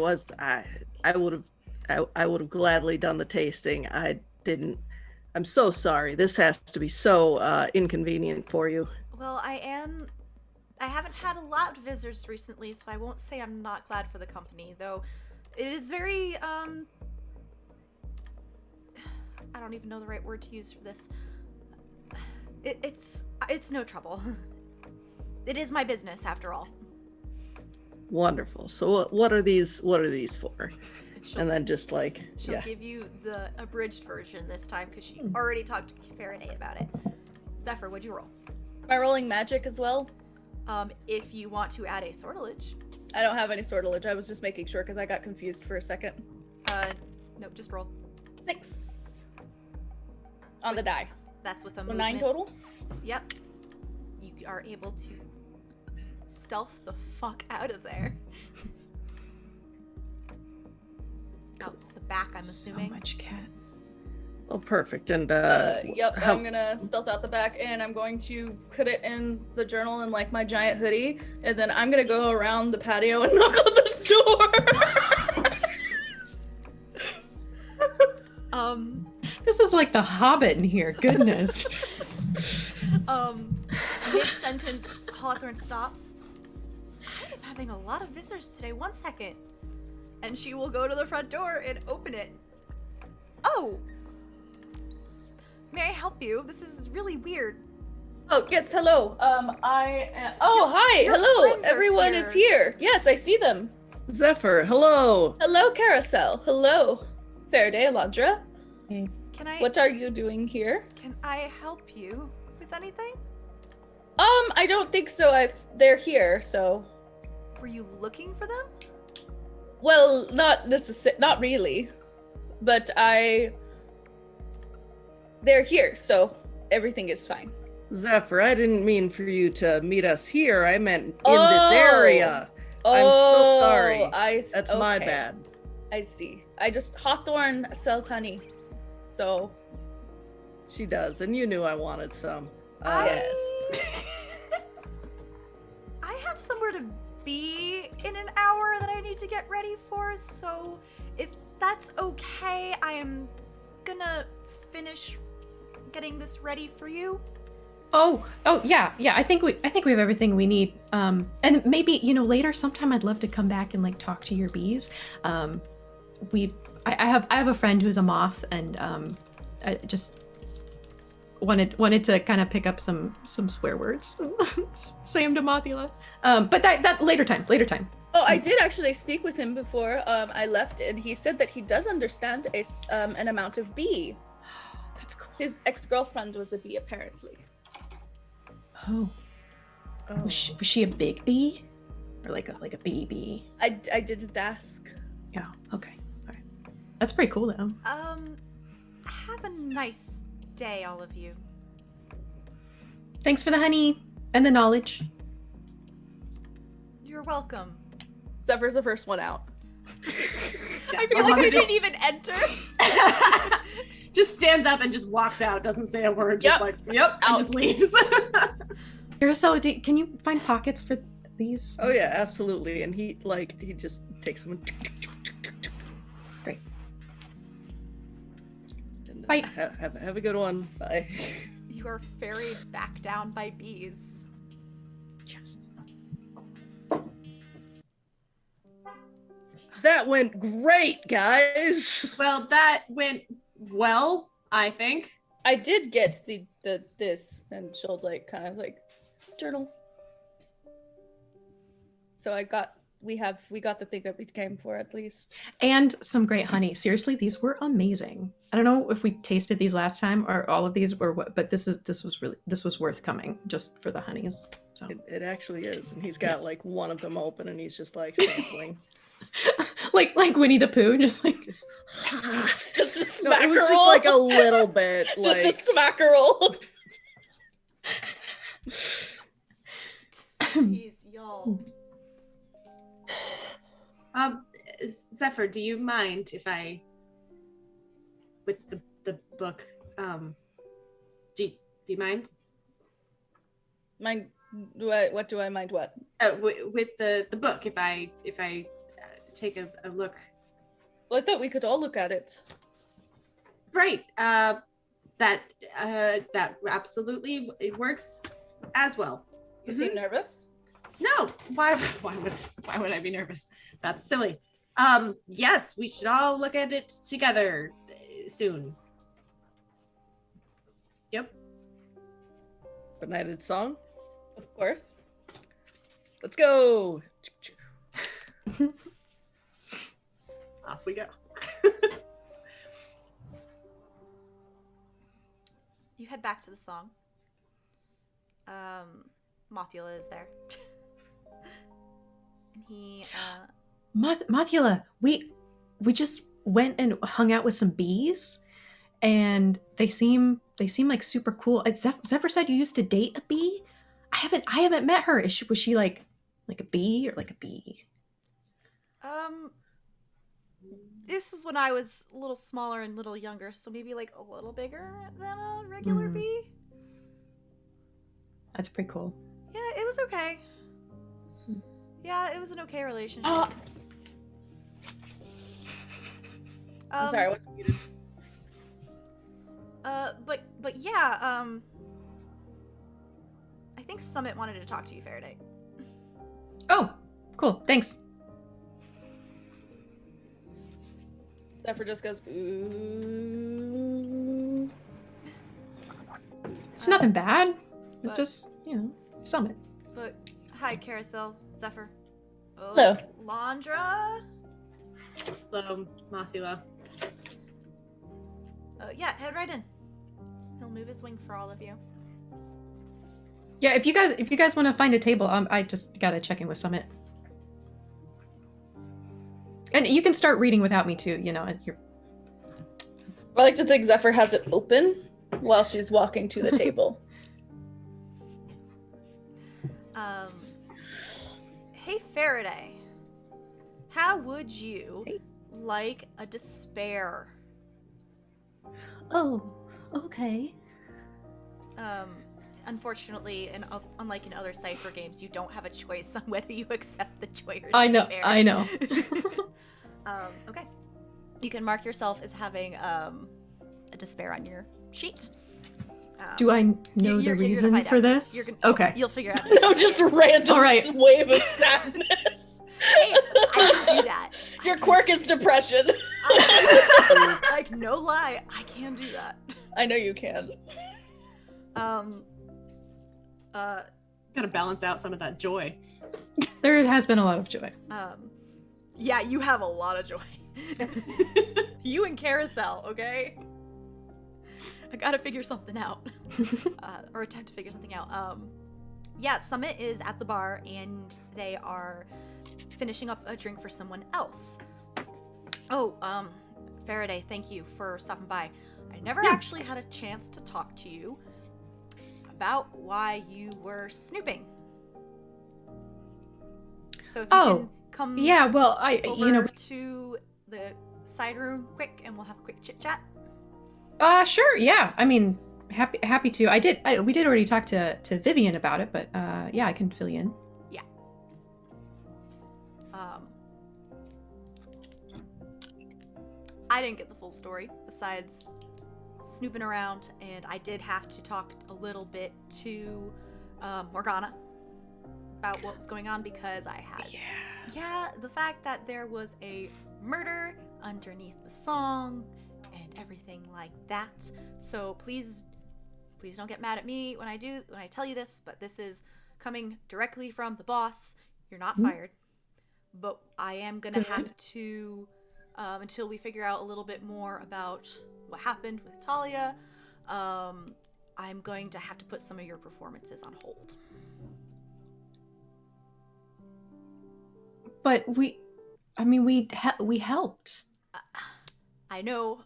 would have gladly done the tasting. I didn't. I'm so sorry. This has to be so inconvenient for you. Well, I haven't had a lot of visitors recently, so I won't say I'm not glad for the company, though it is very, I don't even know the right word to use for this. It's no trouble. It is my business, after all. Wonderful. So what are these for? And then just like, She'll yeah. give you the abridged version this time, because she already talked to Farideh about it. Zephyr, what'd you roll? Am I rolling magic as well? If you want to add a sortilege. I don't have any sortilege. I was just making sure because I got confused for a second. Nope, just roll. 6 on the die. That's with a So movement. 9 total. Yep. You are able to stealth the fuck out of there. Oh, it's the back, I'm assuming. So much cat. Oh, perfect. And Yep, how- I'm gonna stealth out the back and I'm going to put it in the journal in like my giant hoodie, and then I'm gonna go around the patio and knock on the door. This is like the Hobbit in here. Goodness. Mid-sentence, Hawthorne stops. I am having a lot of visitors today. 1 second. And she will go to the front door and open it. Oh! May I help you? This is really weird. Oh yes, hello. Oh hi, Your hello. friends are Everyone is here. Yes, I see them. Zephyr, hello. Hello, Karosael. Hello, Farideh, Alondra. Can I What are you doing here? can I help you with anything? I don't think so. They're here, so. Were you looking for them? Well, not really, but they're here, so everything is fine. Zephyr, I didn't mean for you to meet us here. I meant in this Oh. area. I'm so sorry. That's my okay. bad. I see. Hawthorne sells honey, so She does, and you knew I wanted some. yes. I have somewhere to be in an hour that I need to get ready for, so if that's okay, I am gonna finish getting this ready for you. Oh, yeah. I think we have everything we need. And maybe later sometime I'd love to come back and like talk to your bees. I have a friend who's a moth, and I just wanted to kind of pick up some swear words. Say them to Mothula. But that later time. Oh, I did actually speak with him before I left, and he said that he does understand an amount of bee. That's cool. His ex-girlfriend was a bee, apparently. Oh, Oh. was she a big bee, or like a bee? I didn't ask. Yeah. Okay. All right. That's pretty cool though. Have a nice day, all of you. Thanks for the honey and the knowledge. You're welcome. Zephyr's the first one out. I feel like I didn't even enter. Just stands up and just walks out, doesn't say a word, just Yep. like, yep, and Out. just leaves. Karosael, can you find pockets for these? Oh yeah, absolutely. And he just takes them. Great. And, Bye. Have a good one. Bye. You are ferried back down by bees. Yes. That went great, guys. Well, that went well, I think. I did get the this, and she'll like kind of like journal. So we got the thing that we came for, at least. And some great honey. Seriously, these were amazing. I don't know if we tasted these last time or all of these were what, but this was worth coming just for the honeys. So It actually is, and he's got like one of them open, and he's just like sampling. like Winnie the Pooh, just like Just a No, it was smackerel. just like a little bit. Just Like, a smackerel. Jeez, y'all. Zephyr, do you mind if I, with the book, do you mind? Mind? What do I mind? What? With the book, if I take a look. Well, I thought we could all look at it. Right. That absolutely it works as well. You seem nervous. No, why would I be nervous? That's silly. Yes, we should all look at it together soon. Yep. benighted song. Of course. Let's go. Off we go. You head back to the song. Mothula is there. And he, Mothula, we just went and hung out with some bees, and they seem like super cool. Zephyr said you used to date a bee. I haven't met her. Was she like Like a B or like a B? This was when I was a little smaller and a little younger, so maybe like a little bigger than a regular bee. That's pretty cool. Yeah, it was okay. Yeah, it was an okay relationship. I'm sorry, I wasn't muted. But yeah, I think Summit wanted to talk to you, Farideh. Oh, cool. Thanks. Zephyr just goes, ooh. It's nothing bad. but- Just, Summit. But hi, Karosael, Zephyr. Oh, Hello. Alondra. Hello, Mathila. Yeah, head right in. He'll move his wing for all of you. Yeah, if you guys want to find a table, I just gotta check in with Summit. And you can start reading without me too. You're... I like to think Zephyr has it open while she's walking to the table. Hey, Farideh. How would you like a despair? Oh, okay. Unfortunately, and unlike in other Cypher games, you don't have a choice on whether you accept the joy or I despair. know. Okay. You can mark yourself as having a despair on your sheet. Do I know the you're gonna reason find for out. this? Okay. You'll figure out. No, just random All right. wave of sadness. Hey, I can do that. Your quirk is depression. Like, no lie, I can do that. I know you can. Gotta balance out some of that joy. There has been a lot of joy. Yeah, you have a lot of joy. You and Karosael, okay? I gotta figure something out. Or attempt to figure something out. Yeah, Summit is at the bar and they are finishing up a drink for someone else. Oh, Farideh, thank you for stopping by. I never actually had a chance to talk to you about why you were snooping. So if you can come well, over to the side room quick and we'll have a quick chit chat. Sure, yeah. I mean, happy to. We did already talk to Vivian about it, but yeah, I can fill you in. Yeah. I didn't get the full story besides snooping around, and I did have to talk a little bit to Morgana about what was going on because I had the fact that there was a murder underneath the song and everything like that. So please don't get mad at me when I tell you this, but this is coming directly from the boss. You're not fired, but I am gonna have to until we figure out a little bit more about what happened with Talia. I'm going to have to put some of your performances on hold. But we helped. I know,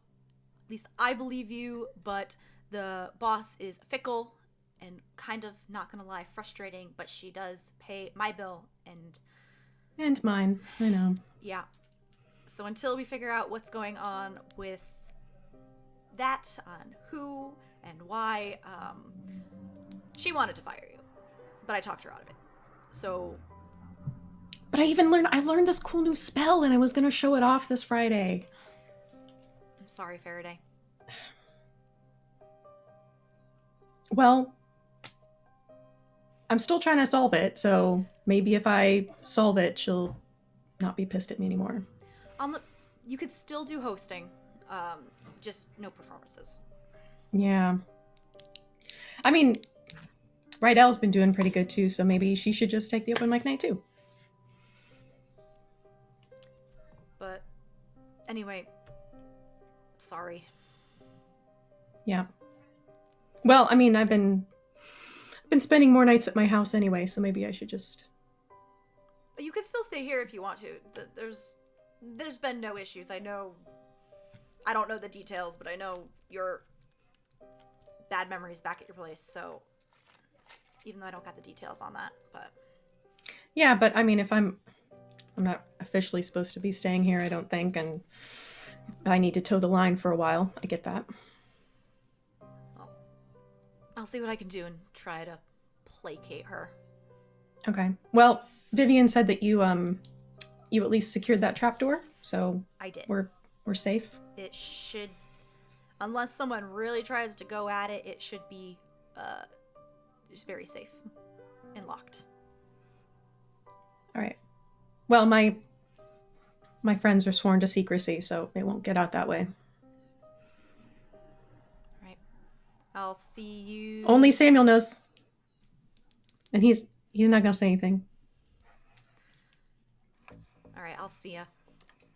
at least I believe you, but the boss is fickle and kind of, not gonna lie, frustrating, but she does pay my bill And mine, I know. yeah. So until we figure out what's going on with that, on who and why, she wanted to fire you, but I talked her out of it. So... But I learned this cool new spell and I was gonna show it off this Friday. I'm sorry, Farideh. Well, I'm still trying to solve it, so maybe if I solve it, she'll not be pissed at me anymore. You could still do hosting, just no performances. Yeah. I mean, Rydell's been doing pretty good too, so maybe she should just take the open mic night too. But anyway, sorry. Yeah. Well, I mean, I've been spending more nights at my house anyway, so maybe I should just... You could still stay here if you want to. There's been no issues. I don't know the details, but I know your bad memories back at your place, so even though I don't got the details on that, but Yeah, but I mean, if I'm not officially supposed to be staying here, I don't think, and I need to toe the line for a while. I get that. Well, I'll see what I can do and try to placate her. Okay. Well, Vivian said that you at least secured that trapdoor, so I did. we're safe. It should, unless someone really tries to go at it, it should be just very safe and locked. All right. Well, my friends are sworn to secrecy, so they won't get out that way. All right. I'll see you. Only Samuel knows. And he's not gonna say anything. All right, I'll see ya.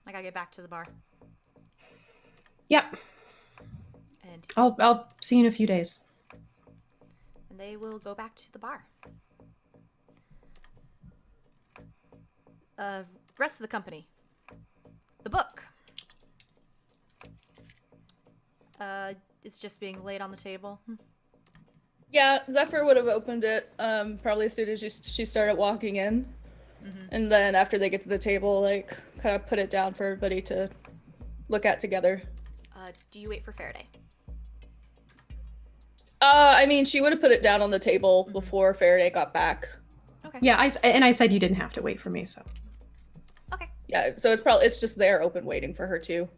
I gotta get back to the bar. Yep. And I'll see you in a few days. they will go back to the bar. Rest of the company. The book. It's just being laid on the table. Yeah, Zephyr would have opened it probably as soon as she started walking in. Mm-hmm. And then after they get to the table, like, kind of put it down for everybody to look at together. Do you wait for Farideh? I mean, she would have put it down on the table before Farideh got back. Okay. Yeah, I said you didn't have to wait for me, so. Okay. Yeah, so it's just there open waiting for her too.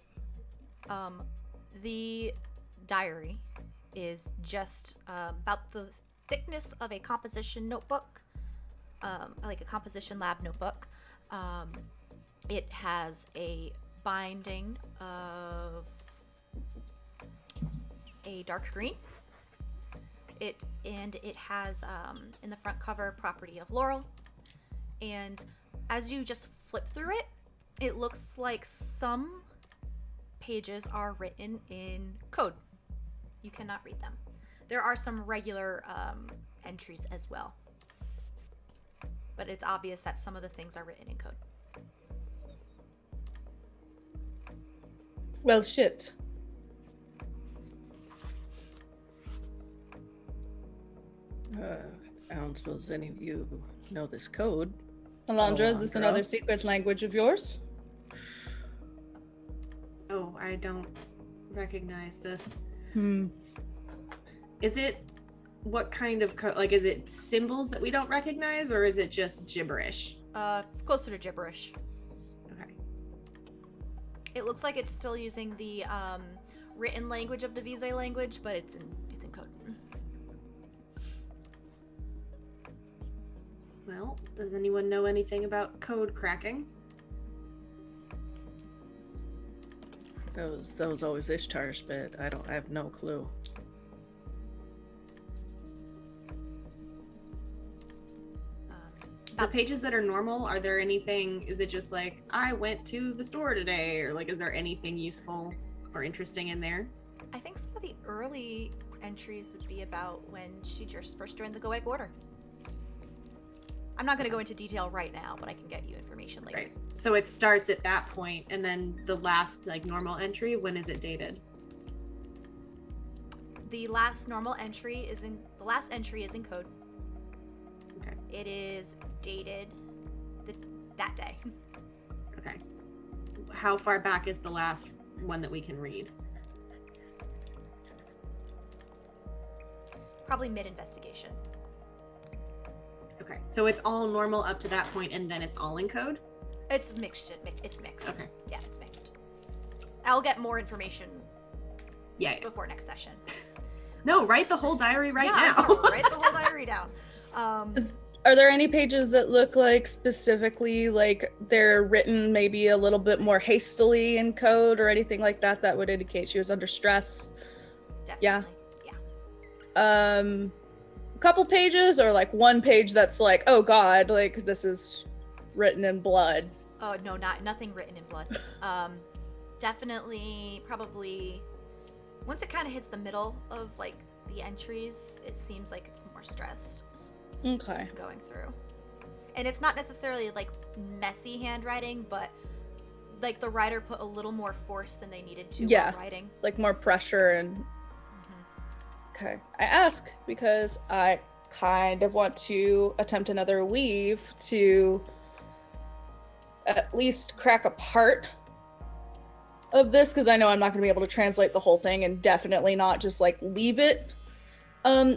The diary is just about the thickness of a composition notebook, like a composition lab notebook. It has a binding of a dark green. It has in the front cover property of Laurel, and as you just flip through it, it looks like some pages are written in code. You cannot read them. There are some regular entries as well, but it's obvious that some of the things are written in code. Well, shit. I don't suppose any of you know this code. Alondra, is this Alondra? another secret language of yours? Oh, I don't recognize this. Hmm. Is it what kind of like? Is it symbols that we don't recognize, or is it just gibberish? Closer to gibberish. Okay. It looks like it's still using the written language of the Vise language, but it's in code. Well, does anyone know anything about code cracking? That was always Ishtar's bit. I have no clue. The pages that are normal, are there anything, is it just like, I went to the store today, or like, is there anything useful or interesting in there? I think some of the early entries would be about when she just first joined the Goetic Order. I'm not going to go into detail right now, but I can get you information later. Right. So it starts at that point, and then the last, like, normal entry, when is it dated? The last normal entry is in code. Okay. It is dated that day. Okay. How far back is the last one that we can read? Probably mid-investigation. Okay. So it's all normal up to that point, and then it's all in code? It's mixed. It's mixed. Okay. Yeah, it's mixed. I'll get more information Yeah. before next session. No, write the whole diary right Yeah, now. I'm gonna write the whole diary down. Are there any pages that look like specifically like they're written maybe a little bit more hastily in code or anything like that that would indicate she was under stress? Definitely. Yeah. A couple pages or like one page that's like, oh god, like this is written in blood? Oh no, nothing written in blood. Definitely, probably. Once it kind of hits the middle of like the entries, it seems like it's more stressed. Okay. Going through, and it's not necessarily like messy handwriting, but like the writer put a little more force than they needed to while writing. Like more pressure and. Okay. I ask because I kind of want to attempt another weave to at least crack a part of this, because I know I'm not going to be able to translate the whole thing, and definitely not just like leave it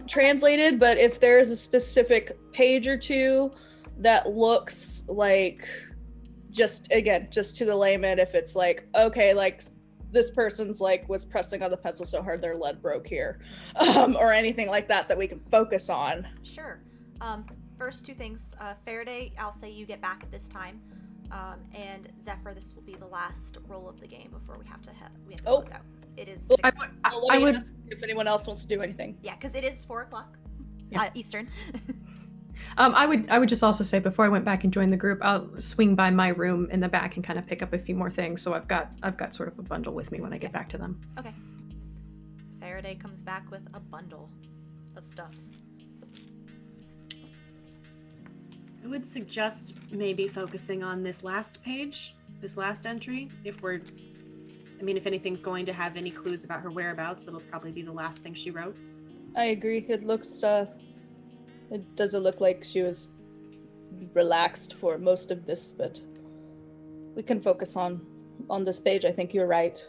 translated. But if there's a specific page or two that looks like, just to the layman, if it's like, okay, like this person's like was pressing on the pencil so hard their lead broke here, or anything like that we can focus on. Sure. First two things, Farideh, I'll say you get back at this time. And Zephyr, this will be the last roll of the game before we have to close out. It is. I would ask if anyone else wants to do anything. Yeah, because it is 4:00 Eastern. I would just also say, before I went back and joined the group, I'll swing by my room in the back and kind of pick up a few more things. So I've got sort of a bundle with me when I get back to them. Okay. Farideh comes back with a bundle of stuff. I would suggest maybe focusing on this last page, this last entry. If anything's going to have any clues about her whereabouts, it'll probably be the last thing she wrote. I agree. It looks, it doesn't look like she was relaxed for most of this, but we can focus on this page. I think you're right.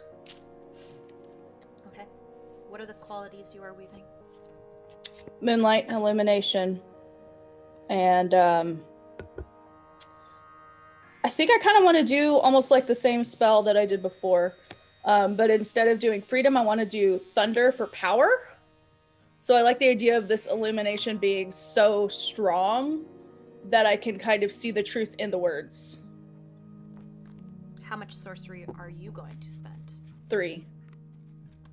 Okay. What are the qualities you are weaving? Moonlight, illumination, and I think I kind of want to do almost like the same spell that I did before, but instead of doing freedom, I want to do thunder for power. So I like the idea of this illumination being so strong that I can kind of see the truth in the words. How much sorcery are you going to spend? 3.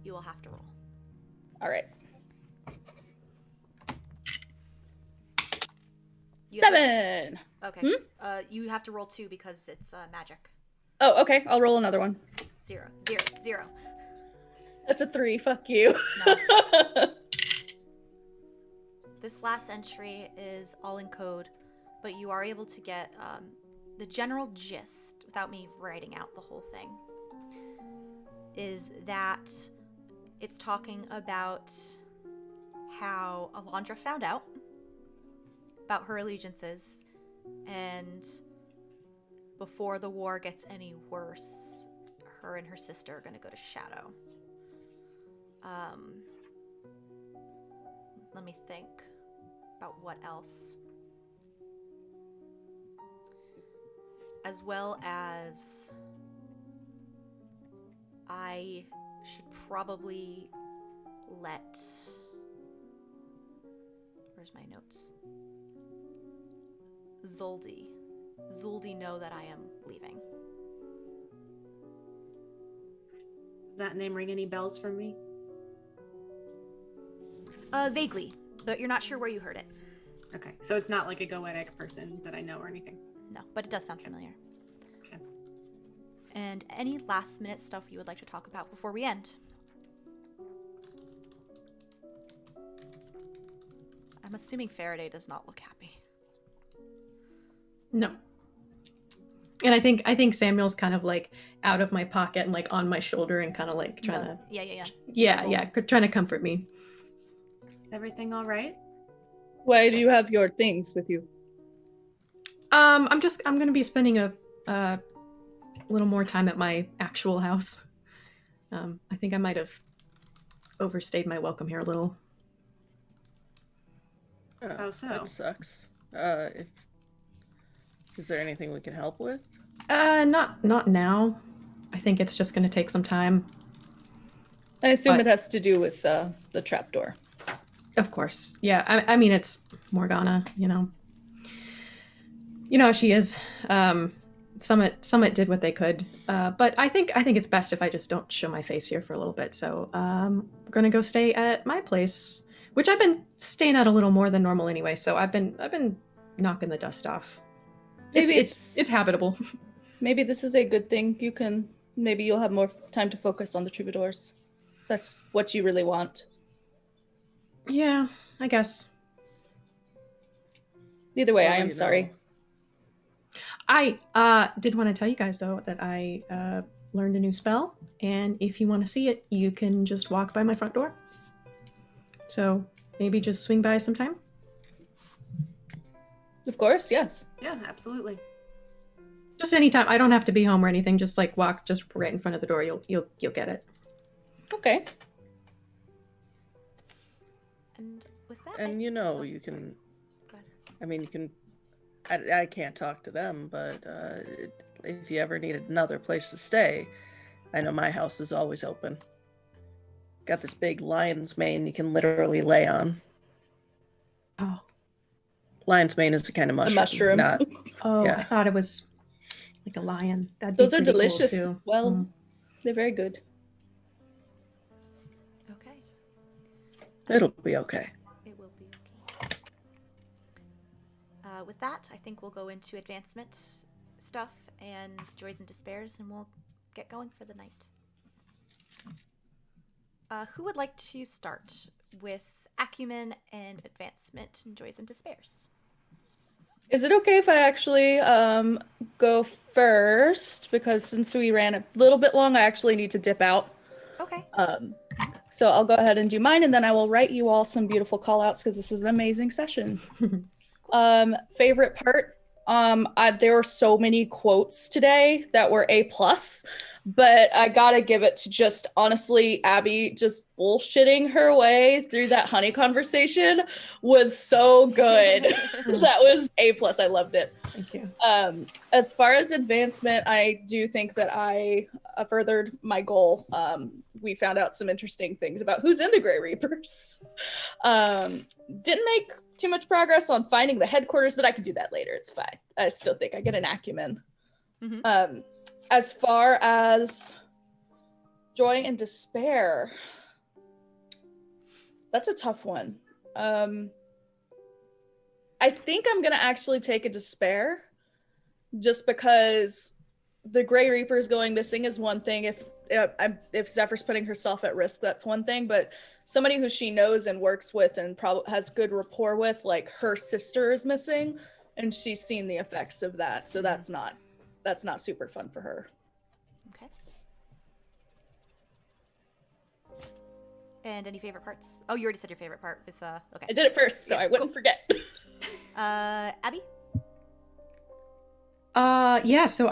You will have to roll. All right. You 7. Okay. You have to roll 2 because it's magic. Oh, okay. I'll roll another one. 0, 0, 0. That's a 3. Fuck you. No. This last entry is all in code, but you are able to get the general gist, without me writing out the whole thing, is that it's talking about how Alondra found out about her allegiances, and before the war gets any worse, her and her sister are going to go to Shadow. Let me think about what else. As well as I should probably let... Where's my notes? Zuldi know that I am leaving. Does that name ring any bells for me? Vaguely, but you're not sure where you heard it. Okay, so it's not like a Goetic person that I know or anything. No, but it does sound familiar. Okay. And any last minute stuff you would like to talk about before we end? I'm assuming Farideh does not look happy. No. And I think Samuel's kind of like out of my pocket and like on my shoulder and kind of like trying to... Yeah, trying to comfort me. Is everything all right? Why do you have your things with you? I'm going to be spending a little more time at my actual house. I think I might have overstayed my welcome here a little. How so? That sucks. Is there anything we can help with? Not now. I think it's just going to take some time. I assume it has to do with the trapdoor. Of course. Yeah, I mean, it's Morgana, you know. You know how she is. Summit did what they could. But I think it's best if I just don't show my face here for a little bit. So we're going to go stay at my place, which I've been staying at a little more than normal anyway. So I've been knocking the dust off. It's habitable. Maybe this is a good thing. Maybe you'll have more time to focus on the troubadours. So that's what you really want. Yeah, I guess. Either way, I am sorry. I did want to tell you guys, though, that I learned a new spell. And if you want to see it, you can just walk by my front door. So maybe just swing by sometime. Of course, yes. Yeah, absolutely. Just anytime. I don't have to be home or anything. Just like walk just right in front of the door. You'll get it. Okay. And with that, And you oh, can. sorry. Go ahead. I mean, you can. I can't talk to them, but if you ever needed another place to stay, I know my house is always open. Got this big lion's mane you can literally lay on. Oh. Lion's mane is the kind of mushroom. mushroom. Not, Oh, yeah. I thought it was like a lion. Those are pretty delicious. Cool too. Well, they're very good. Okay. It'll be okay. It will be okay. With that, I think we'll go into advancement stuff and joys and despairs, and we'll get going for the night. Who would like to start with acumen and advancement and joys and despairs? Is it okay if I actually go first? Because since we ran a little bit long, I actually need to dip out. Okay. So I'll go ahead and do mine, and then I will write you all some beautiful call outs because this was an amazing session. Favorite part? There were so many quotes today that were A+, but I gotta give it to just honestly Abby just bullshitting her way through that honey conversation was so good. That was A+. I loved it. Thank you. As far as advancement, I do think that I furthered my goal. We found out some interesting things about who's in the Grey Reapers. Didn't make too much progress on finding the headquarters, but I can do that later. It's fine. I still think I get an acumen. Mm-hmm. As far as joy and despair, that's a tough one. I think I'm gonna actually take a despair, just because the Grey Reapers going missing is one thing. If Zephyr's putting herself at risk, that's one thing. But somebody who she knows and works with and probably has good rapport with, like her sister, is missing, and she's seen the effects of that. So that's not super fun for her. Okay. And any favorite parts? Oh, you already said your favorite part with okay. I did it first, so Yeah, I wouldn't forget. Abby? Yeah, so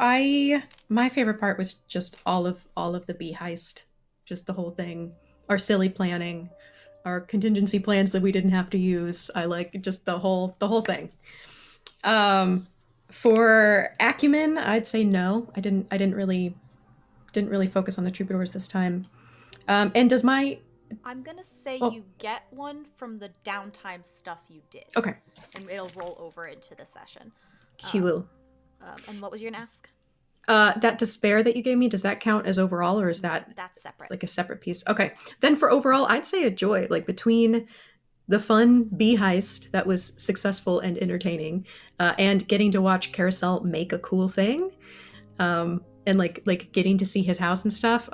my favorite part was just all of the bee heist. Just the whole thing. Our silly planning, our contingency plans that we didn't have to use. I like just the whole thing. For acumen, I'd say no. I didn't really focus on the troubadours this time. And does my I'm gonna say you get one from the downtime stuff you did. Okay. And it'll roll over into the session. Cool. And what was you gonna ask? That despair that you gave me, does that count as overall, or is that That's separate. like a separate piece? Okay. Then for overall, I'd say a joy. Like between the fun bee heist that was successful and entertaining, and getting to watch Karosael make a cool thing, and like getting to see his house and stuff,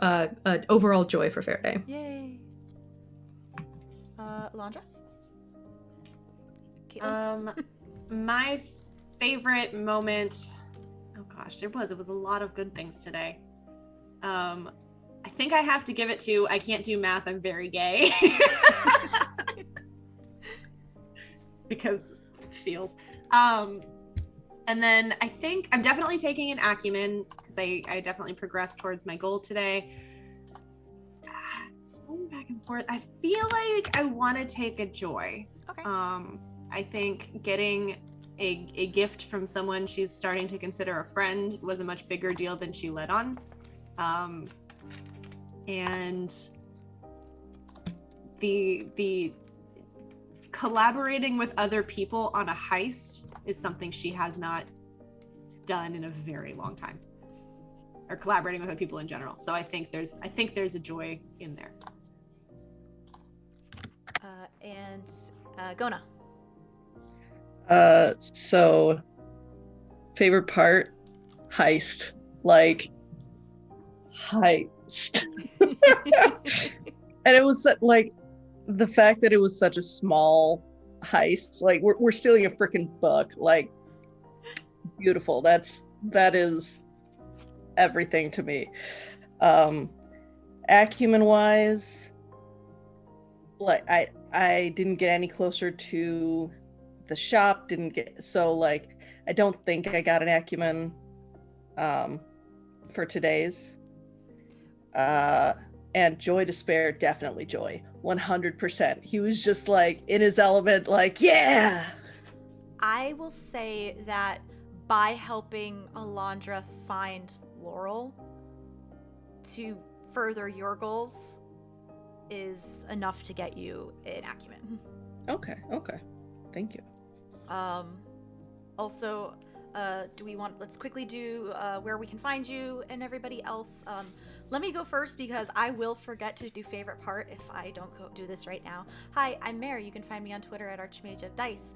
overall joy for Farideh. Yay. Alondra? Caitlin? My favorite moment, oh gosh, it was a lot of good things today. I think I have to give it to, I can't do math, I'm very gay. Because it feels. And then I think I'm definitely taking an acumen because I definitely progressed towards my goal today. Going back and forth, I feel like I want to take a joy. Okay. I think getting a gift from someone she's starting to consider a friend was a much bigger deal than she let on. And the collaborating with other people on a heist is something she has not done in a very long time, or collaborating with other people in general. So I think there's a joy in there. And Gonah. So favorite part, heist. Like heist. And it was like the fact that it was such a small heist, like we're stealing a freaking book, like beautiful. That is everything to me. Acumen wise, like I didn't get any closer to the shop didn't get, so like I don't think I got an acumen for today's. And Joy Despair, definitely Joy, 100%. He was just like in his element, like, yeah. I will say that by helping Alondra find Laurel to further your goals is enough to get you an acumen. Okay. Thank you. Also, let's quickly do where we can find you and everybody else. Let me go first because I will forget to do favorite part if I don't do this right now. Hi, I'm Mary. You can find me on Twitter at Archmage of Dice.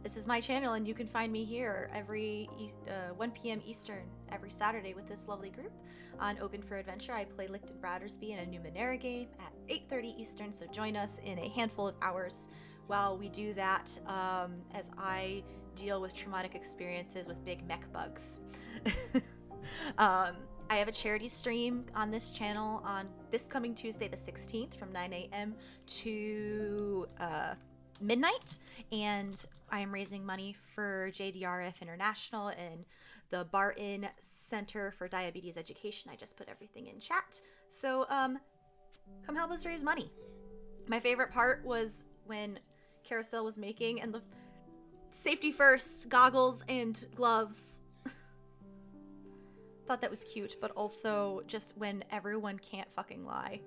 This is my channel, and you can find me here every 1 p.m. Eastern every Saturday with this lovely group on Open for Adventure. I play Licton Brattersby in a Numenera game at 8:30 Eastern, so join us in a handful of hours while we do that as I deal with traumatic experiences with big mech bugs. I have a charity stream on this channel on this coming Tuesday the 16th from 9 a.m. to midnight, and I am raising money for JDRF International and the Barton Center for Diabetes Education. I just put everything in chat, so come help us raise money. My favorite part was when Karosael was making and the safety first goggles and gloves. Thought that was cute, but also just when everyone can't fucking lie.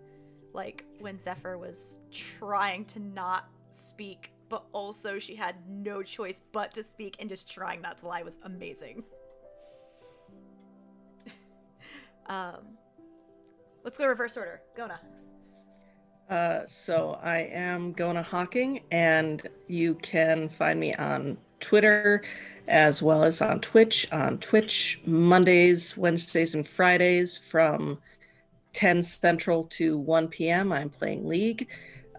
Like when Zephyr was trying to not speak, but also she had no choice but to speak and just trying not to lie was amazing. Let's go reverse order. Gonah. So I am Gonah Hawking, and you can find me on Twitter as well as on Twitch. On Twitch, Mondays, Wednesdays, and Fridays from 10 Central to 1 p.m. I'm playing League.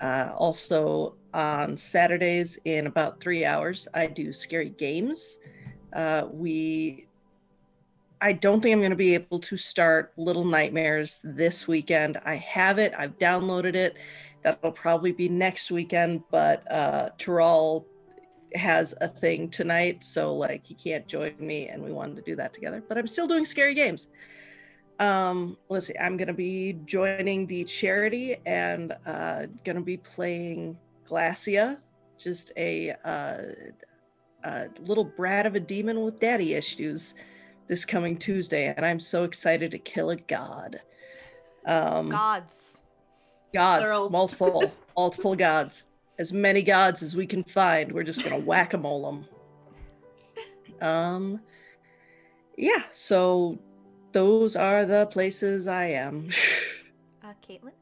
Also on Saturdays in about 3 hours, I do Scary Games. I don't think I'm going to be able to start Little Nightmares this weekend. I have it. I've downloaded it. That'll probably be next weekend, but Terrell has a thing tonight, so like he can't join me, and we wanted to do that together. But I'm still doing Scary Games. Let's see. I'm going to be joining the charity and going to be playing Glacia, just a little brat of a demon with daddy issues, this coming Tuesday, and I'm so excited to kill a god. Gods, Plural. multiple gods, as many gods as we can find. We're just gonna whack-a-mole them. Yeah, so those are the places I am. Caitlin.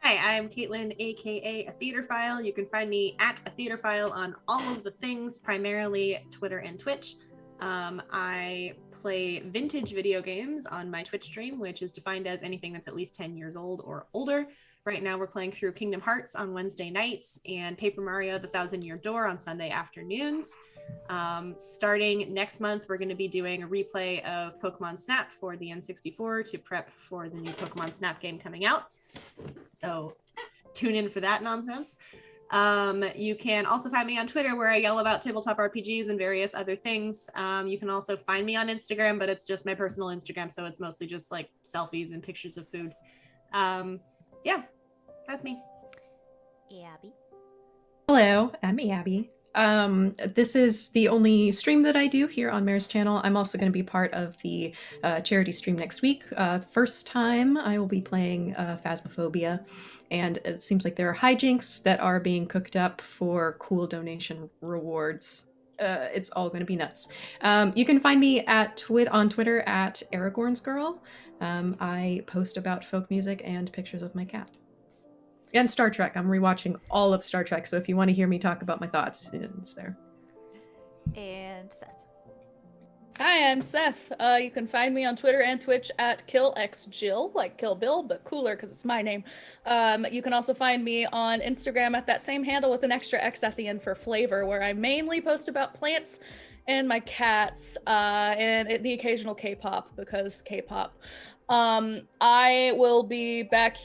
Hi, I'm Caitlin, aka A Theaterphile. You can find me at A Theaterphile on all of the things, primarily Twitter and Twitch. I play vintage video games on my Twitch stream, which is defined as anything that's at least 10 years old or older. Right now we're playing through Kingdom Hearts on Wednesday nights and Paper Mario: The Thousand Year Door on Sunday afternoons. Starting next month, we're going to be doing a replay of Pokemon Snap for the N64 to prep for the new Pokemon Snap game coming out. So tune in for that nonsense. You can also find me on Twitter, where I yell about tabletop RPGs and various other things. You can also find me on Instagram, but it's just my personal Instagram, so it's mostly just like selfies and pictures of food. Yeah, that's me. Abby. Hello, I'm Abby. This is the only stream that I do here on Mare's channel. I'm also going to be part of the charity stream next week. First time I will be playing Phasmophobia, and it seems like there are hijinks that are being cooked up for cool donation rewards. It's all going to be nuts. You can find me on Twitter at Aragorn's Girl. I post about folk music and pictures of my cat. And Star Trek. I'm rewatching all of Star Trek, so if you want to hear me talk about my thoughts, it's there. And Seth. Hi, I'm Seth. You can find me on Twitter and Twitch at KillXJill, like Kill Bill, but cooler because it's my name. You can also find me on Instagram at that same handle with an extra X at the end for flavor, where I mainly post about plants and my cats and the occasional K-pop, because K-pop. I will be back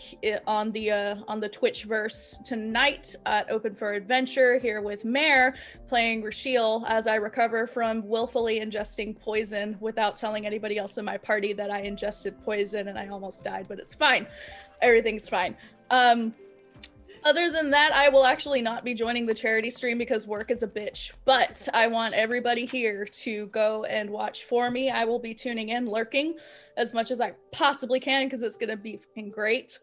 on the Twitchverse tonight at Open for Adventure here with Mare playing Rashiel as I recover from willfully ingesting poison without telling anybody else in my party that I ingested poison and I almost died, but it's fine. Everything's fine. Other than that, I will actually not be joining the charity stream because work is a bitch, but I want everybody here to go and watch for me. I will be tuning in, lurking as much as I possibly can because it's going to be fucking great.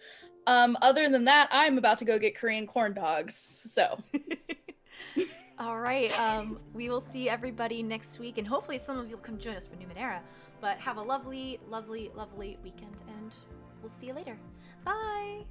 Other than that, I'm about to go get Korean corn dogs, so. All right, we will see everybody next week, and hopefully some of you will come join us for Numenera, but have a lovely, lovely, lovely weekend, and we'll see you later. Bye!